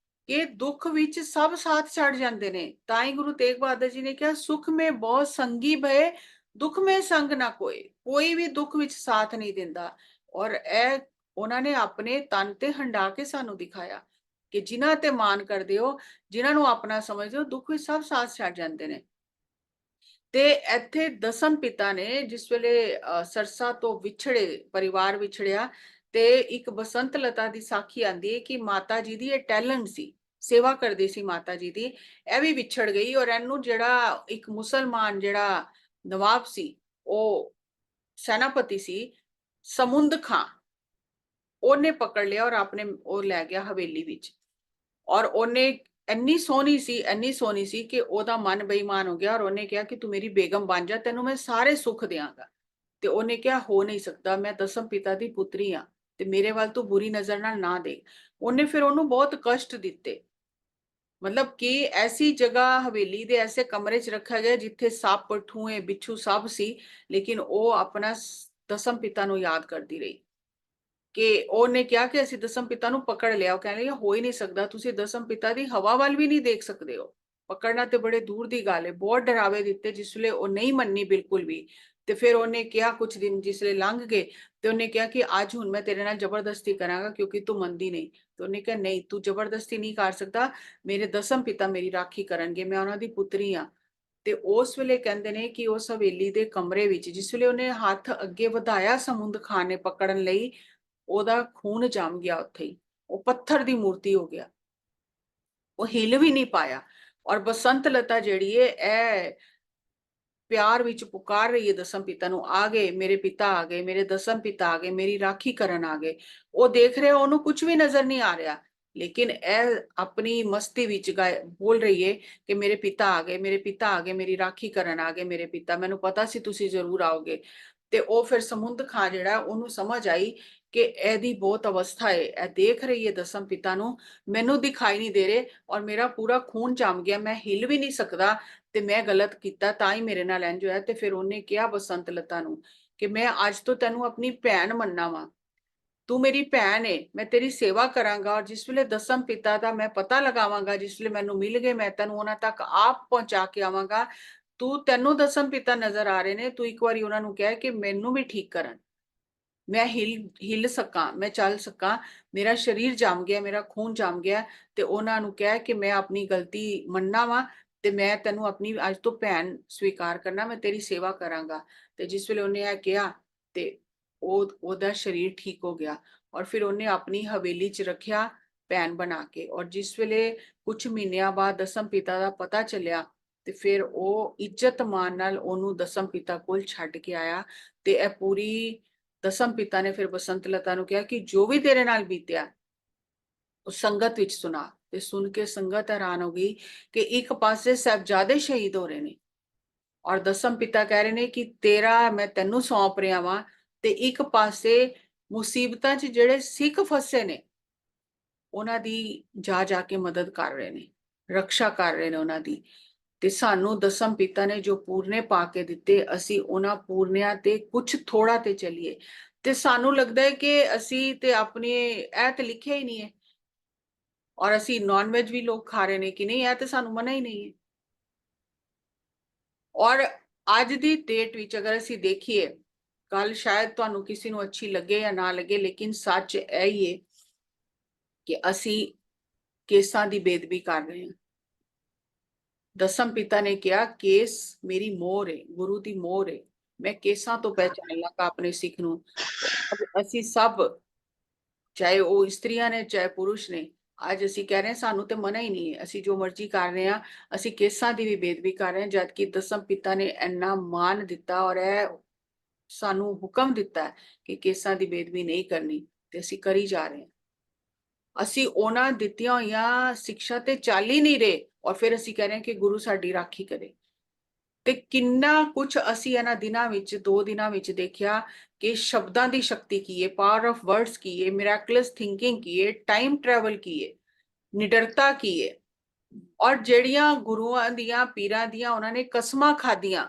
ਕਿ ਦੁੱਖ ਵਿੱਚ ਸਭ ਸਾਥ ਛੱਡ ਜਾਂਦੇ ਨੇ। ਤਾਂ ਹੀ ਗੁਰੂ ਤੇਗ ਬਹਾਦਰ ਜੀ ਨੇ ਕਿਹਾ ਸੁਖ ਮੇ ਬਹੁਤ ਸੰਗੀ ਭਏ, ਦੁੱਖ ਮੇ ਸੰਗ ਨਾ ਕੋਏ। ਕੋਈ ਵੀ ਦੁੱਖ ਵਿੱਚ ਸਾਥ ਨਹੀਂ ਦਿੰਦਾ। ਔਰ ਇਹ ਉਹਨਾਂ ਨੇ ਆਪਣੇ ਤਨ ਤੇ ਹੰਡਾ ਕੇ ਸਾਨੂੰ ਦਿਖਾਇਆ ਕਿ ਜਿਨ੍ਹਾਂ ਤੇ ਮਾਣ ਕਰਦੇ ਹੋ, ਜਿਨ੍ਹਾਂ ਨੂੰ ਆਪਣਾ ਸਮਝਦੇ ਹੋ, ਦੁੱਖ ਵਿੱਚ ਸਭ ਸਾਥ ਛੱਡ ਜਾਂਦੇ ਨੇ। ਤੇ ਇੱਥੇ ਦਸਮ ਪਿਤਾ ਨੇ ਜਿਸ ਵੇਲੇ ਸਰਸਾ ਤੋਂ ਵਿਛੜੇ, ਪਰਿਵਾਰ ਵਿਛੜਿਆ, ਤੇ ਇੱਕ ਬਸੰਤ ਲਤਾ ਦੀ ਸਾਖੀ ਆਂਦੀ ਹੈ ਕਿ ਮਾਤਾ ਜੀ ਦੀ ਇਹ ਟੈਲੈਂਟ ਸੀ, ਸੇਵਾ ਕਰਦੀ ਸੀ ਮਾਤਾ ਜੀ ਦੀ, ਇਹ ਵੀ ਵਿਛੜ ਗਈ। ਔਰ ਇਹਨੂੰ ਜਿਹੜਾ ਇੱਕ ਮੁਸਲਮਾਨ ਜਿਹੜਾ ਨਵਾਬ ਸੀ, ਉਹ ਸੈਨਾਪਤੀ ਸੀ, ਸਮੁੰਦ ਖਾਂ, ਉਹਨੇ ਪਕੜ ਲਿਆ ਔਰ ਆਪਣੇ ਉਹ ਲੈ ਗਿਆ ਹਵੇਲੀ ਵਿੱਚ। ਔਰ ਉਹਨੇ ਇੰਨੀ ਸੋਹਣੀ ਸੀ, ਇੰਨੀ ਸੋਹਣੀ ਸੀ ਕਿ ਉਹਦਾ ਮਨ ਬੇਈਮਾਨ ਹੋ ਗਿਆ। ਔਰ ਉਹਨੇ ਕਿਹਾ ਕਿ ਤੂੰ ਮੇਰੀ ਬੇਗਮ ਬਣ ਜਾ, ਤੈਨੂੰ ਮੈਂ ਸਾਰੇ ਸੁੱਖ ਦਿਆਂਗਾ। ਤੇ ਉਹਨੇ ਕਿਹਾ ਹੋ ਨਹੀਂ ਸਕਦਾ, ਮੈਂ ਦਸਮ ਪਿਤਾ ਦੀ ਪੁੱਤਰੀ ਆ, ਤੇ ਮੇਰੇ ਵੱਲ ਤੂੰ ਬੁਰੀ ਨਜ਼ਰ ਨਾਲ ਨਾ ਦੇਖ। ਉਹਨੇ ਫਿਰ ਉਹਨੂੰ ਬਹੁਤ ਕਸ਼ਟ ਦਿੱਤੇ, ਮਤਲਬ ਕਿ ਐਸੀ ਜਗ੍ਹਾ ਹਵੇਲੀ ਦੇ ਐਸੇ ਕਮਰੇ 'ਚ ਰੱਖਿਆ ਗਿਆ ਜਿੱਥੇ ਸੱਪ, ਠੂਏ, ਬਿੱਛੂ ਸਭ ਸੀ, ਲੇਕਿਨ ਉਹ ਆਪਣਾ ਦਸਮ ਪਿਤਾ ਨੂੰ ਯਾਦ ਕਰਦੀ ਰਹੀ। ਕਿ ਉਹਨੇ ਕਿਹਾ ਕਿ ਅਸੀਂ ਦਸਮ ਪਿਤਾ ਨੂੰ ਪਕੜ ਲਿਆ। ਉਹ ਕਹਿੰਦੇ ਹੋ ਹੀ ਨਹੀਂ ਸਕਦਾ, ਤੁਸੀਂ ਦਸਮ ਪਿਤਾ ਦੀ ਹਵਾ ਵੱਲ ਵੀ ਨਹੀਂ ਦੇਖ ਸਕਦੇ ਹੋ, ਪਕੜਨਾ ਤੇ ਬੜੇ ਦੂਰ ਦੀ ਗੱਲ ਹੈ। ਬਹੁਤ ਡਰਾਵੇ ਦਿੱਤੇ, ਜਿਸਲੇ ਉਹ ਨਹੀਂ ਮੰਨੀ ਬਿਲਕੁਲ ਵੀ। ਤੇ ਫਿਰ ਉਹਨੇ ਕਿਹਾ, ਕੁਝ ਦਿਨ ਜਿਸਲੇ ਲੰਘ ਗਏ ਤੇ ਉਹਨੇ ਕਿਹਾ ਕਿ ਅੱਜ ਹੁਣ ਮੈਂ ਤੇਰੇ ਨਾਲ ਜ਼ਬਰਦਸਤੀ ਕਰਾਂਗਾ ਕਿਉਂਕਿ ਤੂੰ ਮੰਨਦੀ ਨਹੀਂ। ਤੇ ਉਹਨੇ ਕਿਹਾ ਨਹੀਂ, ਤੂੰ ਜ਼ਬਰਦਸਤੀ ਨਹੀਂ ਕਰ ਸਕਦਾ, ਮੇਰੇ ਦਸਮ ਪਿਤਾ ਮੇਰੀ ਰਾਖੀ ਕਰਨਗੇ, ਮੈਂ ਉਹਨਾਂ ਦੀ ਪੁੱਤਰੀ ਆ। ਤੇ ਉਸ ਵੇਲੇ ਕਹਿੰਦੇ ਨੇ ਕਿ ਉਸ ਹਵੇਲੀ ਦੇ ਕਮਰੇ ਵਿੱਚ ਜਿਸ ਵੇਲੇ ਉਹਨੇ ਹੱਥ ਅੱਗੇ ਵਧਾਇਆ ਸਮੁੰਦ ਖਾਨ ਨੇ ਪਕੜਨ ਲਈ, ਉਹਦਾ ਖੂਨ ਜੰਮ ਗਿਆ ਉੱਥੇ ਹੀ, ਉਹ ਪੱਥਰ ਦੀ ਮੂਰਤੀ ਹੋ ਗਿਆ, ਉਹ ਹਿਲ ਵੀ ਨਹੀਂ ਪਾਇਆ। ਔਰ ਬਸੰਤ ਲਤਾ ਜਿਹੜੀ ਹੈ ਇਹ ਪਿਆਰ ਵਿੱਚ ਪੁਕਾਰ ਰਹੀ ਹੈ ਦਸਮ ਪਿਤਾ ਨੂੰ, ਆ ਗਏ ਮੇਰੇ ਪਿਤਾ, ਆ ਗਏ ਮੇਰੇ ਦਸਮ ਪਿਤਾ, ਆ ਗਏ ਮੇਰੀ ਰਾਖੀ ਕਰਨ ਆ ਗਏ। ਉਹ ਦੇਖ ਰਿਹਾ, ਉਹਨੂੰ ਕੁਝ ਵੀ ਨਜ਼ਰ ਨਹੀਂ ਆ ਰਿਹਾ, ਲੇਕਿਨ ਇਹ ਆਪਣੀ ਮਸਤੀ ਵਿੱਚ ਬੋਲ ਰਹੀ ਹੈ ਕਿ ਮੇਰੇ ਪਿਤਾ ਆ ਗਏ, ਮੇਰੇ ਪਿਤਾ ਆ ਗਏ, ਮੇਰੀ ਰਾਖੀ ਕਰਨ ਆ ਗਏ ਮੇਰੇ ਪਿਤਾ, ਮੈਨੂੰ ਪਤਾ ਸੀ ਤੁਸੀਂ ਜ਼ਰੂਰ ਆਓਗੇ। ਤੇ ਉਹ ਫਿਰ ਸਮੁੰਦ ਖਾਂ ਜਿਹੜਾ, ਉਹਨੂੰ ਸਮਝ ਆਈ ਕਿ ਇਹਦੀ ਬਹੁਤ ਅਵਸਥਾ ਹੈ, ਇਹ ਦੇਖ ਰਹੀ ਹੈ ਦਸਮ ਪਿਤਾ ਨੂੰ, ਮੈਨੂੰ ਦਿਖਾਈ ਨਹੀਂ ਦੇ ਰਹੇ ਔਰ ਮੇਰਾ ਪੂਰਾ ਖੂਨ ਜੰਮ ਗਿਆ, ਮੈਂ ਹਿਲ ਵੀ ਨਹੀਂ ਸਕਦਾ, ਤੇ ਮੈਂ ਗਲਤ ਕੀਤਾ ਤਾਂ ਹੀ ਮੇਰੇ ਨਾਲ ਇੰਜ ਹੋਇਆ। ਤੇ ਫਿਰ ਉਹਨੇ ਕਿਹਾ ਬਸੰਤ ਲਤਾ ਨੂੰ ਕਿ ਮੈਂ ਅੱਜ ਤੋਂ ਤੈਨੂੰ ਆਪਣੀ ਭੈਣ ਮੰਨਣਾ ਵਾ, ਤੂੰ ਮੇਰੀ ਭੈਣ ਏ, ਮੈਂ ਤੇਰੀ ਸੇਵਾ ਕਰਾਂਗਾ, ਔਰ ਜਿਸ ਵੇਲੇ ਦਸਮ ਪਿਤਾ ਦਾ ਮੈਂ ਪਤਾ ਲਗਾਵਾਂਗਾ, ਜਿਸ ਵੇਲੇ ਮੈਨੂੰ ਮਿਲ ਗਏ, ਮੈਂ ਤੈਨੂੰ ਉਹਨਾਂ ਤੱਕ ਆਪ ਪਹੁੰਚਾ ਕੇ ਆਵਾਂਗਾ। ਤੈਨੂੰ ਦਸਮ ਪਿਤਾ ਨਜ਼ਰ ਆ ਰਹੇ ਨੇ, ਤੂੰ ਇੱਕ ਵਾਰੀ ਉਹਨਾਂ ਨੂੰ ਕਹਿ ਕਿ ਮੈਨੂੰ ਵੀ ਠੀਕ ਕਰਨ, ਮੈਂ ਹਿਲ ਸਕਾਂ, ਮੈਂ ਚੱਲ ਸਕਾਂ, ਮੇਰਾ ਸਰੀਰ ਜੰਮ ਗਿਆ, ਮੇਰਾ ਖੂਨ ਜੰਮ ਗਿਆ। ਤੇ ਉਹਨਾਂ ਨੂੰ ਕਹਿ ਕਿ ਮੈਂ ਆਪਣੀ ਗਲਤੀ ਮੰਨਣਾ ਵਾ ਤੇ ਮੈਂ ਤੈਨੂੰ ਆਪਣੀ ਅੱਜ ਤੋਂ ਭੈਣ ਸਵੀਕਾਰ ਕਰਨਾ, ਮੈਂ ਤੇਰੀ ਸੇਵਾ ਕਰਾਂਗਾ। ਤੇ ਜਿਸ ਵੇਲੇ ਉਹਨੇ ਇਹ ਕਿਹਾ ਤੇ ਉਹਦਾ ਸਰੀਰ ਠੀਕ ਹੋ ਗਿਆ, ਔਰ ਫਿਰ ਉਹਨੇ ਆਪਣੀ ਹਵੇਲੀ 'ਚ ਰੱਖਿਆ ਭੈਣ ਬਣਾ ਕੇ। ਔਰ ਜਿਸ ਵੇਲੇ ਕੁਝ ਮਹੀਨਿਆਂ ਬਾਅਦ ਦਸਮ ਪਿਤਾ ਦਾ ਪਤਾ ਚੱਲਿਆ ਤੇ ਫਿਰ ਉਹ ਇੱਜ਼ਤ ਮਾਨ ਨਾਲ ਉਹਨੂੰ ਦਸਮ ਪਿਤਾ ਕੋਲ ਛੱਡ ਕੇ ਆਇਆ। ਤੇ ਇਹ ਪੂਰੀ ਦਸਮ ਪਿਤਾ ਨੇ ਫਿਰ ਬਸੰਤ ਲਤਾ ਨੂੰ ਕਿਹਾ ਕਿ ਜੋ ਵੀ ਤੇਰੇ ਨਾਲ ਬੀਤਿਆ ਉਹ ਸੰਗਤ ਵਿੱਚ ਸੁਣਾ। ਤੇ ਸੁਣ ਕੇ ਸੰਗਤ ਹੈਰਾਨ ਹੋ ਗਈ ਕਿ ਇੱਕ ਪਾਸੇ ਸਾਹਿਬਜ਼ਾਦੇ ਸ਼ਹੀਦ ਹੋ ਰਹੇ ਨੇ ਔਰ ਦਸਮ ਪਿਤਾ ਕਹਿ ਰਹੇ ਨੇ ਕਿ ਤੇਰਾ ਮੈਂ ਤੈਨੂੰ ਸੌਂਪ ਰਿਹਾ ਵਾਂ, ਤੇ ਇੱਕ ਪਾਸੇ ਮੁਸੀਬਤਾਂ 'ਚ ਜਿਹੜੇ ਸਿੱਖ ਫਸੇ ਨੇ ਉਹਨਾਂ ਦੀ ਜਾ ਜਾ ਕੇ ਮਦਦ ਕਰ ਰਹੇ ਨੇ, ਰੱਖਿਆ ਕਰ ਰਹੇ ਨੇ ਉਹਨਾਂ ਦੀ। ਤੇ ਸਾਨੂੰ ਦਸਮ ਪਿਤਾ ਨੇ ਜੋ ਪੂਰਨੇ ਪਾ ਕੇ ਦਿੱਤੇ, ਅਸੀਂ ਉਹਨਾਂ ਪੂਰਨਿਆਂ ਤੇ ਕੁਝ ਥੋੜਾ ਤੇ ਚੱਲੀਏ। ਤੇ ਸਾਨੂੰ ਲੱਗਦਾ ਹੈ ਕਿ ਅਸੀਂ ਤੇ ਆਪਣੇ ਇਹ ਤੇ ਲਿਖਿਆ ਹੀ ਨਹੀਂ ਹੈ, ਔਰ ਅਸੀਂ ਨਾਨ ਵੈਜ ਵੀ ਲੋਕ ਖਾ ਰਹੇ ਨੇ ਕਿ ਨਹੀਂ, ਇਹ ਤੇ ਸਾਨੂੰ ਮਨਾ ਹੀ ਨਹੀਂ ਹੈ। ਔਰ ਅੱਜ ਦੀ ਡੇਟ ਵਿੱਚ ਅਗਰ ਅਸੀਂ ਦੇਖੀਏ, ਗੱਲ ਸ਼ਾਇਦ ਤੁਹਾਨੂੰ ਕਿਸੇ ਨੂੰ ਅੱਛੀ ਲੱਗੇ ਜਾਂ ਨਾ ਲੱਗੇ, ਲੇਕਿਨ ਸੱਚ ਇਹ ਹੀ ਹੈ ਕਿ ਅਸੀਂ ਕੇਸਾਂ ਦੀ ਬੇਦਬੀ ਕਰ ਰਹੇ ਹਾਂ। ਦਸਮ ਪਿਤਾ ਨੇ ਕਿਹਾ ਕੇਸ ਮੇਰੀ ਮੋਹਰ ਹੈ, ਗੁਰੂ ਦੀ ਮੋਹਰ ਹੈ, ਮੈਂ ਕੇਸਾਂ ਤੋਂ ਪਹਿਚਾਨ ਲਾਂਗਾ ਆਪਣੇ ਸਿੱਖ ਨੂੰ। ਅਸੀਂ ਸਭ, ਚਾਹੇ ਉਹ ਇਸਤਰੀਆਂ ਨੇ ਚਾਹੇ ਪੁਰਸ਼ ਨੇ, ਅੱਜ ਅਸੀਂ ਕਹਿ ਰਹੇ ਹਾਂ ਸਾਨੂੰ ਤੇ ਮਨਾ ਹੀ ਨਹੀਂ ਹੈ, ਅਸੀਂ ਜੋ ਮਰਜ਼ੀ ਕਰ ਰਹੇ ਹਾਂ, ਅਸੀਂ ਕੇਸਾਂ ਦੀ ਵੀ ਬੇਦਬੀ ਕਰ ਰਹੇ ਹਾਂ, ਜਦ ਕਿ ਦਸਮ ਪਿਤਾ ਨੇ ਇੰਨਾ ਮਾਨ ਦਿੱਤਾ ਔਰ ਇਹ ਸਾਨੂੰ ਹੁਕਮ ਦਿੱਤਾ ਕਿ ਕੇਸਾਂ ਦੀ ਬੇਦਬੀ ਨਹੀਂ ਕਰਨੀ, ਤੇ ਅਸੀਂ ਕਰੀ ਜਾ ਰਹੇ ਹਾਂ। ਅਸੀਂ ਉਹਨਾਂ ਦਿੱਤੀਆਂ ਹੋਈਆਂ ਸਿੱਖਿਆ ਤੇ ਚੱਲ ਹੀ ਨਹੀਂ ਰਹੇ, ਔਰ ਫਿਰ ਅਸੀਂ ਕਹਿ ਰਹੇ ਹਾਂ ਕਿ ਗੁਰੂ ਸਾਡੀ ਰਾਖੀ ਕਰੇ। ਤੇ ਕਿੰਨਾ ਕੁਝ ਅਸੀਂ ਇਹਨਾਂ ਦਿਨਾਂ ਵਿੱਚ, 2 ਦਿਨਾਂ ਵਿੱਚ ਦੇਖਿਆ ਕਿ ਸ਼ਬਦਾਂ ਦੀ ਸ਼ਕਤੀ ਕੀ ਹੈ, ਪਾਵਰ ਆਫ ਵਰਡਸ ਕੀ ਹੈ, ਮਿਰਾਕਲਸ ਥਿੰਕਿੰਗ ਕੀ ਹੈ, ਟਾਈਮ ਟਰੈਵਲ ਕੀ ਹੈ, ਨਿਡਰਤਾ ਕੀ ਹੈ। ਔਰ ਜਿਹੜੀਆਂ ਗੁਰੂਆਂ ਦੀਆਂ ਪੀਰਾਂ ਦੀਆਂ ਉਹਨਾਂ ਨੇ ਕਸਮਾਂ ਖਾਧੀਆਂ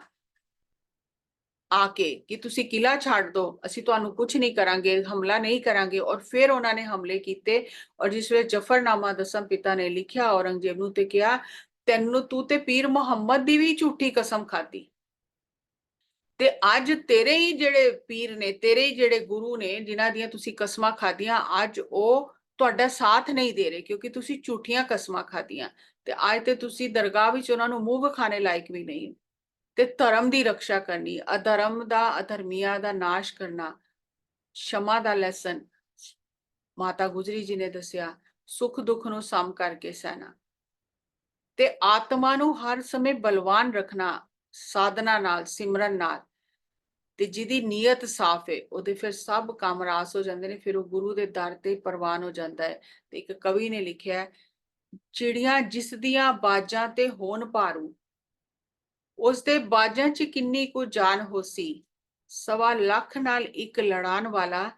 ਆ ਕੇ ਕਿ ਤੁਸੀਂ ਕਿਲਾ ਛੱਡ ਦਿਓ, ਅਸੀਂ ਤੁਹਾਨੂੰ ਕੁਝ ਨਹੀਂ ਕਰਾਂਗੇ, ਹਮਲਾ ਨਹੀਂ ਕਰਾਂਗੇ, ਔਰ ਫਿਰ ਉਹਨਾਂ ਨੇ ਹਮਲੇ ਕੀਤੇ। ਔਰ ਜਿਸ ਵੇਲੇ ਜਫਰਨਾਮਾ ਦਸਮ ਪਿਤਾ ਨੇ ਲਿਖਿਆ ਔਰੰਗਜ਼ੇਬ ਨੂੰ ਤੇ ਕਿਹਾ ਤੂੰ ਤੇ ਪੀਰ ਮੁਹੰਮਦ ਦੀ ਵੀ ਝੂਠੀ ਕਸਮ ਖਾਧੀ, ਤੇ ਅੱਜ ਤੇਰੇ ਹੀ ਜਿਹੜੇ ਪੀਰ ਨੇ, ਤੇਰੇ ਹੀ ਜਿਹੜੇ ਗੁਰੂ ਨੇ, ਜਿਨ੍ਹਾਂ ਦੀਆਂ ਤੁਸੀਂ ਕਸਮਾਂ ਖਾਧੀਆਂ, ਅੱਜ ਉਹ ਤੁਹਾਡਾ ਸਾਥ ਨਹੀਂ ਦੇ ਰਹੇ ਕਿਉਂਕਿ ਤੁਸੀਂ ਝੂਠੀਆਂ ਕਸਮਾਂ ਖਾਧੀਆਂ। ਤੇ ਅੱਜ ਤੇ ਤੁਸੀਂ ਦਰਗਾਹ ਵਿੱਚ ਉਹਨਾਂ ਨੂੰ ਮੂੰਹ ਵਿਖਾਣੇ ਲਾਇਕ ਵੀ ਨਹੀਂ। ਤੇ ਧਰਮ ਦੀ ਰੱਖਿਆ ਕਰਨੀ, ਅਧਰਮ ਦਾ, ਅਧਰਮੀਆਂ ਦਾ ਨਾਸ਼ ਕਰਨਾ, ਸ਼ਮਾ ਦਾ ਲੈਸਨ ਮਾਤਾ ਗੁਜਰੀ ਜੀ ਨੇ ਦੱਸਿਆ, ਸੁੱਖ ਦੁੱਖ ਨੂੰ ਸਮ ਕਰਕੇ ਸਹਿਣਾ, ਤੇ ਆਤਮਾ ਨੂੰ ਹਰ ਸਮੇਂ ਬਲਵਾਨ ਰੱਖਣਾ ਸਾਧਨਾ ਨਾਲ, ਸਿਮਰਨ ਨਾਲ। ਤੇ ਜਿਹਦੀ ਨੀਅਤ ਸਾਫ਼ ਹੈ ਉਹਦੇ ਫਿਰ ਸਭ ਕੰਮ ਰਾਸ ਹੋ ਜਾਂਦੇ ਨੇ, ਫਿਰ ਉਹ ਗੁਰੂ ਦੇ ਦਰ ਤੇ ਪ੍ਰਵਾਨ ਹੋ ਜਾਂਦਾ ਹੈ। ਤੇ ਇੱਕ ਕਵੀ ਨੇ ਲਿਖਿਆ, ਚਿੜੀਆਂ ਜਿਸ ਦੀਆਂ ਬਾਜਾਂ ਤੇ ਹੋਣ ਭਾਰੂ, ਉਸਦੇ ਬਾਜਾਂ 'ਚ ਕਿੰਨੀ ਕੁ ਜਾਨ ਹੋਸੀ, 1.25 ਲੱਖ ਨਾਲ ਇੱਕ ਲੜਾਨ ਵਾਲਾ,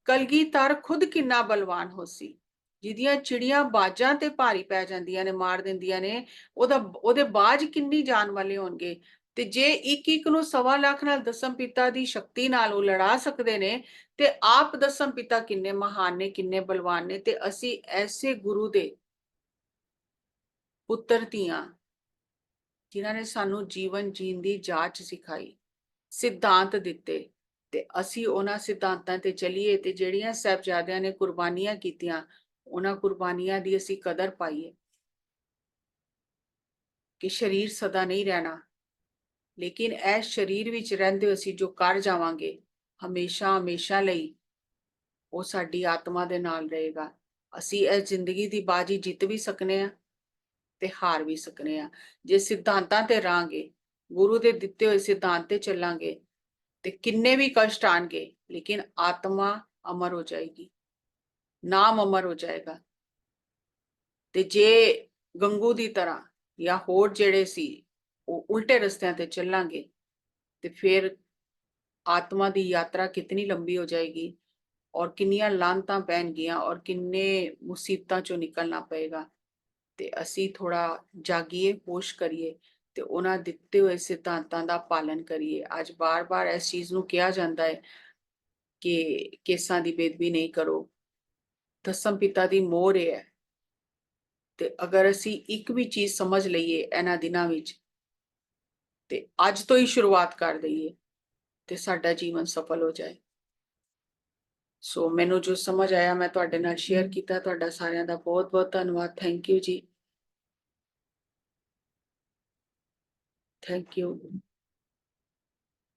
ਕਲਗੀਧਰ ਖੁਦ ਕਿੰਨਾ ਬਲਵਾਨ ਹੋਸੀ। ਜਿਹਦੀਆਂ ਚਿੜੀਆਂ ਬਾਜਾਂ ਤੇ ਭਾਰੀ ਪੈ ਜਾਂਦੀਆਂ ਨੇ, ਮਾਰ ਦਿੰਦੀਆਂ ਨੇ, ਉਹਦੇ ਬਾਜ ਕਿੰਨੀ ਜਾਨ ਵਾਲੇ ਹੋਣਗੇ, ਤੇ ਜੇ ਇੱਕ ਇੱਕ ਨੂੰ 1.25 ਲੱਖ ਨਾਲ ਦਸਮ ਪਿਤਾ ਦੀ ਸ਼ਕਤੀ ਨਾਲ ਉਹ ਲੜਾ ਸਕਦੇ ਨੇ, ਤੇ ਆਪ ਦਸਮ ਪਿਤਾ ਕਿੰਨੇ ਮਹਾਨ ਨੇ, ਕਿੰਨੇ ਬਲਵਾਨ ਨੇ। ਤੇ ਅਸੀਂ ਐਸੇ ਗੁਰੂ ਦੇ ਪੁੱਤਰ ਧੀਆਂ, ਜਿਨ੍ਹਾਂ ਨੇ ਸਾਨੂੰ ਜੀਵਨ ਜੀਣ ਦੀ ਜਾਚ ਸਿਖਾਈ, ਸਿਧਾਂਤ ਦਿੱਤੇ, ਤੇ ਅਸੀਂ ਉਹਨਾਂ ਸਿਧਾਂਤਾਂ ਤੇ ਚੱਲੀਏ ਤੇ ਜਿਹੜੀਆਂ ਸਾਹਿਬਜ਼ਾਦਿਆਂ ਨੇ ਕੁਰਬਾਨੀਆਂ ਕੀਤੀਆਂ, ਉਹਨਾਂ ਕੁਰਬਾਨੀਆਂ ਦੀ ਅਸੀਂ ਕਦਰ ਪਾਈਏ ਕਿ ਸਰੀਰ ਸਦਾ ਨਹੀਂ ਰਹਿਣਾ, ਲੇਕਿਨ ਇਸ ਸਰੀਰ ਵਿੱਚ ਰਹਿੰਦੇ ਅਸੀਂ ਜੋ ਕਰ ਜਾਵਾਂਗੇ ਹਮੇਸ਼ਾ ਹਮੇਸ਼ਾ ਲਈ, ਉਹ ਸਾਡੀ ਆਤਮਾ ਦੇ ਨਾਲ ਰਹੇਗਾ। ਅਸੀਂ ਇਸ ਜ਼ਿੰਦਗੀ ਦੀ ਬਾਜੀ ਜਿੱਤ ਵੀ ਸਕਨੇ ਆ ਤੇ ਹਾਰ ਵੀ ਸਕਨੇ ਆ। ਜੇ ਸਿਧਾਂਤਾਂ ਤੇ ਰਹਾਂਗੇ, ਗੁਰੂ ਦੇ ਦਿੱਤੇ ਹੋਏ ਸਿਧਾਂਤ ਤੇ ਚੱਲਾਂਗੇ, ਤੇ ਕਿੰਨੇ ਵੀ ਕਸ਼ਟ ਆਣਗੇ, ਲੇਕਿਨ ਆਤਮਾ ਅਮਰ ਹੋ ਜਾਏਗੀ, ਨਾਮ ਅਮਰ ਹੋ ਜਾਏਗਾ। ਤੇ ਜੇ ਗੰਗੂ ਦੀ ਤਰ੍ਹਾਂ ਜਾਂ ਹੋਰ ਜਿਹੜੇ ਸੀ ਉਹ ਉਲਟੇ ਰਸਤਿਆਂ ਤੇ ਚੱਲਾਂਗੇ, ਤੇ ਫਿਰ ਆਤਮਾ ਦੀ ਯਾਤਰਾ ਕਿਤਨੀ ਲੰਬੀ ਹੋ ਜਾਏਗੀ, ਔਰ ਕਿੰਨੀਆਂ ਲਾਂਤਾਂ ਪੈਣਗੀਆਂ, ਔਰ ਕਿੰਨੇ ਮੁਸੀਬਤਾਂ ਚੋਂ ਨਿਕਲਣਾ ਪਏਗਾ। ਤੇ ਅਸੀਂ ਥੋੜਾ ਜਾਗੀਏ, ਹੋਸ਼ ਕਰੀਏ, ਤੇ ਉਹਨਾਂ ਦਿੱਤੇ ਹੋਏ ਸਿਧਾਂਤਾਂ ਦਾ ਪਾਲਨ ਕਰੀਏ। ਅੱਜ ਬਾਰ-ਬਾਰ ਇਸ ਚੀਜ਼ ਨੂੰ ਕਿਹਾ ਜਾਂਦਾ ਹੈ ਕਿ ਕੇਸਾਂ ਦੀ ਬੇਦਬੀ ਨਹੀਂ ਕਰੋ, ਦਸਮ ਪਿਤਾ ਦੀ ਮੋਹਰ ਹੈ। ਤੇ ਅਗਰ ਅਸੀਂ ਇੱਕ ਵੀ ਚੀਜ਼ ਸਮਝ ਲਈਏ ਇਹਨਾਂ ਦਿਨਾਂ ਵਿੱਚ, ਤੇ ਅੱਜ ਤੋਂ ਹੀ ਸ਼ੁਰੂਆਤ ਕਰ ਦਈਏ, ਤੇ ਸਾਡਾ ਜੀਵਨ ਸਫਲ ਹੋ ਜਾਏ। ਸੋ ਮੈਨੂੰ ਜੋ ਸਮਝ ਆਇਆ ਮੈਂ ਤੁਹਾਡੇ ਨਾਲ ਸ਼ੇਅਰ ਕੀਤਾ। ਤੁਹਾਡਾ ਸਾਰਿਆਂ ਦਾ ਬਹੁਤ ਬਹੁਤ ਧੰਨਵਾਦ। ਥੈਂਕ ਯੂ ਜੀ, ਥੈਂਕ ਯੂ।